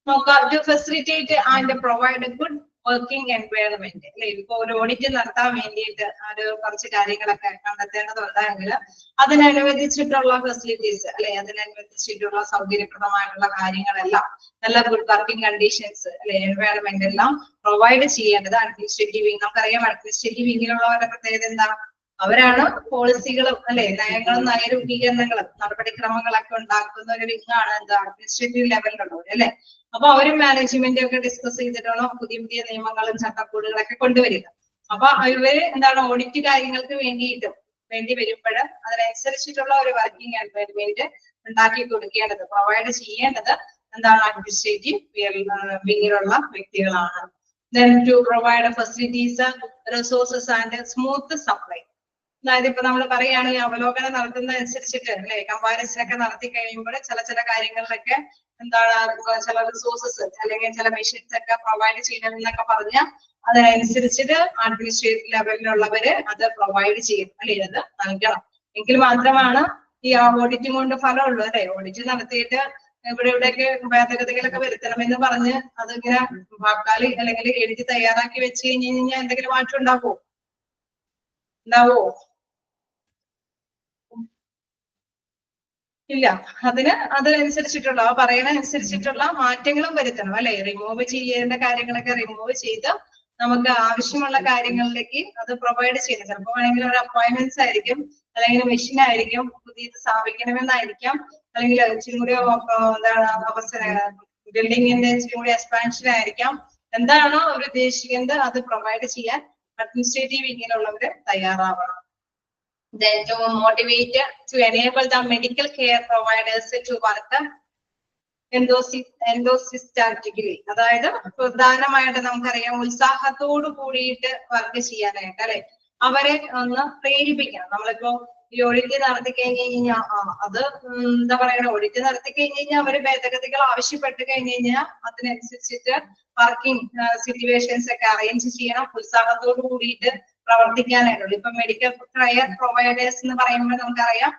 നോക്കാം, to facilitate and provide good working environment അല്ലെ. ഇപ്പൊ ഒരു ഓഡിറ്റ് നടത്താൻ വേണ്ടിയിട്ട് ഒരു കുറച്ച് കാര്യങ്ങളൊക്കെ കണ്ടെത്തേണ്ടതുണ്ടെങ്കിൽ അതിനനുവദിച്ചിട്ടുള്ള ഫെസിലിറ്റീസ് അല്ലെ, അതിനനുവദിച്ചിട്ടുള്ള സൗകര്യപ്രദമായിട്ടുള്ള കാര്യങ്ങളെല്ലാം, നല്ല ഗുഡ് വർക്കിംഗ് കണ്ടീഷൻസ് അല്ലെ, എൻവയറമെന്റ് എല്ലാം പ്രൊവൈഡ് ചെയ്യേണ്ടത് അഡ്മിനിസ്ട്രേറ്റീവ് വിങ്. നമുക്കറിയാം അഡ്മിനിസ്ട്രേറ്റീവ് വിങ്ങിലുള്ളവരുടെ പ്രത്യേകത എന്താ? അവരാണ് പോളിസികളും അല്ലെ നയങ്ങളും നയരൂപീകരണങ്ങളും നടപടിക്രമങ്ങളൊക്കെ ഉണ്ടാക്കുന്ന ഒരു വിങ്ങാണ് എന്താ അഡ്മിനിസ്ട്രേറ്റീവ് ലെവലിലുള്ളവർ അല്ലെ. അപ്പൊ അവരും മാനേജ്മെന്റും ഒക്കെ ഡിസ്കസ് ചെയ്തിട്ടാണോ പുതിയ പുതിയ നിയമങ്ങളും ചട്ടക്കൂടുകളൊക്കെ കൊണ്ടുവരിക. അപ്പൊ ഇവര് എന്താണ് ഓഡിറ്റ് കാര്യങ്ങൾക്ക് വേണ്ടി വരുമ്പോൾ അതിനനുസരിച്ചിട്ടുള്ള ഒരു വർക്കിംഗ് എൻവയറമെന്റ് ഉണ്ടാക്കി കൊടുക്കേണ്ടത്, പ്രൊവൈഡ് ചെയ്യേണ്ടത് എന്താണ് അഡ്മിനിസ്ട്രേറ്റീവ് വിങ്ങിലുള്ള വ്യക്തികളാണ്. Then to provide facilities, resources and smooth supply. അതായത് ഇപ്പൊ നമ്മൾ പറയുകയാണെങ്കിൽ അവലോകനം നടത്തുന്ന അനുസരിച്ചിട്ട് അല്ലെ, കമ്പാരിസൺ ഒക്കെ നടത്തി കഴിയുമ്പോൾ ചില കാര്യങ്ങളിലൊക്കെ എന്താണ് ചില റിസോഴ്സസ് അല്ലെങ്കിൽ ചില മെഷീൻസ് ഒക്കെ പ്രൊവൈഡ് ചെയ്യണമെന്നൊക്കെ പറഞ്ഞാൽ അതിനനുസരിച്ചിട്ട് അഡ്മിനിസ്ട്രേറ്റീവ് ലെവലിലുള്ളവര് അത് പ്രൊവൈഡ് ചെയ്യും അല്ലെ, അത് നൽകണം. എങ്കിൽ മാത്രമാണ് ഈ ഓഡിറ്റും കൊണ്ട് ഫലമുള്ളൂ അല്ലെ. ഓഡിറ്റ് നടത്തിയിട്ട് ഇവിടെയൊക്കെ ഭേദഗതികളൊക്കെ വരുത്തണമെന്ന് പറഞ്ഞ് അതിങ്ങനെ വാക്കാലി അല്ലെങ്കിൽ എഴുതി തയ്യാറാക്കി വെച്ച് കഴിഞ്ഞാൽ എന്തെങ്കിലും മാറ്റം ഉണ്ടാവോ? ഇല്ല. അതിനനുസരിച്ചിട്ടുള്ള പറയുന്ന അനുസരിച്ചിട്ടുള്ള മാറ്റങ്ങളും വരുത്തണം അല്ലെ. റിമൂവ് ചെയ്യേണ്ട കാര്യങ്ങളൊക്കെ റിമൂവ് ചെയ്ത് നമുക്ക് ആവശ്യമുള്ള കാര്യങ്ങളിലേക്ക് അത് പ്രൊവൈഡ് ചെയ്യണം. ചിലപ്പോൾ വേണമെങ്കിൽ ഒരു അപ്പോയിന്റ്മെന്റ്സ് ആയിരിക്കും, അല്ലെങ്കിൽ മെഷീൻ ആയിരിക്കും, പുതിയത് സ്ഥാപിക്കണമെന്നായിരിക്കാം, അല്ലെങ്കിൽ ഇച്ചിരി കൂടി എന്താണ് ബിൽഡിങ്ങിന്റെ ഇച്ചിരി കൂടി എക്സ്പാൻഷൻ ആയിരിക്കാം. എന്താണോ അവർ ഉദ്ദേശിക്കുന്നത് അത് പ്രൊവൈഡ് ചെയ്യാൻ അഡ്മിനിസ്ട്രേറ്റീവ് വിങ്ങിലുള്ളവര് തയ്യാറാവണം. Then to motivate to enable the medical care providers to work enthusiastically. അതായത് പ്രധാനമായിട്ട് നമുക്കറിയാം ഉത്സാഹത്തോട് കൂടിയിട്ട് വർക്ക് ചെയ്യാനായിട്ട് അല്ലെ അവരെ ഒന്ന് പ്രേരിപ്പിക്കണം. നമ്മളിപ്പോ ഈ ഓഡിറ്റ് നടത്തി കഴിഞ്ഞ് കഴിഞ്ഞാൽ അത് എന്താ പറയുക, ഓഡിറ്റ് നടത്തി കഴിഞ്ഞ് കഴിഞ്ഞാൽ അവര് ഭേദഗതികൾ ആവശ്യപ്പെട്ട് കഴിഞ്ഞ് കഴിഞ്ഞാൽ അതിനനുസരിച്ചിട്ട് വർക്കിംഗ് സിറ്റുവേഷൻസ് ഒക്കെ അറേഞ്ച് ചെയ്യണം. ഉത്സാഹത്തോട് കൂടിയിട്ട് പ്രവർത്തിക്കാനായിട്ടുള്ളൂ. ഇപ്പൊ മെഡിക്കൽ കെയർ പ്രൊവൈഡേഴ്സ് എന്ന് പറയുമ്പോൾ നമുക്കറിയാം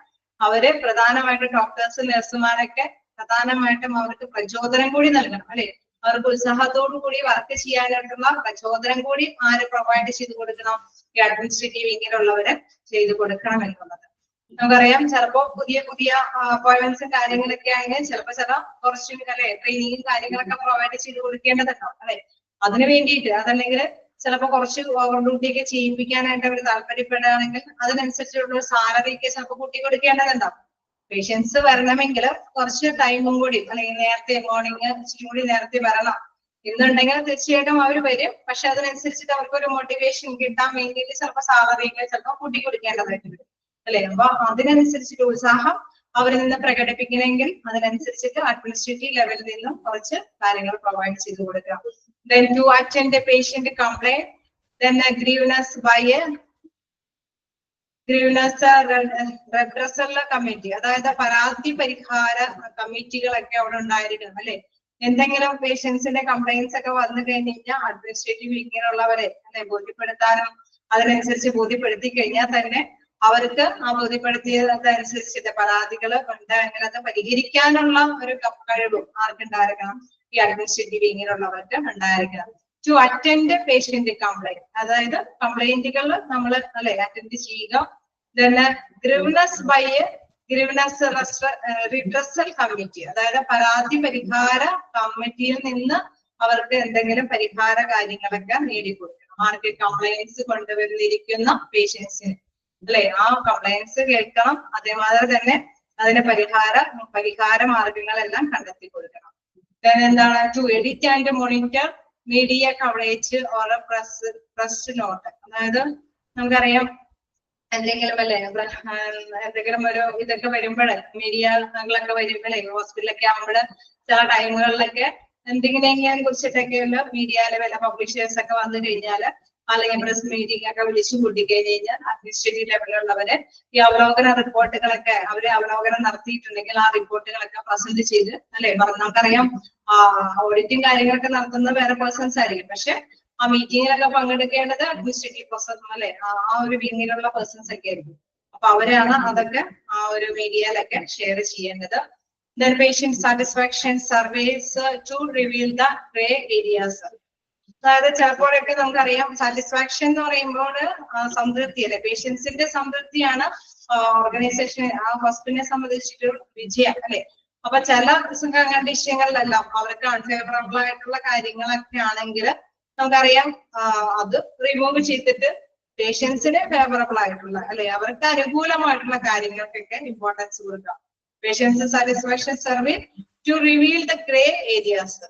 അവര് പ്രധാനമായിട്ട് ഡോക്ടേഴ്സ് നഴ്സുമാരൊക്കെ പ്രധാനമായിട്ടും അവർക്ക് പ്രചോദനം കൂടി നൽകണം അല്ലെ. അവർക്ക് ഉത്സാഹത്തോടു കൂടി വർക്ക് ചെയ്യാനായിട്ടുള്ള പ്രചോദനം കൂടി ആര് പ്രൊവൈഡ് ചെയ്ത് കൊടുക്കണം? ഈ അഡ്മിനിസ്ട്രേറ്റീവ് വിങ്ങിലുള്ളവര് ചെയ്ത് കൊടുക്കണം എന്നുള്ളത് നമുക്കറിയാം. ചിലപ്പോ പുതിയ പുതിയ അപ്പോയിന്റ്മെന്റ്സും കാര്യങ്ങളൊക്കെ ആണെങ്കിൽ ചിലപ്പോ കുറച്ചും അല്ലെ ട്രെയിനിങ്ങും കാര്യങ്ങളൊക്കെ പ്രൊവൈഡ് ചെയ്ത് കൊടുക്കേണ്ടതുണ്ടാവും അല്ലെ. അതിന് വേണ്ടിയിട്ട് അതല്ലെങ്കിൽ ചിലപ്പോൾ കുറച്ച് ഓവർ ഡ്യൂട്ടി ഒക്കെ ചെയ്യിപ്പിക്കാനായിട്ട് അവർ താല്പര്യപ്പെടുകയാണെങ്കിൽ അതിനനുസരിച്ചുള്ള സാലറി ഒക്കെ ചിലപ്പോൾ കൂട്ടി കൊടുക്കേണ്ടതുണ്ടാവും. പേഷ്യൻസ് വരണമെങ്കിൽ കുറച്ച് ടൈമും കൂടി അല്ലെങ്കിൽ നേരത്തെ മോർണിംഗ് ഇച്ചിരി കൂടി നേരത്തെ വരണം എന്നുണ്ടെങ്കിൽ തീർച്ചയായിട്ടും അവർ വരും. പക്ഷെ അതിനനുസരിച്ചിട്ട് അവർക്കൊരു മോട്ടിവേഷൻ കിട്ടാൻ വേണ്ടിയിട്ട് ചിലപ്പോൾ സാലറി ഒക്കെ ചിലപ്പോൾ കൂട്ടി കൊടുക്കേണ്ടതായിട്ട് വരും അല്ലെ. അപ്പൊ അതിനനുസരിച്ചിട്ട് ഉത്സാഹം അവരിൽ നിന്ന് പ്രകടിപ്പിക്കണമെങ്കിൽ അതിനനുസരിച്ചിട്ട് അഡ്മിനിസ്ട്രേറ്റീവ് ലെവലിൽ നിന്നും കുറച്ച് കാര്യങ്ങൾ പ്രൊവൈഡ് ചെയ്ത് കൊടുക്കുക. Then to attend a patient complaint, then a grievance by a redressal committee. അതായത് പരാതി പരിഹാര കമ്മിറ്റികളൊക്കെ അവിടെ ഉണ്ടായിരിക്കണം അല്ലെ. എന്തെങ്കിലും പേഷ്യൻസിന്റെ കംപ്ലൈന്റ്സ് ഒക്കെ വന്നു കഴിഞ്ഞ് കഴിഞ്ഞാൽ അഡ്മിനിസ്ട്രേറ്റീവ് ഇങ്ങനെയുള്ളവരെ അല്ലെ ബോധ്യപ്പെടുത്താനും അതിനനുസരിച്ച് ബോധ്യപ്പെടുത്തി കഴിഞ്ഞാൽ തന്നെ അവർക്ക് ആ ബോധ്യപ്പെടുത്തിയതനുസരിച്ചിട്ട് പരാതികൾ ഉണ്ടെങ്കിൽ അത് പരിഹരിക്കാനുള്ള ഒരു കഴിവും ആർക്കുണ്ടായിരിക്കണം? ഈ അഡ്മിനിസ്ട്രേറ്റീവ് ഇങ്ങനെയുള്ളവർക്ക് ഉണ്ടായിരിക്കണം. ടു അറ്റൻഡ് പേഷ്യന്റ് കംപ്ലൈന്റ്, അതായത് കംപ്ലൈന്റുകൾ നമ്മൾ അല്ലെ അറ്റൻഡ് ചെയ്യുക. Grievance by grievance redressal committee, അതായത് പരാതി പരിഹാര കമ്മിറ്റിയിൽ നിന്ന് അവർക്ക് എന്തെങ്കിലും പരിഹാര കാര്യങ്ങളൊക്കെ നേടിക്കൊടുക്കണം. ആർക്ക്? കംപ്ലൈൻസ് കൊണ്ടുവന്നിരിക്കുന്ന പേഷ്യൻസിന് അല്ലെ. ആ കംപ്ലൈൻസ് കേൾക്കണം, അതേമാതിരി തന്നെ അതിന് പരിഹാര മാർഗങ്ങളെല്ലാം കണ്ടെത്തി കൊടുക്കണം. എന്താണ്? To edit and monitor media coverage or press note, അതായത് നമുക്കറിയാം എന്തെങ്കിലും അല്ലെ എന്തെങ്കിലും ഒരു ഇതൊക്കെ വരുമ്പോഴേ മീഡിയകളൊക്കെ വരുമ്പോഴേ ഹോസ്പിറ്റലൊക്കെ ആകുമ്പോഴ് ചില ടൈമുകളിലൊക്കെ എന്തെങ്കിലും കുറിച്ചിട്ടൊക്കെയുള്ള മീഡിയയിലെ വല്ല പബ്ലിഷേഴ്സ് ഒക്കെ വന്നു കഴിഞ്ഞാൽ അല്ലെങ്കിൽ പ്രസ് മീറ്റിംഗ് ഒക്കെ വിളിച്ചു കൂട്ടി കഴിഞ്ഞ് കഴിഞ്ഞാൽ അഡ്മിനിസ്ട്രേറ്റീവ് ലെവലിലുള്ളവര് ഈ അവലോകന റിപ്പോർട്ടുകളൊക്കെ അവര് അവലോകനം നടത്തിയിട്ടുണ്ടെങ്കിൽ ആ റിപ്പോർട്ടുകളൊക്കെ പ്രസന്റ് ചെയ്ത് അല്ലെ നമുക്കറിയാം ഓഡിറ്റും കാര്യങ്ങളൊക്കെ നടത്തുന്ന വേറെ പേഴ്സൺസ് ആയിരിക്കും. പക്ഷെ ആ മീറ്റിങ്ങിലൊക്കെ പങ്കെടുക്കേണ്ടത് അഡ്മിനിസ്ട്രേറ്റീവ് പേഴ്സൺ അല്ലെ ആ ഒരു വിങ്ങിലുള്ള പേഴ്സൺസ് ഒക്കെ ആയിരിക്കും. അപ്പൊ അവരാണ് അതൊക്കെ ആ ഒരു മീഡിയയിലൊക്കെ ഷെയർ ചെയ്യേണ്ടത്. Then patient satisfaction surveys to reveal the gray areas. അതായത് ചിലപ്പോഴൊക്കെ നമുക്കറിയാം സാറ്റിസ്ഫാക്ഷൻ എന്ന് പറയുമ്പോൾ സംതൃപ്തി അല്ലെ, പേഷ്യൻസിന്റെ സംതൃപ്തിയാണ് ഓർഗനൈസേഷൻ ആ ഹോസ്പിറ്റലിനെ സംബന്ധിച്ചിട്ട് വിജയം അല്ലെ. അപ്പൊ ചില കണ്ടീഷനുകളിലെല്ലാം അവർക്ക് അൺഫേവറബിൾ ആയിട്ടുള്ള കാര്യങ്ങളൊക്കെ ആണെങ്കിൽ നമുക്കറിയാം അത് റിമൂവ് ചെയ്തിട്ട് പേഷ്യൻസിന് ഫേവറബിൾ ആയിട്ടുള്ള അല്ലെ അവർക്ക് അനുകൂലമായിട്ടുള്ള കാര്യങ്ങൾക്കൊക്കെ ഇമ്പോർട്ടൻസ് കൊടുക്കാം. Patients satisfaction survey to reveal the grey areas,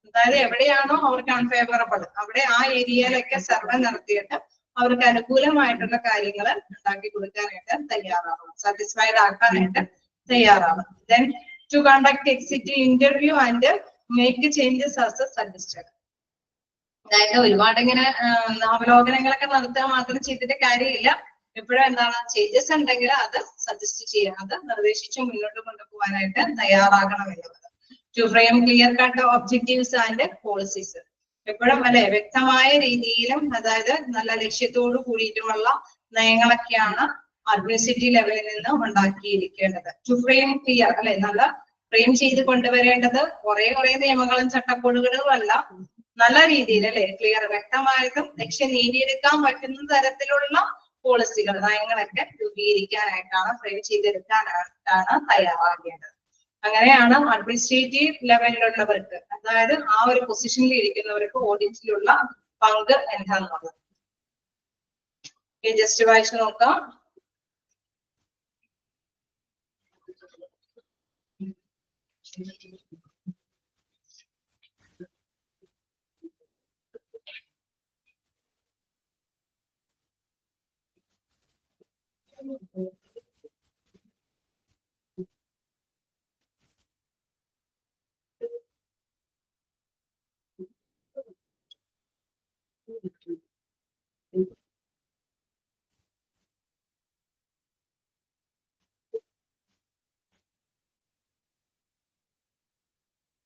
അതായത് എവിടെയാണോ അവർക്ക് അൺഫേവറബിൾ അവിടെ ആ ഏരിയയിലൊക്കെ സർവേ നടത്തിയിട്ട് അവർക്ക് അനുകൂലമായിട്ടുള്ള കാര്യങ്ങൾ ഉണ്ടാക്കി കൊടുക്കാനായിട്ട് തയ്യാറാവണം, സാറ്റിസ്ഫൈഡ് ആക്കാനായിട്ട് തയ്യാറാവണം. Then to conduct exit interview and make changes as suggested, അതായത് ഒരുപാട് ഇങ്ങനെ അവലോകനങ്ങളൊക്കെ നടത്തുക മാത്രം ചെയ്തിട്ട് കാര്യമില്ല. എപ്പോഴും എന്താണ് ചേഞ്ചസ് ഉണ്ടെങ്കിൽ അത് സജസ്റ്റ് ചെയ്യാൻ അത് നിർദ്ദേശിച്ച് മുന്നോട്ട് കൊണ്ടുപോകാനായിട്ട് തയ്യാറാകണം എന്നുള്ളത്. To frame clear cut objectives and policies, എപ്പോഴും അല്ലെ വ്യക്തമായ രീതിയിലും അതായത് നല്ല ലക്ഷ്യത്തോടു കൂടിയിട്ടുള്ള നയങ്ങളൊക്കെയാണ് അഡ്മിനിസ്ട്രേറ്റീവ് ലെവലിൽ നിന്ന് ഉണ്ടാക്കിയിരിക്കേണ്ടത്. ടു ഫ്രെയിം ക്ലിയർ അല്ലെ, നല്ല ഫ്രെയിം ചെയ്ത് കൊണ്ടുവരേണ്ടത് കുറെ നിയമങ്ങളും ചട്ടക്കൂടുകളും അല്ല, നല്ല രീതിയിൽ അല്ലെ ക്ലിയർ വ്യക്തമായതും ലക്ഷ്യം നേടിയെടുക്കാൻ പറ്റുന്ന തരത്തിലുള്ള പോളിസികൾ നയങ്ങളൊക്കെ രൂപീകരിക്കാനായിട്ടാണ് ഫ്രെയിം ചെയ്തെടുക്കാനായിട്ടാണ് തയ്യാറാക്കേണ്ടത്. അങ്ങനെയാണ് അഡ്മിനിസ്ട്രേറ്റീവ് ലെവലിലുള്ളവർക്ക്, അതായത് ആ ഒരു പൊസിഷനിൽ ഇരിക്കുന്നവർക്ക് ഓഡിറ്റിലുള്ള പങ്ക് എന്താണെന്നുള്ളത്. ജസ്റ്റ് വായിച്ചു നോക്കാം.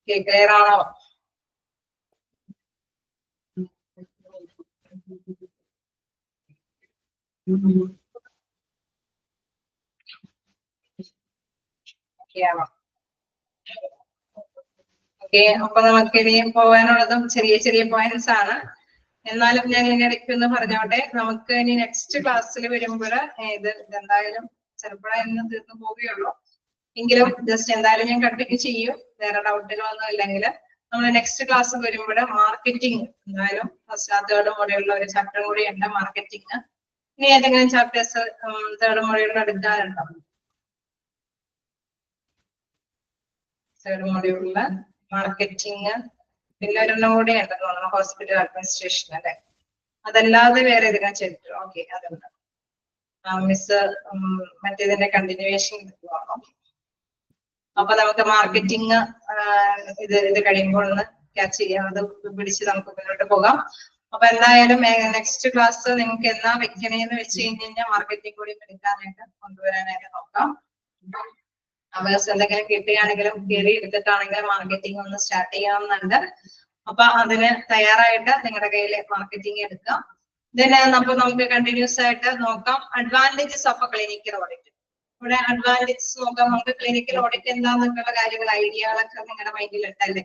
ക്ലിയർ ആണോ? ഓക്കെ, അപ്പൊ നമുക്ക് ഇനിയും പോകാനുള്ളതും ചെറിയ പോയിന്റ്സ് ആണ്. എന്നാലും ഞാൻ ഇതിനിടയ്ക്ക് ഒന്ന് പറഞ്ഞോട്ടെ, നമുക്ക് ഇനി നെക്സ്റ്റ് ക്ലാസ്സിൽ വരുമ്പോൾ ഇത് എന്തായാലും ചിലപ്പോഴായിരുന്നു തീർന്നു പോവുകയുള്ളൂ, എങ്കിലും ജസ്റ്റ് എന്തായാലും ഞാൻ കണ്ടിന്യൂ ചെയ്യും, വേറെ ഡൗട്ടുകളൊന്നും ഇല്ലെങ്കിൽ. നമ്മൾ നെക്സ്റ്റ് ക്ലാസ് വരുമ്പോൾ മാർക്കറ്റിംഗ്, എന്തായാലും ഫസ്റ്റ് തേർഡ് മോഡലുള്ള ഒരു ചാപ്റ്റർ കൂടി ഉണ്ട് മാർക്കറ്റിംഗ്. ഇനി ഏതെങ്കിലും ചാപ്റ്റേഴ്സ് തേർഡ് മോഡലിൽ എടുക്കാനുണ്ടോ? തേർഡ് മോഡ്യൂളില് മാർക്കറ്റിംഗ്, പിന്നെ ഒരെണ്ണം കൂടി ഉണ്ടെന്ന് തോന്നുന്നു ഹോസ്പിറ്റൽ അഡ്മിനിസ്ട്രേഷൻ അല്ലെ. അതല്ലാതെ വേറെ ഏതെങ്കിലും ചെയ്തിട്ടു? ഓക്കെ, അതുണ്ട്. മിസ് മറ്റേതിന്റെ കണ്ടിന്യൂവേഷൻ പോകണം. അപ്പൊ നമുക്ക് മാർക്കറ്റിംഗ് ഇത് കഴിയുമ്പോൾ ഒന്ന് ക്യാച്ച് ചെയ്യാം, അത് പിടിച്ച് നമുക്ക് മുന്നോട്ട് പോകാം. അപ്പൊ എന്തായാലും നെക്സ്റ്റ് ക്ലാസ് നിങ്ങൾക്ക് എന്നാ വെക്കണേന്ന് വെച്ച് കഴിഞ്ഞാൽ മാർക്കറ്റിംഗ് കൂടി എടുക്കാനായിട്ട് കൊണ്ടുവരാനായിട്ട് നോക്കാം. അവേഴ്സ് എന്തെങ്കിലും കിട്ടുകയാണെങ്കിലും കയറി എടുത്തിട്ടാണെങ്കിലും മാർക്കറ്റിംഗ് ഒന്ന് സ്റ്റാർട്ട് ചെയ്യാവുന്നുണ്ട്. അപ്പൊ അതിന് തയ്യാറായിട്ട് നിങ്ങളുടെ കയ്യിൽ മാർക്കറ്റിംഗ് എടുക്കാം. അപ്പൊ നമുക്ക് കണ്ടിന്യൂസ് ആയിട്ട് നോക്കാം അഡ്വാൻറ്റേജസ് ഓഫ് ക്ലിനിക്കൽ ഓഡിറ്റ്. ഇവിടെ അഡ്വാൻറ്റേജസ് നോക്കാം, നമുക്ക് ക്ലിനിക്കൽ ഓഡിറ്റ് എന്താന്നൊക്കെയുള്ള കാര്യങ്ങൾ ഐഡിയകളൊക്കെ നിങ്ങളുടെ മൈൻഡിൽ ഉണ്ടല്ലേ.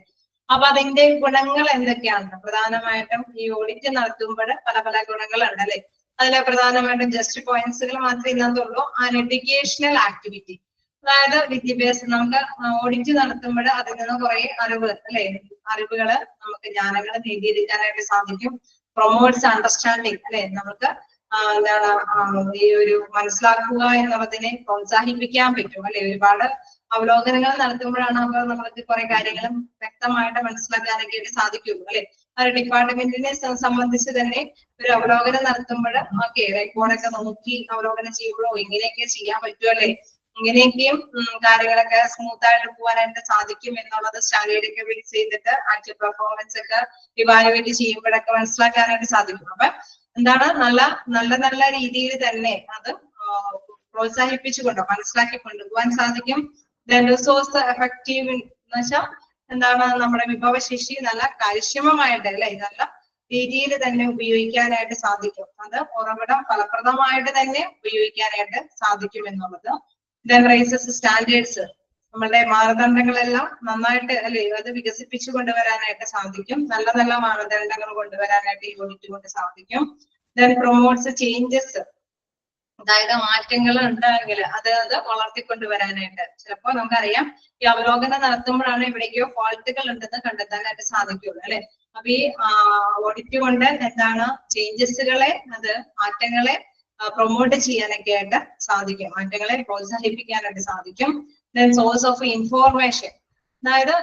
അപ്പൊ അതിന്റെ ഗുണങ്ങൾ എന്തൊക്കെയാണ്? പ്രധാനമായിട്ടും ഈ ഓഡിറ്റ് നടത്തുമ്പോൾ പല ഗുണങ്ങളുണ്ട് അല്ലെ. അതിലെ പ്രധാനമായിട്ടും ജസ്റ്റ് പോയിന്റ്സുകൾ മാത്രമേ ഇന്നത്തുള്ളൂ. ആൻ എഡ്യൂക്കേഷണൽ ആക്ടിവിറ്റി, അതായത് വിദ്യാഭ്യാസം, നമുക്ക് ഓഡിറ്റ് നടത്തുമ്പോൾ അതിൽ നിന്ന് കുറെ അറിവുകള് നമുക്ക് ജ്ഞാനങ്ങൾ നേടിയെടുക്കാനായിട്ട് സാധിക്കും. പ്രൊമോട്ട്സ് അണ്ടർസ്റ്റാൻഡിങ് അല്ലെ, നമുക്ക് എന്താണ് ഈ ഒരു മനസ്സിലാക്കുക എന്നുള്ളതിനെ പ്രോത്സാഹിപ്പിക്കാൻ പറ്റും അല്ലെ. ഒരുപാട് അവലോകനങ്ങൾ നടത്തുമ്പോഴാണ് നമ്മൾക്ക് കുറെ കാര്യങ്ങളും വ്യക്തമായിട്ട് മനസ്സിലാക്കാനൊക്കെ സാധിക്കുള്ളൂ അല്ലെ. ആ ഒരു ഡിപ്പാർട്ട്മെന്റിനെ സംബന്ധിച്ച് തന്നെ ഒരു അവലോകനം നടത്തുമ്പോൾ ഓക്കെ റെക്കോർഡൊക്കെ നോക്കി അവലോകനം ചെയ്യുമ്പോഴോ ഇങ്ങനെയൊക്കെ ചെയ്യാൻ പറ്റുമല്ലേ, ഇങ്ങനെയൊക്കെയും കാര്യങ്ങളൊക്കെ സ്മൂത്ത് ആയിട്ട് പോകാനായിട്ട് സാധിക്കും എന്നുള്ളത് സ്റ്റാൻഡേർഡൊക്കെ ബേസ് ചെയ്തിട്ട് ആക്ച്വൽ പെർഫോമൻസ് ഒക്കെ ഇവാലുവേറ്റ് ചെയ്യുമ്പോഴൊക്കെ മനസ്സിലാക്കാനായിട്ട് സാധിക്കും. അപ്പൊ എന്താണ് നല്ല രീതിയിൽ തന്നെ അത് പ്രോത്സാഹിപ്പിച്ചുകൊണ്ടോ മനസ്സിലാക്കി കൊണ്ടുപോകാൻ സാധിക്കും. റിസോഴ്സ് എഫക്റ്റീവ് എന്ന് വെച്ചാൽ എന്താണ്, നമ്മുടെ വിഭവശേഷി നല്ല കാര്യക്ഷമമായിട്ട് അല്ലെ നല്ല രീതിയിൽ തന്നെ ഉപയോഗിക്കാനായിട്ട് സാധിക്കും. അത് ഉറവിടം ഫലപ്രദമായിട്ട് തന്നെ ഉപയോഗിക്കാനായിട്ട് സാധിക്കും എന്നുള്ളത്. റൈസസ് സ്റ്റാൻഡേർഡ്സ്, നമ്മളുടെ മാനദണ്ഡങ്ങളെല്ലാം നന്നായിട്ട് അല്ലെ അത് വികസിപ്പിച്ചു കൊണ്ടുവരാനായിട്ട് സാധിക്കും. നല്ല മാനദണ്ഡങ്ങൾ കൊണ്ടുവരാനായിട്ട് ഈ ഓഡിറ്റ് കൊണ്ട് സാധിക്കും. പ്രൊമോട്ട്സ് ചേഞ്ചസ്, അതായത് മാറ്റങ്ങൾ ഉണ്ടെങ്കിൽ അത് വളർത്തിക്കൊണ്ടുവരാനായിട്ട്. ചിലപ്പോൾ നമുക്കറിയാം ഈ അവലോകനം നടത്തുമ്പോഴാണ് എവിടേക്കോ ഫോൾട്ടുകൾ ഉണ്ടെന്ന് കണ്ടെത്താനായിട്ട് സാധിക്കുള്ളൂ അല്ലെ. അപ്പൊ ഈ ഓഡിറ്റ് കൊണ്ട് എന്താണ് ചേഞ്ചസുകളെ, മാറ്റങ്ങളെ പ്രൊമോട്ട് ചെയ്യാനൊക്കെ ആയിട്ട് സാധിക്കും, മാറ്റങ്ങളെ പ്രോത്സാഹിപ്പിക്കാനായിട്ട് സാധിക്കും. സോഴ്സ് ഓഫ് ഇൻഫോർമേഷൻ, അതായത്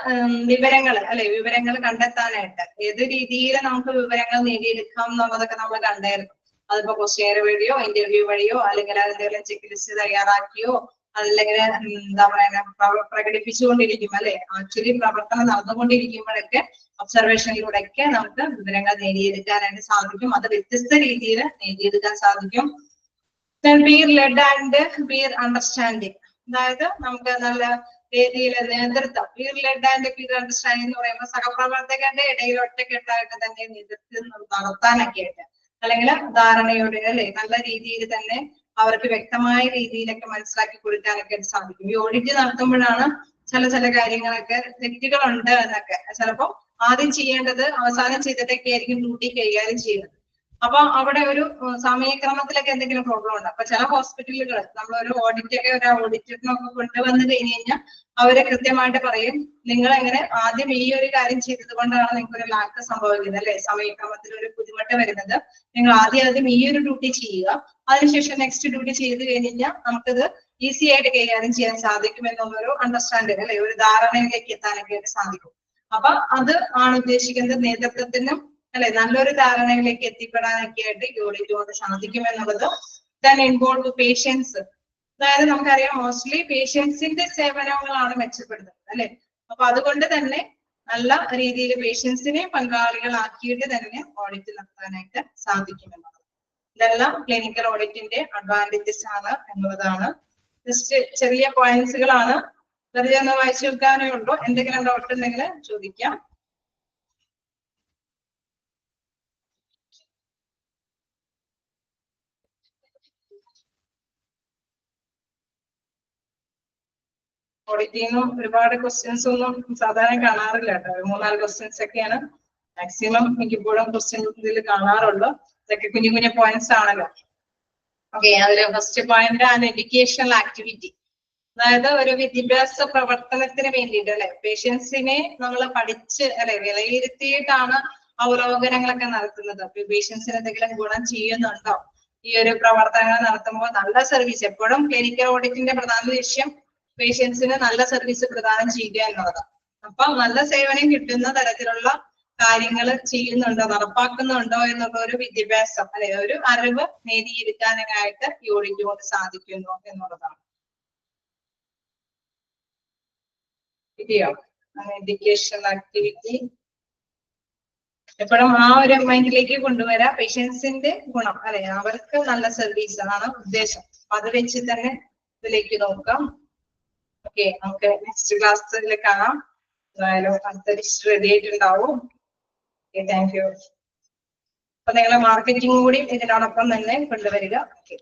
വിവരങ്ങൾ അല്ലെ, വിവരങ്ങൾ കണ്ടെത്താനായിട്ട് ഏത് രീതിയിൽ നമുക്ക് വിവരങ്ങൾ നേടിയെടുക്കാം എന്നുള്ളതൊക്കെ നമ്മൾ കണ്ടായിരുന്നു. അതിപ്പോ ക്വസ്റ്റ്യൻ വഴിയോ ഇന്റർവ്യൂ വഴിയോ അല്ലെങ്കിൽ അതെന്തെങ്കിലും ചെക്ക് ലിസ്റ്റ് തയ്യാറാക്കിയോ അല്ലെങ്കിൽ എന്താ പറയുക പ്രകടിപ്പിച്ചുകൊണ്ടിരിക്കും അല്ലെ. ആക്ച്വലി പ്രവർത്തനം നടന്നുകൊണ്ടിരിക്കുമ്പോഴൊക്കെ ഒബ്സർവേഷനിലൂടെയൊക്കെ നമുക്ക് വിവരങ്ങൾ നേടിയെടുക്കാനായിട്ട് സാധിക്കും. അത് വ്യത്യസ്ത രീതിയിൽ നേടിയെടുക്കാൻ സാധിക്കും. പീർ ലെഡ് ആൻഡ് പീർ അണ്ടർസ്റ്റാൻഡിങ്, അതായത് നമുക്ക് നല്ല രീതിയിൽ നേതൃത്വം, പീർ ലെഡ് ആൻഡ് പീർ അണ്ടർസ്റ്റാൻഡിങ് എന്ന് പറയുമ്പോൾ സഹപ്രവർത്തകരുടെ ഇടയിൽ ഒറ്റക്കെട്ടായിട്ട് തന്നെ നേതൃത്വം നടത്താനൊക്കെ ആയിട്ട് അല്ലെങ്കിൽ ധാരണയോടെ അല്ലെ നല്ല രീതിയിൽ തന്നെ അവർക്ക് വ്യക്തമായ രീതിയിലൊക്കെ മനസ്സിലാക്കി കൊടുക്കാനൊക്കെ സാധിക്കും. ഈ ഓഡിറ്റ് നടത്തുമ്പോഴാണ് ചില കാര്യങ്ങളൊക്കെ തെറ്റുകളുണ്ട് എന്നൊക്കെ ചിലപ്പോൾ ആദ്യം ചെയ്യേണ്ടത് അവസാനം ചെയ്തിട്ടൊക്കെ ആയിരിക്കും ഡ്യൂട്ടി കൈകാര്യം ചെയ്യുന്നത്. അപ്പൊ അവിടെ ഒരു സമയക്രമത്തിലൊക്കെ എന്തെങ്കിലും പ്രോബ്ലം ഉണ്ട്. അപ്പൊ ചില ഹോസ്പിറ്റലുകൾ നമ്മൾ ഒരു ഓഡിറ്റൊക്കെ ഒരു ഓഡിറ്ററിനൊക്കെ കൊണ്ടുവന്ന് കഴിഞ്ഞ് കഴിഞ്ഞാൽ അവരെ കൃത്യമായിട്ട് പറയും, നിങ്ങൾ എങ്ങനെ ആദ്യം ഈ ഒരു കാര്യം ചെയ്തത് കൊണ്ടാണ് നിങ്ങൾക്ക് ഒരു ലാക്ക് സംഭവിക്കുന്നത് അല്ലെ, സമയക്രമത്തിൽ ഒരു ബുദ്ധിമുട്ട് വരുന്നത്. നിങ്ങൾ ആദ്യം ഈ ഒരു ഡ്യൂട്ടി ചെയ്യുക, അതിനുശേഷം നെക്സ്റ്റ് ഡ്യൂട്ടി ചെയ്ത് കഴിഞ്ഞാൽ നമുക്കത് ഈസി ആയിട്ട് കൈകാര്യം ചെയ്യാൻ സാധിക്കും എന്നുള്ളൊരു അണ്ടർസ്റ്റാൻഡിങ് അല്ലെ, ഒരു ധാരണയിലേക്ക് എത്താനൊക്കെ സാധിക്കും. അപ്പൊ അത് ആണ് ഉദ്ദേശിക്കുന്നത്. നേതൃത്വത്തിനും അല്ലെ നല്ലൊരു ധാരണയിലേക്ക് എത്തിപ്പെടാനൊക്കെ ആയിട്ട് ഈ ഓഡിറ്റ് കൊണ്ട് സാധിക്കും എന്നുള്ളത്. ദെൻ ഇൻവോൾവ് പേഷ്യൻസ്, അതായത് നമുക്കറിയാം മോസ്റ്റ്ലി പേഷ്യൻസിന്റെ സേവനങ്ങളാണ് മെച്ചപ്പെടുന്നത് അല്ലെ. അപ്പൊ അതുകൊണ്ട് തന്നെ നല്ല രീതിയിൽ പേഷ്യൻസിനെ പങ്കാളികളാക്കിയിട്ട് തന്നെ ഓഡിറ്റ് നടത്താനായിട്ട് സാധിക്കുമെന്നുള്ളത്. ഇതെല്ലാം ക്ലിനിക്കൽ ഓഡിറ്റിന്റെ അഡ്വാൻറ്റേജസ് ആണ് എന്നുള്ളതാണ്. ജസ്റ്റ് ചെറിയ പോയിന്റ്സുകളാണ്. വെറുതെ ഒന്ന് വായിച്ചു വെക്കാനേ ഉള്ളൂ. എന്തെങ്കിലും ഡൗട്ട് ഉണ്ടെങ്കിൽ ചോദിക്കാം. ഓഡിറ്റിന്നും ഒരുപാട് ക്വസ്റ്റ്യൻസ് ഒന്നും സാധാരണ കാണാറില്ല കേട്ടോ. 3-4 ക്വസ്റ്റ്യൻസ് ഒക്കെയാണ് മാക്സിമം എനിക്കിപ്പോഴും ക്വസ്റ്റ്യൻ ഇതിൽ കാണാറുള്ളൂ. ഇതൊക്കെ കുഞ്ഞു പോയിന്റ്സ് ആണല്ലോ. ഓക്കെ, അതില് ഫസ്റ്റ് പോയിന്റ് ആണ് എഡ്യൂക്കേഷണൽ ആക്ടിവിറ്റി. അതായത് ഒരു വിദ്യാഭ്യാസ പ്രവർത്തനത്തിന് വേണ്ടിയിട്ട് അല്ലെ, പേഷ്യൻസിനെ നമ്മൾ പഠിച്ച് അല്ലെ വിലയിരുത്തിയിട്ടാണ് അവലോകനങ്ങളൊക്കെ നടത്തുന്നത്. അപ്പൊ പേഷ്യൻസിന് എന്തെങ്കിലും ഗുണം ചെയ്യുന്നുണ്ടോ ഈ ഒരു പ്രവർത്തനങ്ങൾ നടത്തുമ്പോൾ? നല്ല സർവീസ്, എപ്പോഴും ക്ലിനിക്കൽ ഓഡിറ്റിന്റെ പ്രധാന ലക്ഷ്യം പേഷ്യൻസിന് നല്ല സർവീസ് പ്രദാനം ചെയ്യുക എന്നുള്ളതാണ്. അപ്പൊ നല്ല സേവനം കിട്ടുന്ന തരത്തിലുള്ള കാര്യങ്ങൾ ചെയ്യുന്നുണ്ടോ, നടപ്പാക്കുന്നുണ്ടോ എന്നുള്ള ഒരു വിദ്യാഭ്യാസം അല്ലെ, ഒരു അറിവ് നേടിയെടുക്കാനായിട്ട് ഈ ഓഡിറ്റ് കൊണ്ട് സാധിക്കുന്നു എന്നുള്ളതാണ്. എഡ്യൂക്കേഷണൽ ആക്ടിവിറ്റി എപ്പോഴും ആ ഒരു മൈൻഡിലേക്ക് കൊണ്ടുവരാം. പേഷ്യൻസിന്റെ ഗുണം അല്ലെ, അവർക്ക് നല്ല സർവീസ് ആണ് ഉദ്ദേശം. അത് വെച്ച് തന്നെ ഇതിലേക്ക് നോക്കാം. ഓക്കെ, നമുക്ക് നെക്സ്റ്റ് ക്ലാസ്സിൽ കാണാം. എന്തായാലും അടുത്ത ലിസ്റ്റ് റെഡി ആയിട്ടുണ്ടാവും. Okay, thank you. അപ്പൊ നിങ്ങളെ മാർക്കറ്റിംഗ് കൂടി ഇതിനോടൊപ്പം തന്നെ കൊണ്ടുവരിക. ഓക്കെ.